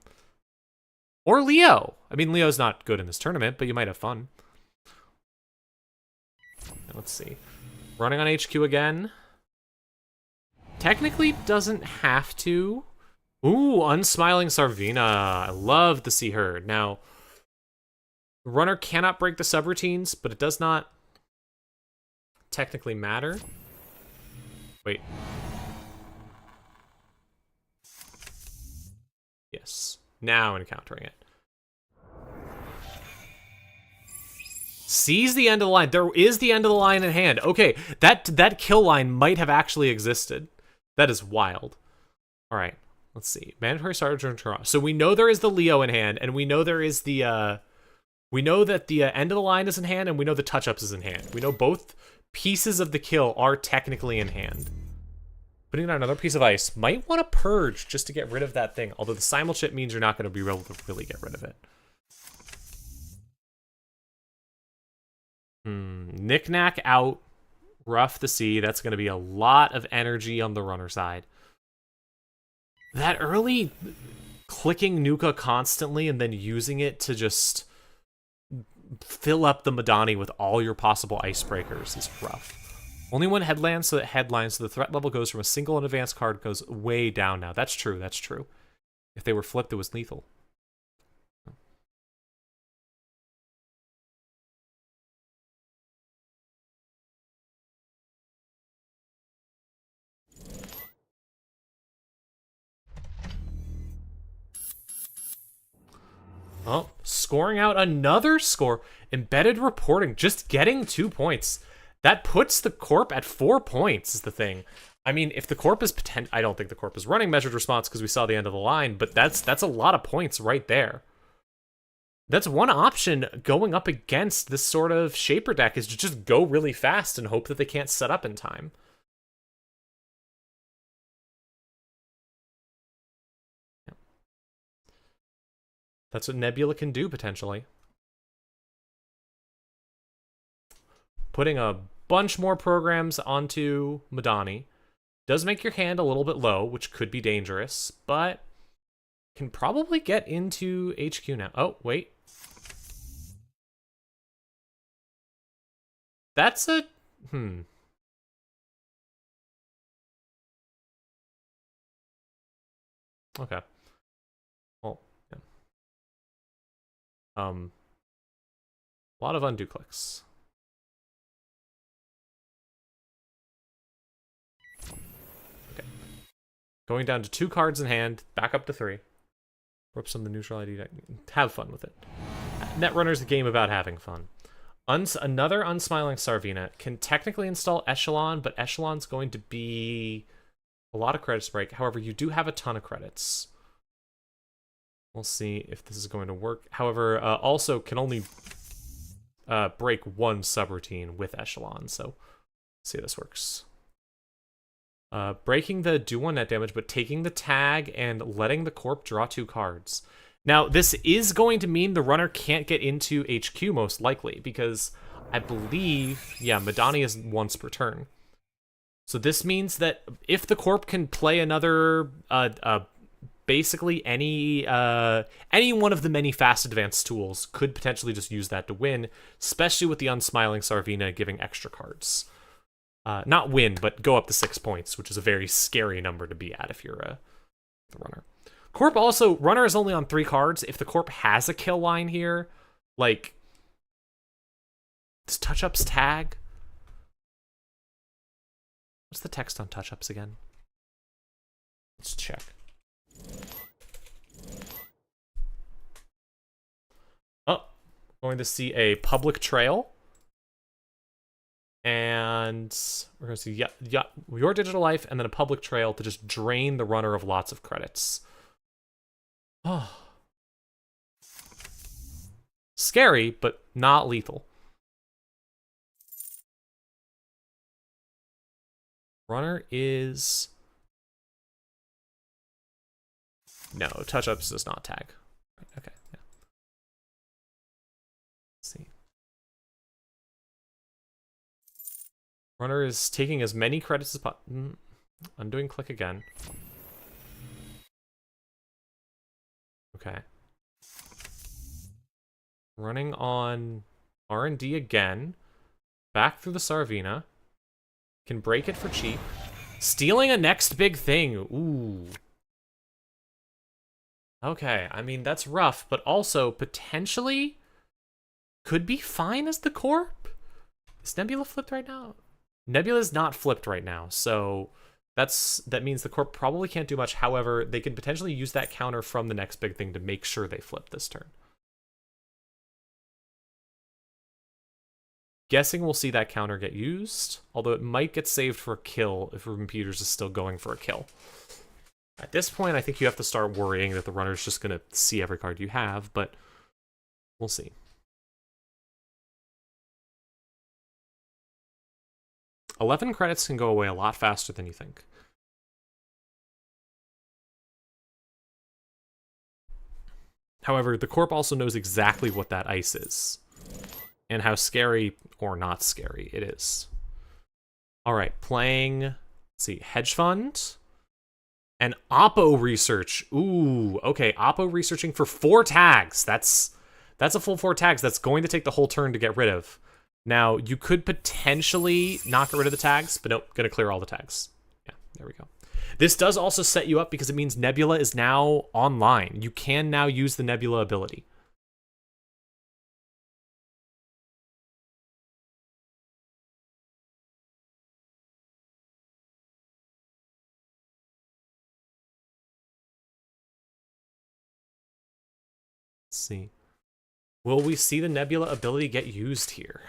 Or Leo. I mean, Leo's not good in this tournament, but you might have fun. Let's see. Running on HQ again. Technically doesn't have to. Ooh, Unsmiling Sarvina. I love to see her. Now, the runner cannot break the subroutines, but it does not technically matter. Wait. Yes. Now encountering it. Sees the end of the line. There is the end of the line in hand. Okay, that kill line might have actually existed. That is wild. All right, let's see. Mandatory Sergeant Toronto. So we know there is the Leo in hand, and we know there is the we know that the end of the line is in hand, and we know the touch-ups is in hand. We know both pieces of the kill are technically in hand. Putting down another piece of ice. Might want to purge just to get rid of that thing. Although the simul chip means you're not going to be able to really get rid of it. Knick-knack out. Rough to see. That's going to be a lot of energy on the runner side. That early clicking Nuka constantly and then using it to just fill up the Madani with all your possible icebreakers is rough. Only one headland, so the threat level goes from a single and advanced card goes way down now. That's true, that's true. If they were flipped, it was lethal. Oh, scoring out another score. Embedded reporting, just getting 2 points. That puts the Corp at 4 points is the thing. I mean, if the Corp is I don't think the Corp is running measured response because we saw the end of the line, but that's a lot of points right there. That's one option going up against this sort of Shaper deck is to just go really fast and hope that they can't set up in time. That's what Nebula can do, potentially. Putting a bunch more programs onto Madani does make your hand a little bit low, which could be dangerous, but can probably get into HQ now. Oh, wait. That's a... Okay. Well, yeah. A lot of undo clicks. Okay. Going down to 2 cards in hand, back up to 3. Rips on the neutral ID deck. Have fun with it. Netrunner's a game about having fun. Another Unsmiling Sarvina can technically install Echelon, but Echelon's going to be a lot of credits break. However, you do have a ton of credits. We'll see if this is going to work. However, also can only break 1 subroutine with Echelon, so let's see how this works. Breaking the do 1 net damage, but taking the tag and letting the Corp draw 2 cards. Now, this is going to mean the runner can't get into HQ most likely, because I believe, yeah, Madani is once per turn. So this means that if the Corp can play another, basically any one of the many fast advanced tools could potentially just use that to win, especially with the Unsmiling Sarvina giving extra cards. Not win, but go up to 6 points, which is a very scary number to be at if you're the runner. Corp also, runner is only on 3 cards. If the Corp has a kill line here, like, does touch-ups tag? What's the text on touch-ups again? Let's check. Oh, going to see a public trail. And we're going to see your digital life and then a public trail to just drain the runner of lots of credits. Oh. Scary, but not lethal. Runner is... No, touch-ups does not tag. Okay, yeah. Let's see. Runner is taking as many credits as possible. Undoing click again. Okay. Running on R&D again. Back through the Sarvina. Can break it for cheap. Stealing a next big thing. Ooh. Okay, I mean, that's rough, but also potentially could be fine as the Corp. Is Nebula flipped right now? Nebula is not flipped right now, so that means the Corp probably can't do much. However, they could potentially use that counter from the next big thing to make sure they flip this turn. Guessing we'll see that counter get used, although it might get saved for a kill if Ruben Peters is still going for a kill. At this point, I think you have to start worrying that the runner's just going to see every card you have, but we'll see. $11 credits can go away a lot faster than you think. However, the Corp also knows exactly what that ice is, and how scary or not scary it is. All right, playing, let's see, Hedge Fund and Oppo Research. Ooh, okay, Oppo researching for 4 tags. That's a full 4 tags. That's going to take the whole turn to get rid of. Now, you could potentially not get rid of the tags, but nope, gonna clear all the tags. Yeah, there we go. This does also set you up because it means Nebula is now online. You can now use the Nebula ability. Let's see. Will we see the Nebula ability get used here?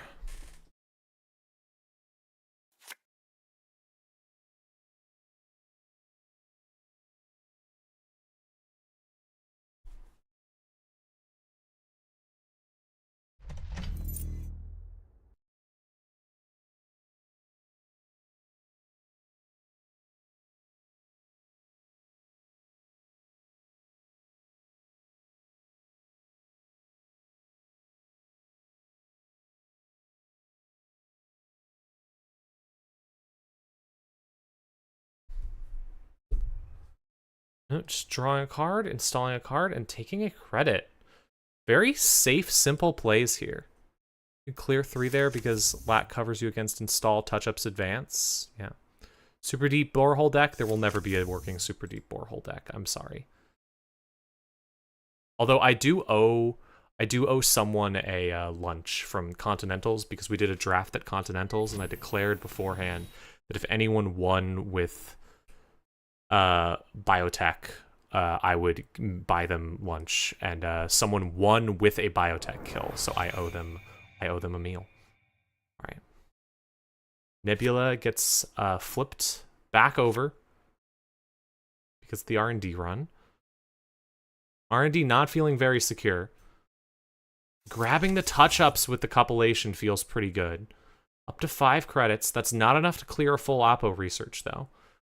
No, just drawing a card, installing a card, and taking a credit. Very safe, simple plays here. You clear 3 there because Lat covers you against install, touch-ups, advance. Yeah. Super deep borehole deck. There will never be a working super deep borehole deck. I'm sorry. Although I do owe someone a lunch from Continentals because we did a draft at Continentals and I declared beforehand that if anyone won with biotech, I would buy them lunch, and someone won with a biotech kill, so I owe them a meal. All right. Nebula gets flipped back over because of the R&D run. R&D not feeling very secure. Grabbing the touch-ups with the compilation feels pretty good. Up to 5 credits. That's not enough to clear a full Oppo research, though,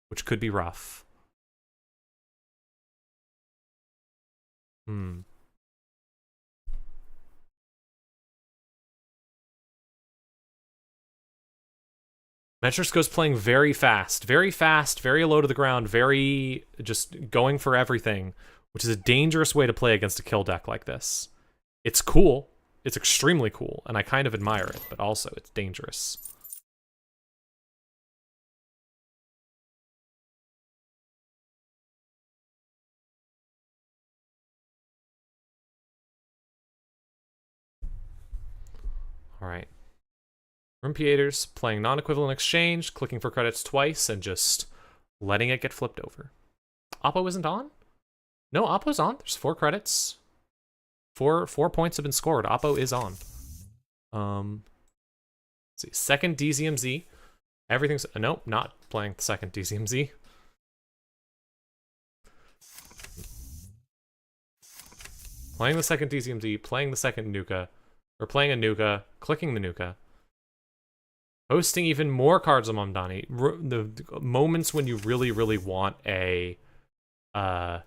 which could be rough. Metrisko's playing very fast, very low to the ground, very just going for everything, which is a dangerous way to play against a kill deck like this. It's cool. It's extremely cool, and I kind of admire it, but also it's dangerous. All right. Rumpiators playing non-equivalent exchange, clicking for credits twice, and just letting it get flipped over. Oppo isn't on? No, Oppo's on. There's 4 credits. Four points have been scored. Oppo is on. Let's see. Second DZMZ. Everything's... nope, not playing the second DZMZ. Playing the second DZMZ, playing the second Nuka, or playing a Nuka, clicking the Nuka. Hosting even more cards on Mamdani. The moments when you really, really want a... oh,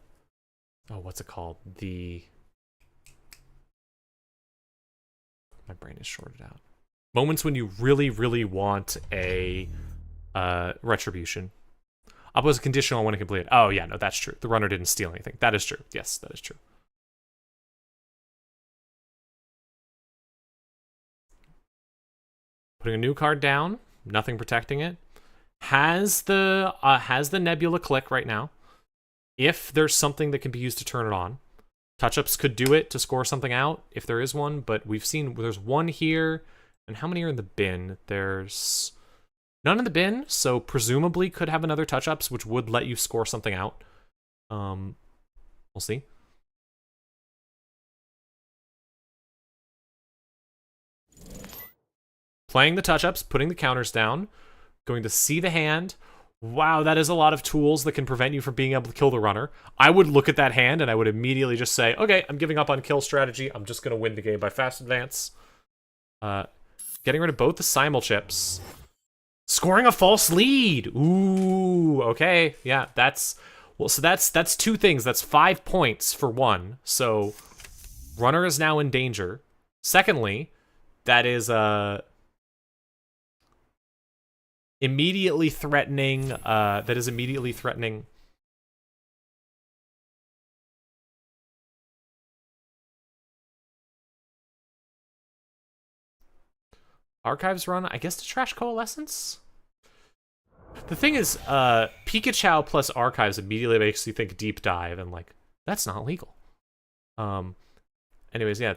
what's it called? My brain is shorted out. Moments when you really, really want a retribution. Oppo is a conditional on when it completed. Oh, yeah, no, that's true. The runner didn't steal anything. That is true. Yes, that is true. Putting a new card down, nothing protecting it. Has the Nebula click right now. If there's something that can be used to turn it on. Touch-ups could do it to score something out, if there is one, but we've seen there's one here, and how many are in the bin? There's none in the bin, so presumably could have another touch-ups, which would let you score something out. We'll see. Playing the touch-ups, putting the counters down, going to see the hand. Wow, that is a lot of tools that can prevent you from being able to kill the runner. I would look at that hand and I would immediately just say, okay, I'm giving up on kill strategy. I'm just going to win the game by fast advance. Getting rid of both the simul chips. Scoring a false lead. Ooh, okay. Yeah, that's... well, so that's 2 things. That's 5 points for 1. So, runner is now in danger. Secondly, that is... immediately threatening, Archives run, I guess, to trash Coalescence? The thing is, Pikachu plus Archives immediately makes you think Deep Dive, and, like, that's not legal. Anyways, yeah,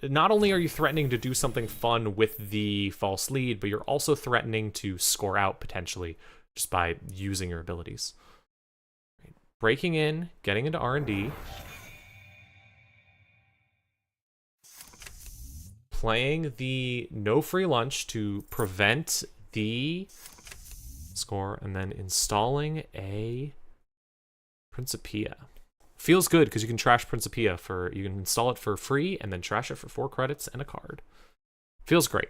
not only are you threatening to do something fun with the false lead, but you're also threatening to score out, potentially, just by using your abilities. Breaking in, getting into R&D. Playing the no free lunch to prevent the score, and then installing a Principia. Feels good because you can trash Principia you can install it for free and then trash it for 4 credits and a card. Feels great.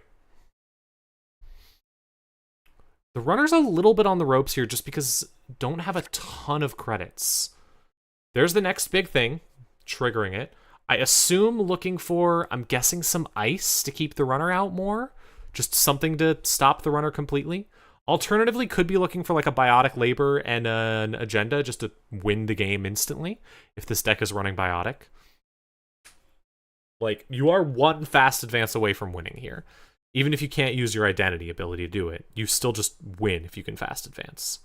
The runner's a little bit on the ropes here just because don't have a ton of credits. There's the next big thing, triggering it. I assume looking for, I'm guessing, some ice to keep the runner out more. Just something to stop the runner completely. Alternatively, could be looking for like a Biotic Labor and an Agenda just to win the game instantly if this deck is running Biotic. Like, you are 1 fast advance away from winning here. Even if you can't use your identity ability to do it, you still just win if you can fast advance.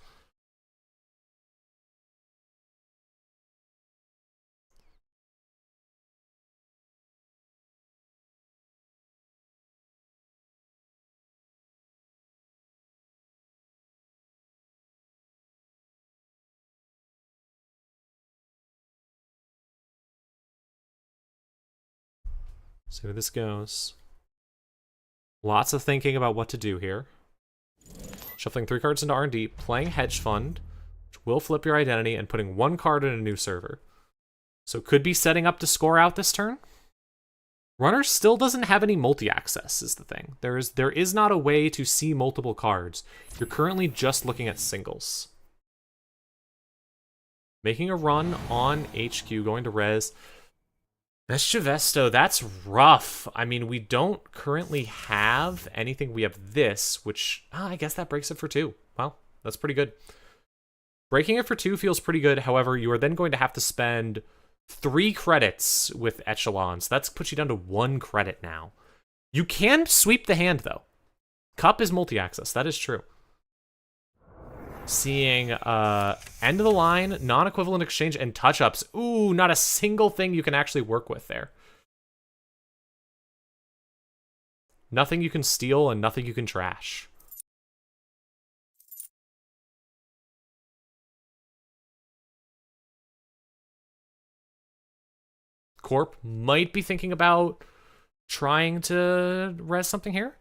See where this goes. Lots of thinking about what to do here. Shuffling 3 cards into R&D, playing Hedge Fund, which will flip your identity, and putting 1 card in a new server. So could be setting up to score out this turn. Runner still doesn't have any multi-access, is the thing. There is not a way to see multiple cards. You're currently just looking at singles. Making a run on HQ, going to res. Veschivesto, that's rough. I mean, we don't currently have anything. We have this, which, I guess that breaks it for 2. Well, that's pretty good. Breaking it for 2 feels pretty good. However, you are then going to have to spend 3 credits with Echelons. That's puts you down to 1 credit now. You can sweep the hand, though. Cup is multi-access. That is true. Seeing end of the line, non-equivalent exchange, and touch-ups. Ooh, not a single thing you can actually work with there. Nothing you can steal and nothing you can trash. Corp might be thinking about trying to res something here.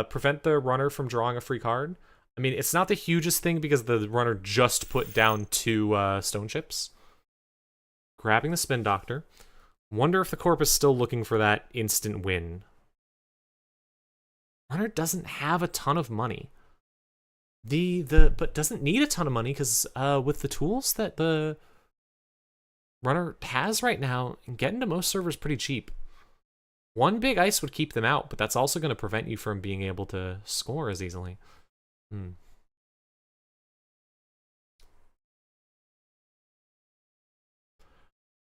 Prevent the runner from drawing a free card. I mean, it's not the hugest thing because the runner just put down 2 stone chips. Grabbing the Spin Doctor. Wonder if the Corp is still looking for that instant win. Runner doesn't have a ton of money. But doesn't need a ton of money because with the tools that the runner has right now, getting to most servers pretty cheap. 1 big ice would keep them out, but that's also going to prevent you from being able to score as easily.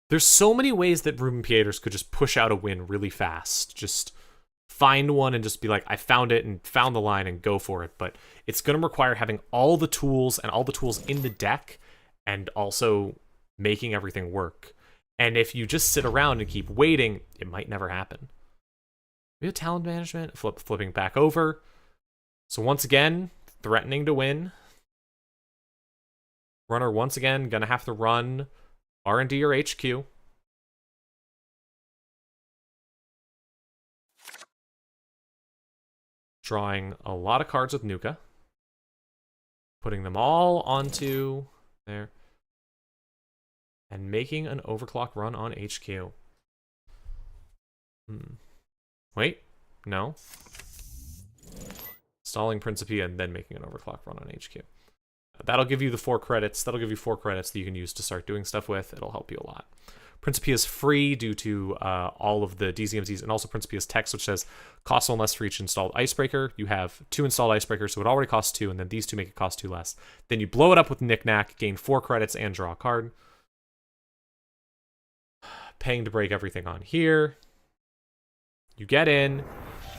There's so many ways that Ruben Pieters could just push out a win really fast. Just find one and just be like, I found it and found the line and go for it. But it's going to require having all the tools and all the tools in the deck and also making everything work. And if you just sit around and keep waiting, it might never happen. We have talent management, flipping back over. So once again, threatening to win. Runner once again gonna have to run R&D or HQ. Drawing a lot of cards with Nuka. Putting them all onto there. And making an overclock run on HQ. Wait, no. Stalling Principia and then making an overclock run on HQ. That'll give you the 4 credits. That'll give you 4 credits that you can use to start doing stuff with. It'll help you a lot. Principia is free due to all of the DZMZs, and also Principia's text, which says cost 1 less for each installed Icebreaker. You have 2 installed Icebreakers, so it already costs 2, and then these 2 make it cost 2 less. Then you blow it up with Knick-Knack, gain 4 credits, and draw a card. Paying to break everything on here. You get in,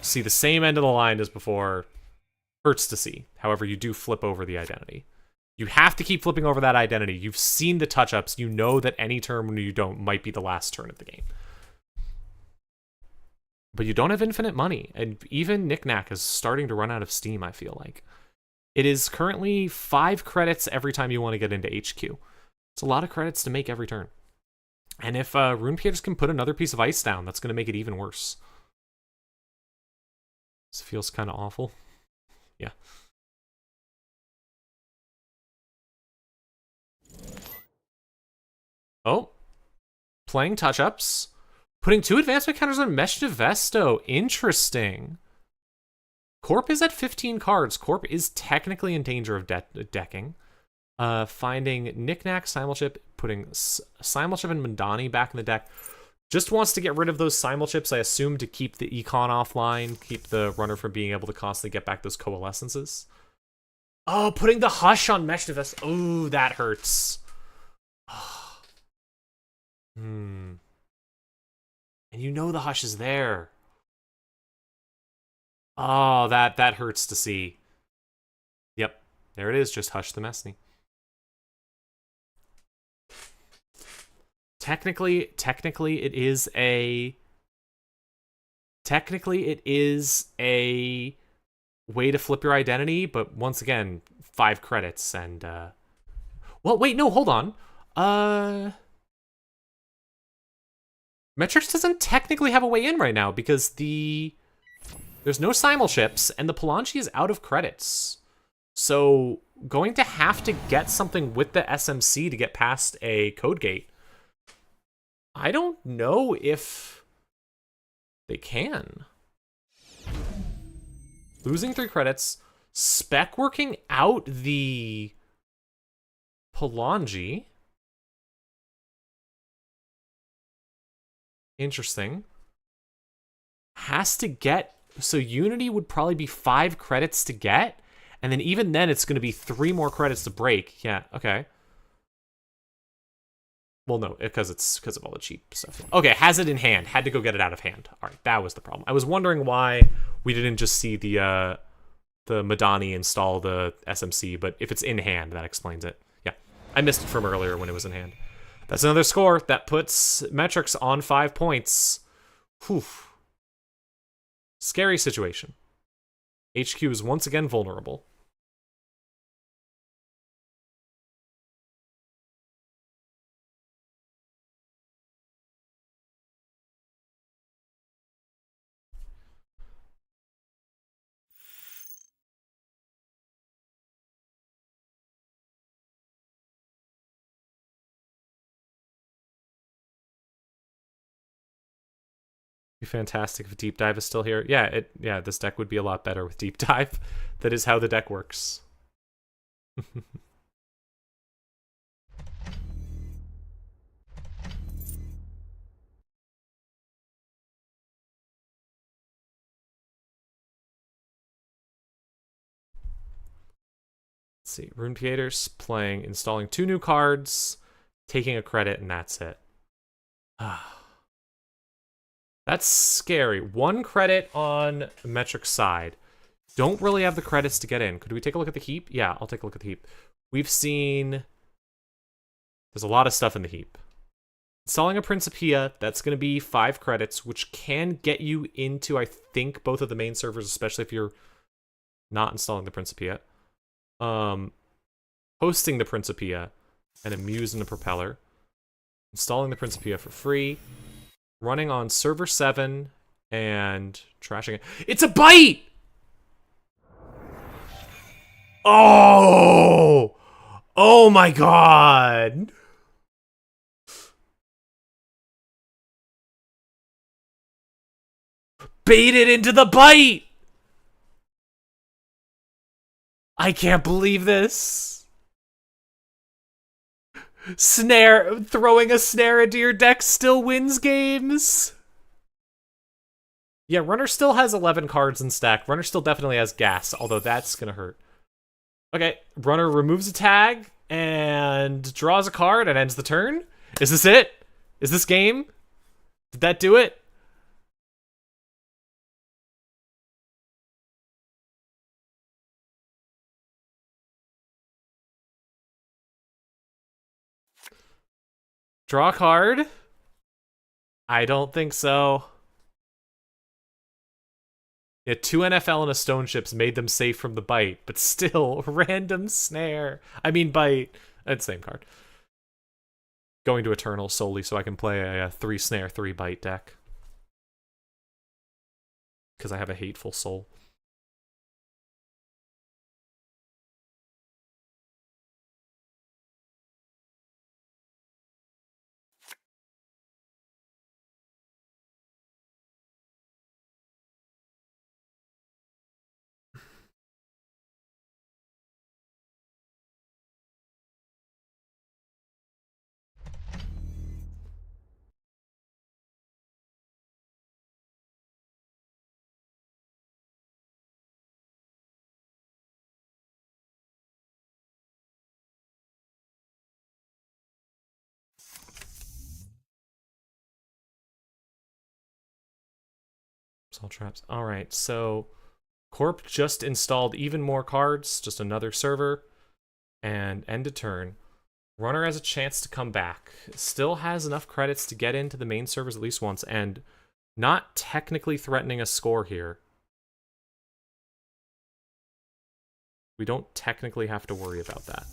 see the same end of the line as before. Hurts to see. However, you do flip over the identity. You have to keep flipping over that identity. You've seen the touch-ups. You know that any turn when you don't might be the last turn of the game. But you don't have infinite money. And even Knick-Knack is starting to run out of steam, I feel like. It is currently 5 credits every time you want to get into HQ. It's a lot of credits to make every turn. And if Rune Pieters can put another piece of ice down, that's going to make it even worse. This feels kind of awful. Yeah. Oh. Playing touch-ups. Putting 2 advancement counters on Mesh Vesto. Interesting. Corp is at 15 cards. Corp is technically in danger of decking. Finding Knick-Knack, Simulchip, putting Simulchip and Mandani back in the deck. Just wants to get rid of those Simulchips, I assume, to keep the Econ offline, keep the runner from being able to constantly get back those Coalescences. Oh, putting the Hush on Mesh Vest. Oh, that hurts. And you know the Hush is there. Oh, that hurts to see. Yep, there it is. Just Hush the Messney. Technically it is a way to flip your identity, but once again, 5 credits and well, wait, no, hold on. Metrics doesn't technically have a way in right now because there's no Simulchips and the Palanchi is out of credits. So going to have to get something with the SMC to get past a code gate. I don't know if they can. Losing 3 credits. Spec working out the Palangi. Interesting. Has to get... So Unity would probably be 5 credits to get. And then even then, it's going to be 3 more credits to break. Yeah, okay. Well, no, because of all the cheap stuff. Okay, has it in hand. Had to go get it out of hand. All right, that was the problem. I was wondering why we didn't just see the Madani install the SMC, but if it's in hand, that explains it. Yeah, I missed it from earlier when it was in hand. That's another score. That puts Metrics on 5 points. Whew. Scary situation. HQ is once again vulnerable. Be fantastic if Deep Dive is still here. Yeah, this deck would be a lot better with Deep Dive. That is how the deck works. Let's see, Rune Creators installing 2 new cards, taking a credit, and that's it. That's scary. 1 credit on metric side. Don't really have the credits to get in. Could we take a look at the heap? Yeah, I'll take a look at the heap. We've seen... There's a lot of stuff in the heap. Installing a Principia, that's going to be 5 credits, which can get you into, I think, both of the main servers, especially if you're not installing the Principia. Hosting the Principia, and a Muse and a Propeller. Installing the Principia for free. Running on server 7, and trashing it. It's a bite! Oh! Oh my god! Baited into the bite! I can't believe this. Throwing a snare into your deck still wins games. Yeah, Runner still has 11 cards in stack. Runner still definitely has gas, although that's gonna hurt. Okay, Runner removes a tag and draws a card and ends the turn. Is this it? Is this game? Did that do it? Draw a card? I don't think so. Yeah, 2 NFL and a Stone Ships made them safe from the bite, but still, random snare. I mean bite. That's the same card. Going to Eternal solely so I can play a 3 snare, 3 bite deck. Because I have a hateful soul. All traps. All right, so Corp just installed even more cards, just another server, and end of turn. Runner has a chance to come back. Still has enough credits to get into the main servers at least once, and not technically threatening a score here. We don't technically have to worry about that.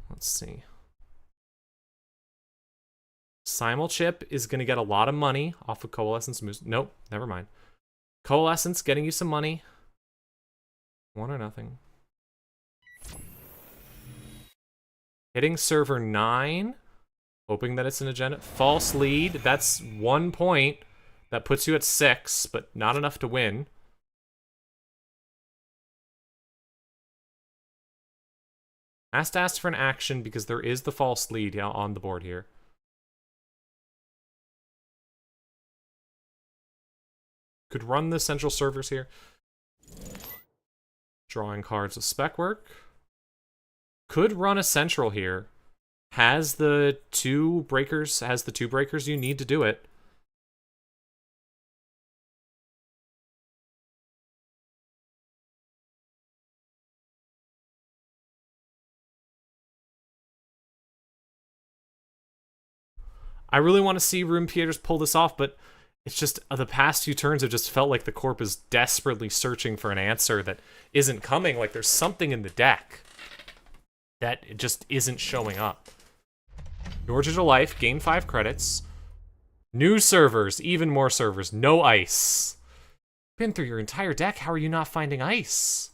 Let's see. Simulchip is going to get a lot of money off of Coalescence moves. Nope, never mind. Coalescence getting you some money. 1 or nothing. Hitting server 9. Hoping that it's an agenda. False lead. That's 1 point. That puts you at 6, but not enough to win. Has to ask for an action because there is the false lead on the board here. Could run the central servers here. Drawing cards with spec work. Could run a central here. Has the 2 breakers you need to do it. I really want to see Room Peters pull this off, but it's just the past few turns have just felt like the Corp is desperately searching for an answer that isn't coming. Like there's something in the deck that just isn't showing up. Your Digital Life, gain 5 credits. New servers, even more servers, no ice. Been through your entire deck, how are you not finding ice?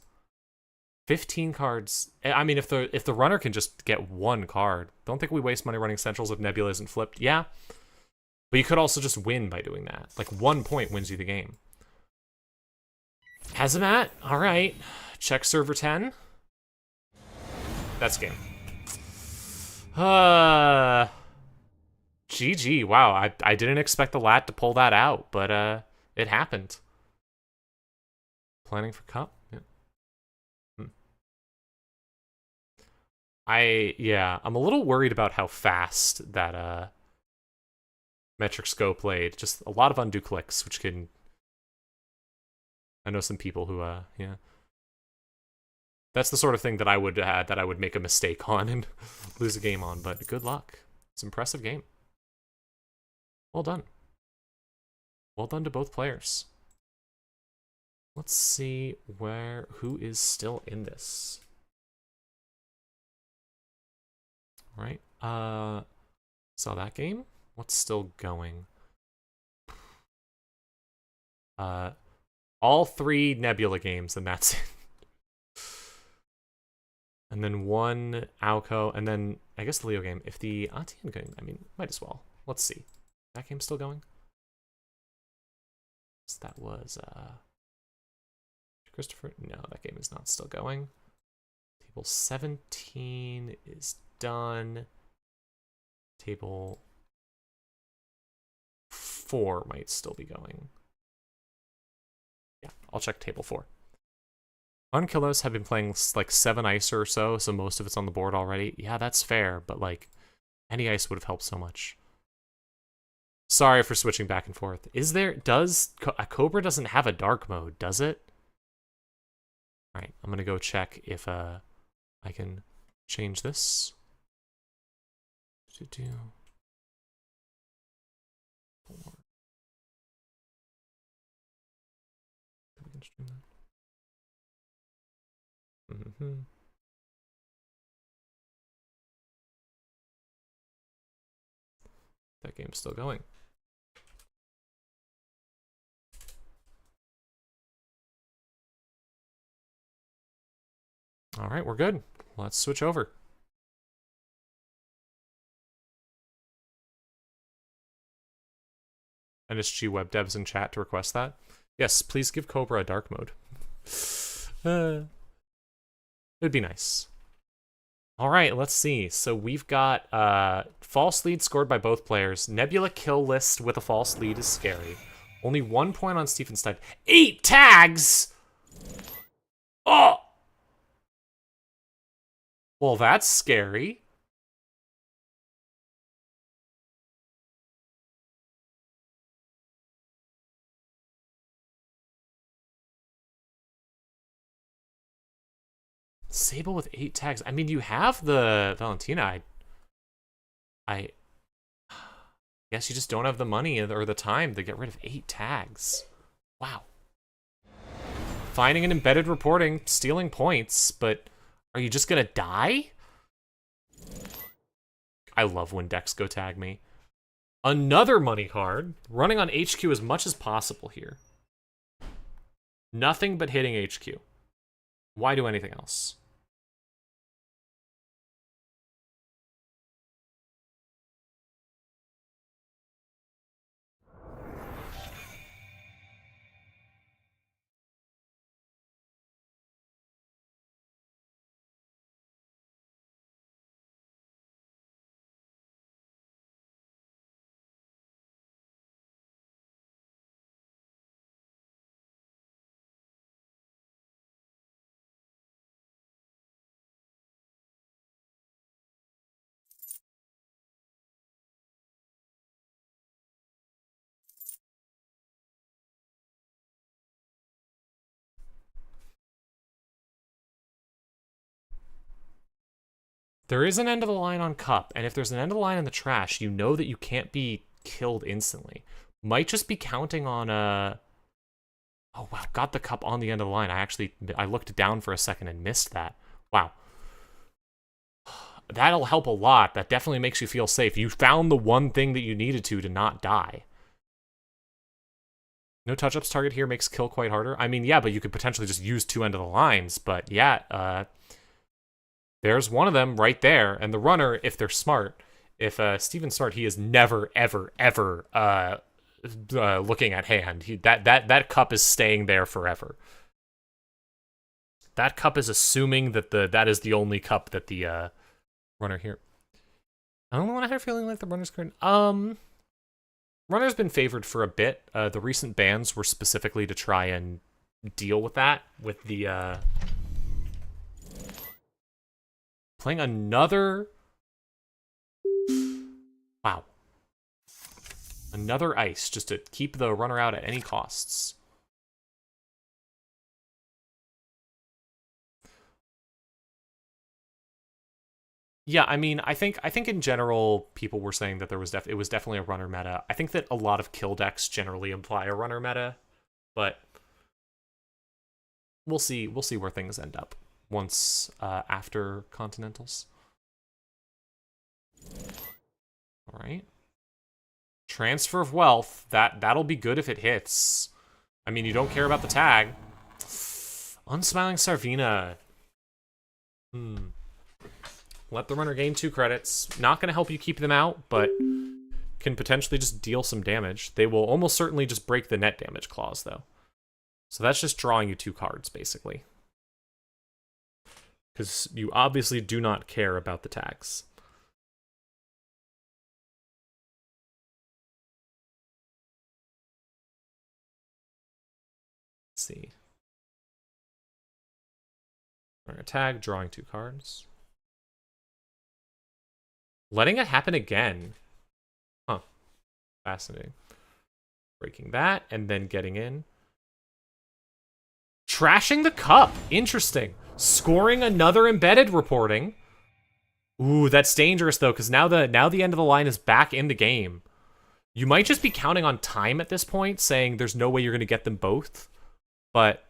15 cards. I mean, if the runner can just get 1 card. Don't think we waste money running Centrals if Nebula isn't flipped. Yeah. But you could also just win by doing that. Like 1 point wins you the game. Hazamat, alright. Check server 10. That's game. GG. Wow, I didn't expect the lat to pull that out, but it happened. Planning for cup? Yeah. I'm a little worried about how fast that metric scope played. Just a lot of undue clicks, which can... I know some people who yeah. That's the sort of thing that I would make a mistake on and lose a game on, but good luck. It's an impressive game. Well done. Well done to both players. Let's see who is still in this. All right. Saw that game. What's still going? All 3 Nebula games, and that's it. And then 1 Alco, and then I guess the Leo game. If the Atian game, I mean, might as well. Let's see. That game's still going? So that was Christopher. No, that game is not still going. Table 17 is done. Table 4 might still be going. Yeah, I'll check table 4. Unkillos have been playing like 7 ice or so most of it's on the board already. Yeah, that's fair, but like any ice would have helped so much. Sorry for switching back and forth. A Cobra doesn't have a dark mode, does it? All right, I'm gonna go check if I can change this. We can stream that. That game's still going. All right, we're good. Let's switch over. NSG web devs in chat to request that. Yes, please give Cobra a dark mode. It'd be nice. All right, let's see. So we've got false lead scored by both players. Nebula kill list with a false lead is scary. Only 1 point on Stephenstein. 8 tags! Oh! Well, that's scary. Sable with 8 tags. I mean, you have the Valentina. I guess you just don't have the money or the time to get rid of 8 tags. Wow. Finding an embedded reporting, stealing points, but are you just gonna die? I love when decks go tag me. Another money card. Running on HQ as much as possible here. Nothing but hitting HQ. Why do anything else? There is an end of the line on Cup, and if there's an end of the line in the trash, you know that you can't be killed instantly. Might just be counting on Oh wow, got the Cup on the end of the line. I looked down for a second and missed that. Wow. That'll help a lot. That definitely makes you feel safe. You found the one thing that you needed to not die. No touch-ups target here makes kill quite harder. I mean, yeah, but you could potentially just use 2 end of the lines. But yeah, there's one of them right there. And the runner, if they're smart, if Steven's smart, he is never, ever, ever looking at hand. That Cup is staying there forever. That Cup is assuming that that is the only Cup that the runner here. I don't know what I have feeling like the runner's current. Runner's been favored for a bit. The recent bans were specifically to try and deal with that, with the playing another. Wow. Another ice, just to keep the runner out at any costs. Yeah, I mean, I think in general people were saying that it was definitely a runner meta. I think that a lot of kill decks generally imply a runner meta, but we'll see where things end up once after Continentals. All right. Transfer of Wealth, that'll be good if it hits. I mean, you don't care about the tag. Unsmiling Sarvina. Let the runner gain 2 credits. Not going to help you keep them out, but can potentially just deal some damage. They will almost certainly just break the net damage clause, though. So that's just drawing you 2 cards, basically. Because you obviously do not care about the tags. Let's see. Runner tag, drawing 2 cards. Letting it happen again. Huh. Fascinating. Breaking that, and then getting in. Trashing the Cup. Interesting. Scoring another embedded reporting. Ooh, that's dangerous, though, because now the end of the line is back in the game. You might just be counting on time at this point, saying there's no way you're going to get them both. But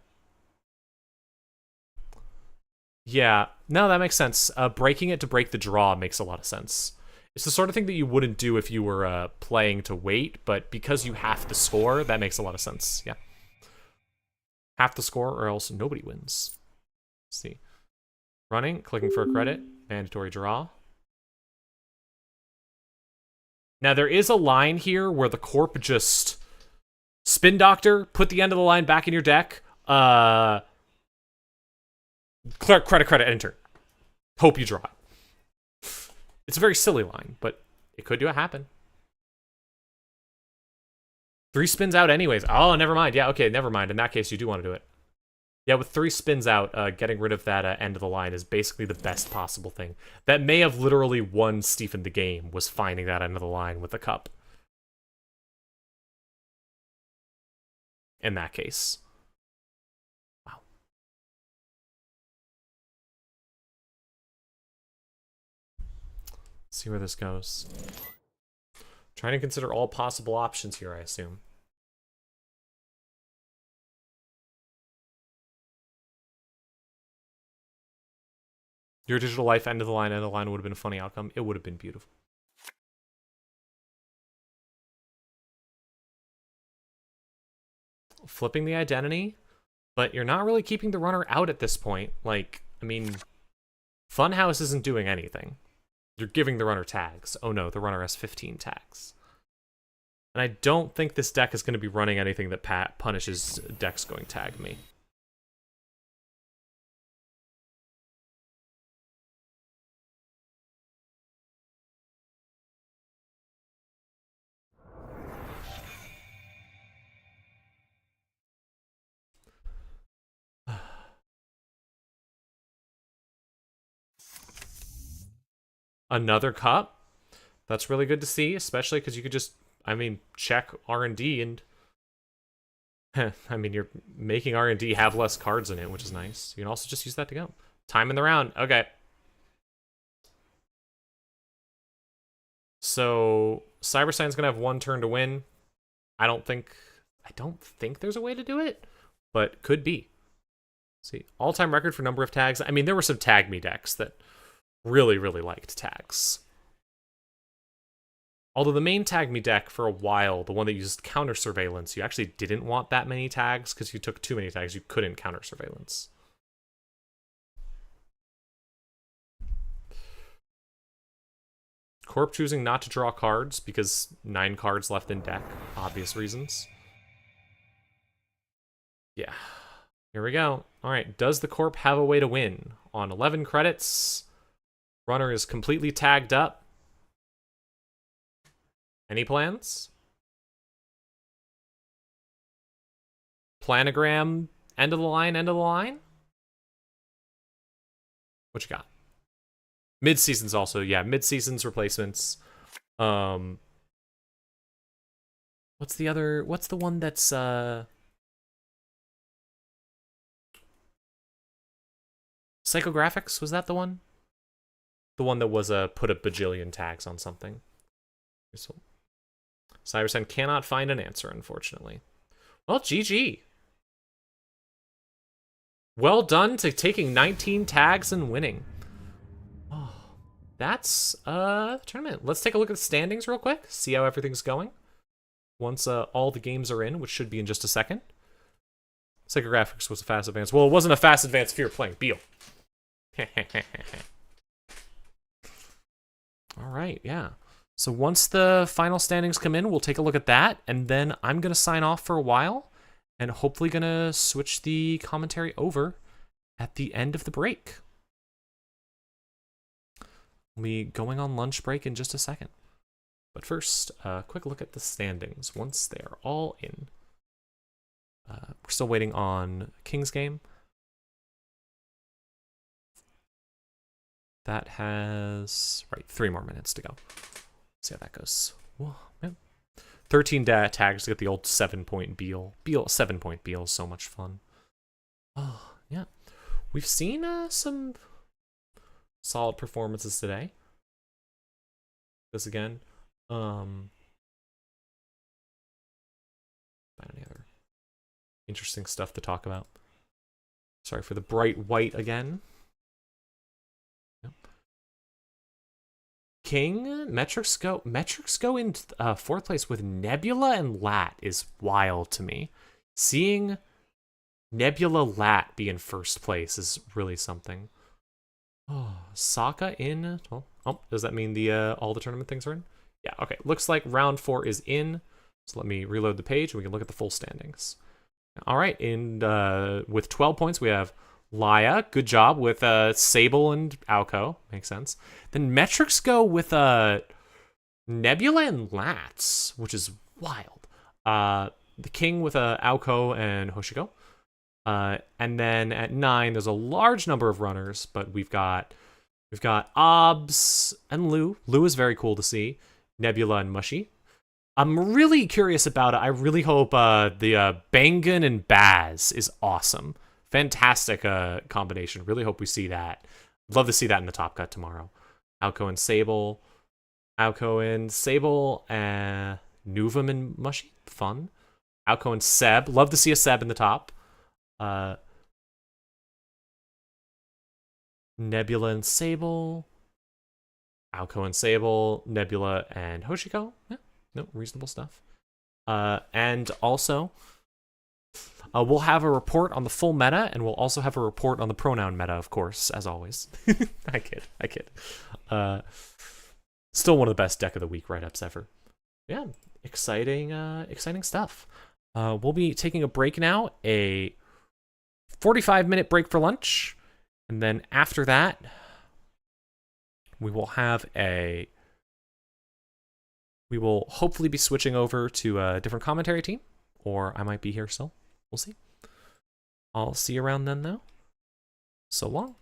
yeah, no, that makes sense. Breaking it to break the draw makes a lot of sense. It's the sort of thing that you wouldn't do if you were playing to wait, but because you have to score, that makes a lot of sense. Yeah. Have to score or else nobody wins. Let's see. Running, clicking for a credit, mandatory draw. Now, there is a line here where the Corp just spin Doctor, put the end of the line back in your deck, credit, enter. Hope you draw it. It's a very silly line, but it could do happen. 3 spins out anyways. Oh, never mind. Yeah, okay, never mind. In that case, you do want to do it. Yeah, with 3 spins out, getting rid of that end of the line is basically the best possible thing. That may have literally won Stephen the game, was finding that end of the line with the Cup. In that case. Wow. Let's see where this goes. Trying to consider all possible options here, I assume. Your Digital Life end of the line would have been a funny outcome. It would have been beautiful. Flipping the identity, but you're not really keeping the runner out at this point. Like, I mean, Funhouse isn't doing anything. You're giving the runner tags. Oh no, the runner has 15 tags. And I don't think this deck is going to be running anything that punishes decks going tag me. Another Cup. That's really good to see, especially because you could just, I mean, check R&D and I mean, you're making R&D have less cards in it, which is nice. You can also just use that to go. Time in the round. Okay. So Cybersign's gonna have one turn to win. I don't think there's a way to do it, but could be. See, all-time record for number of tags. I mean, there were some tag me decks that really, really liked tags. Although the main tag me deck for a while, the one that used counter surveillance, you actually didn't want that many tags because you took too many tags. You couldn't counter surveillance. Corp choosing not to draw cards because 9 cards left in deck. Obvious reasons. Yeah. Here we go. All right. Does the Corp have a way to win? On 11 credits, runner is completely tagged up. Any plans? Planogram, end of the line, end of the line? What you got? Mid-seasons also, yeah, mid-seasons replacements. What's the one that's Psychographics, was that the one? The one that was put a bajillion tags on something. So, Cybersen cannot find an answer, unfortunately. Well, GG. Well done to taking 19 tags and winning. Oh, that's the tournament. Let's take a look at the standings real quick, see how everything's going. Once all the games are in, which should be in just a second. Psychographics was a fast advance. Well, it wasn't a fast advance if you were playing Beal. All right, yeah. So once the final standings come in, we'll take a look at that, and then I'm going to sign off for a while, and hopefully going to switch the commentary over at the end of the break. We'll be going on lunch break in just a second. But first, a quick look at the standings once they're all in. We're still waiting on King's game. That has, 3 more minutes to go. See how that goes. Whoa, man. 13 tags to get the old 7-point Beal. 7-point Beal is so much fun. Oh, yeah. We've seen some solid performances today. This again. Find any other interesting stuff to talk about. Sorry for the bright white again. Yep. King, Metrics go in 4th place with Nebula and Lat is wild to me. Seeing Nebula Lat be in 1st place is really something. Oh, Sokka in. Oh, does that mean the all the tournament things are in? Yeah, okay. Looks like round 4 is in. So let me reload the page and we can look at the full standings. All right, with 12 points, we have Laya. Good job with Sable and Alco. Makes sense. Then Metrics go with Nebula and Lats, which is wild. The King with Alco and Hosiko. And then at 9, there's a large number of runners, but we've got Obs and Lou. Lou is very cool to see. Nebula and Mushy. I'm really curious about it. I really hope the Bangan and Baz is awesome. Fantastic combination. Really hope we see that. Love to see that in the top cut tomorrow. Alco and Sable. Nuom and Mushy. Fun. Alco and Seb. Love to see a Seb in the top. Nebula and Sable. Alco and Sable. Nebula and Hoshiko. Yeah. No, reasonable stuff. And also, we'll have a report on the full meta, and we'll also have a report on the pronoun meta, of course, as always. I kid. Still one of the best deck of the week write-ups ever. Yeah, exciting stuff. We'll be taking a break now, a 45-minute break for lunch, and then after that, we will hopefully be switching over to a different commentary team, or I might be here still. We'll see. I'll see you around then, though. So long.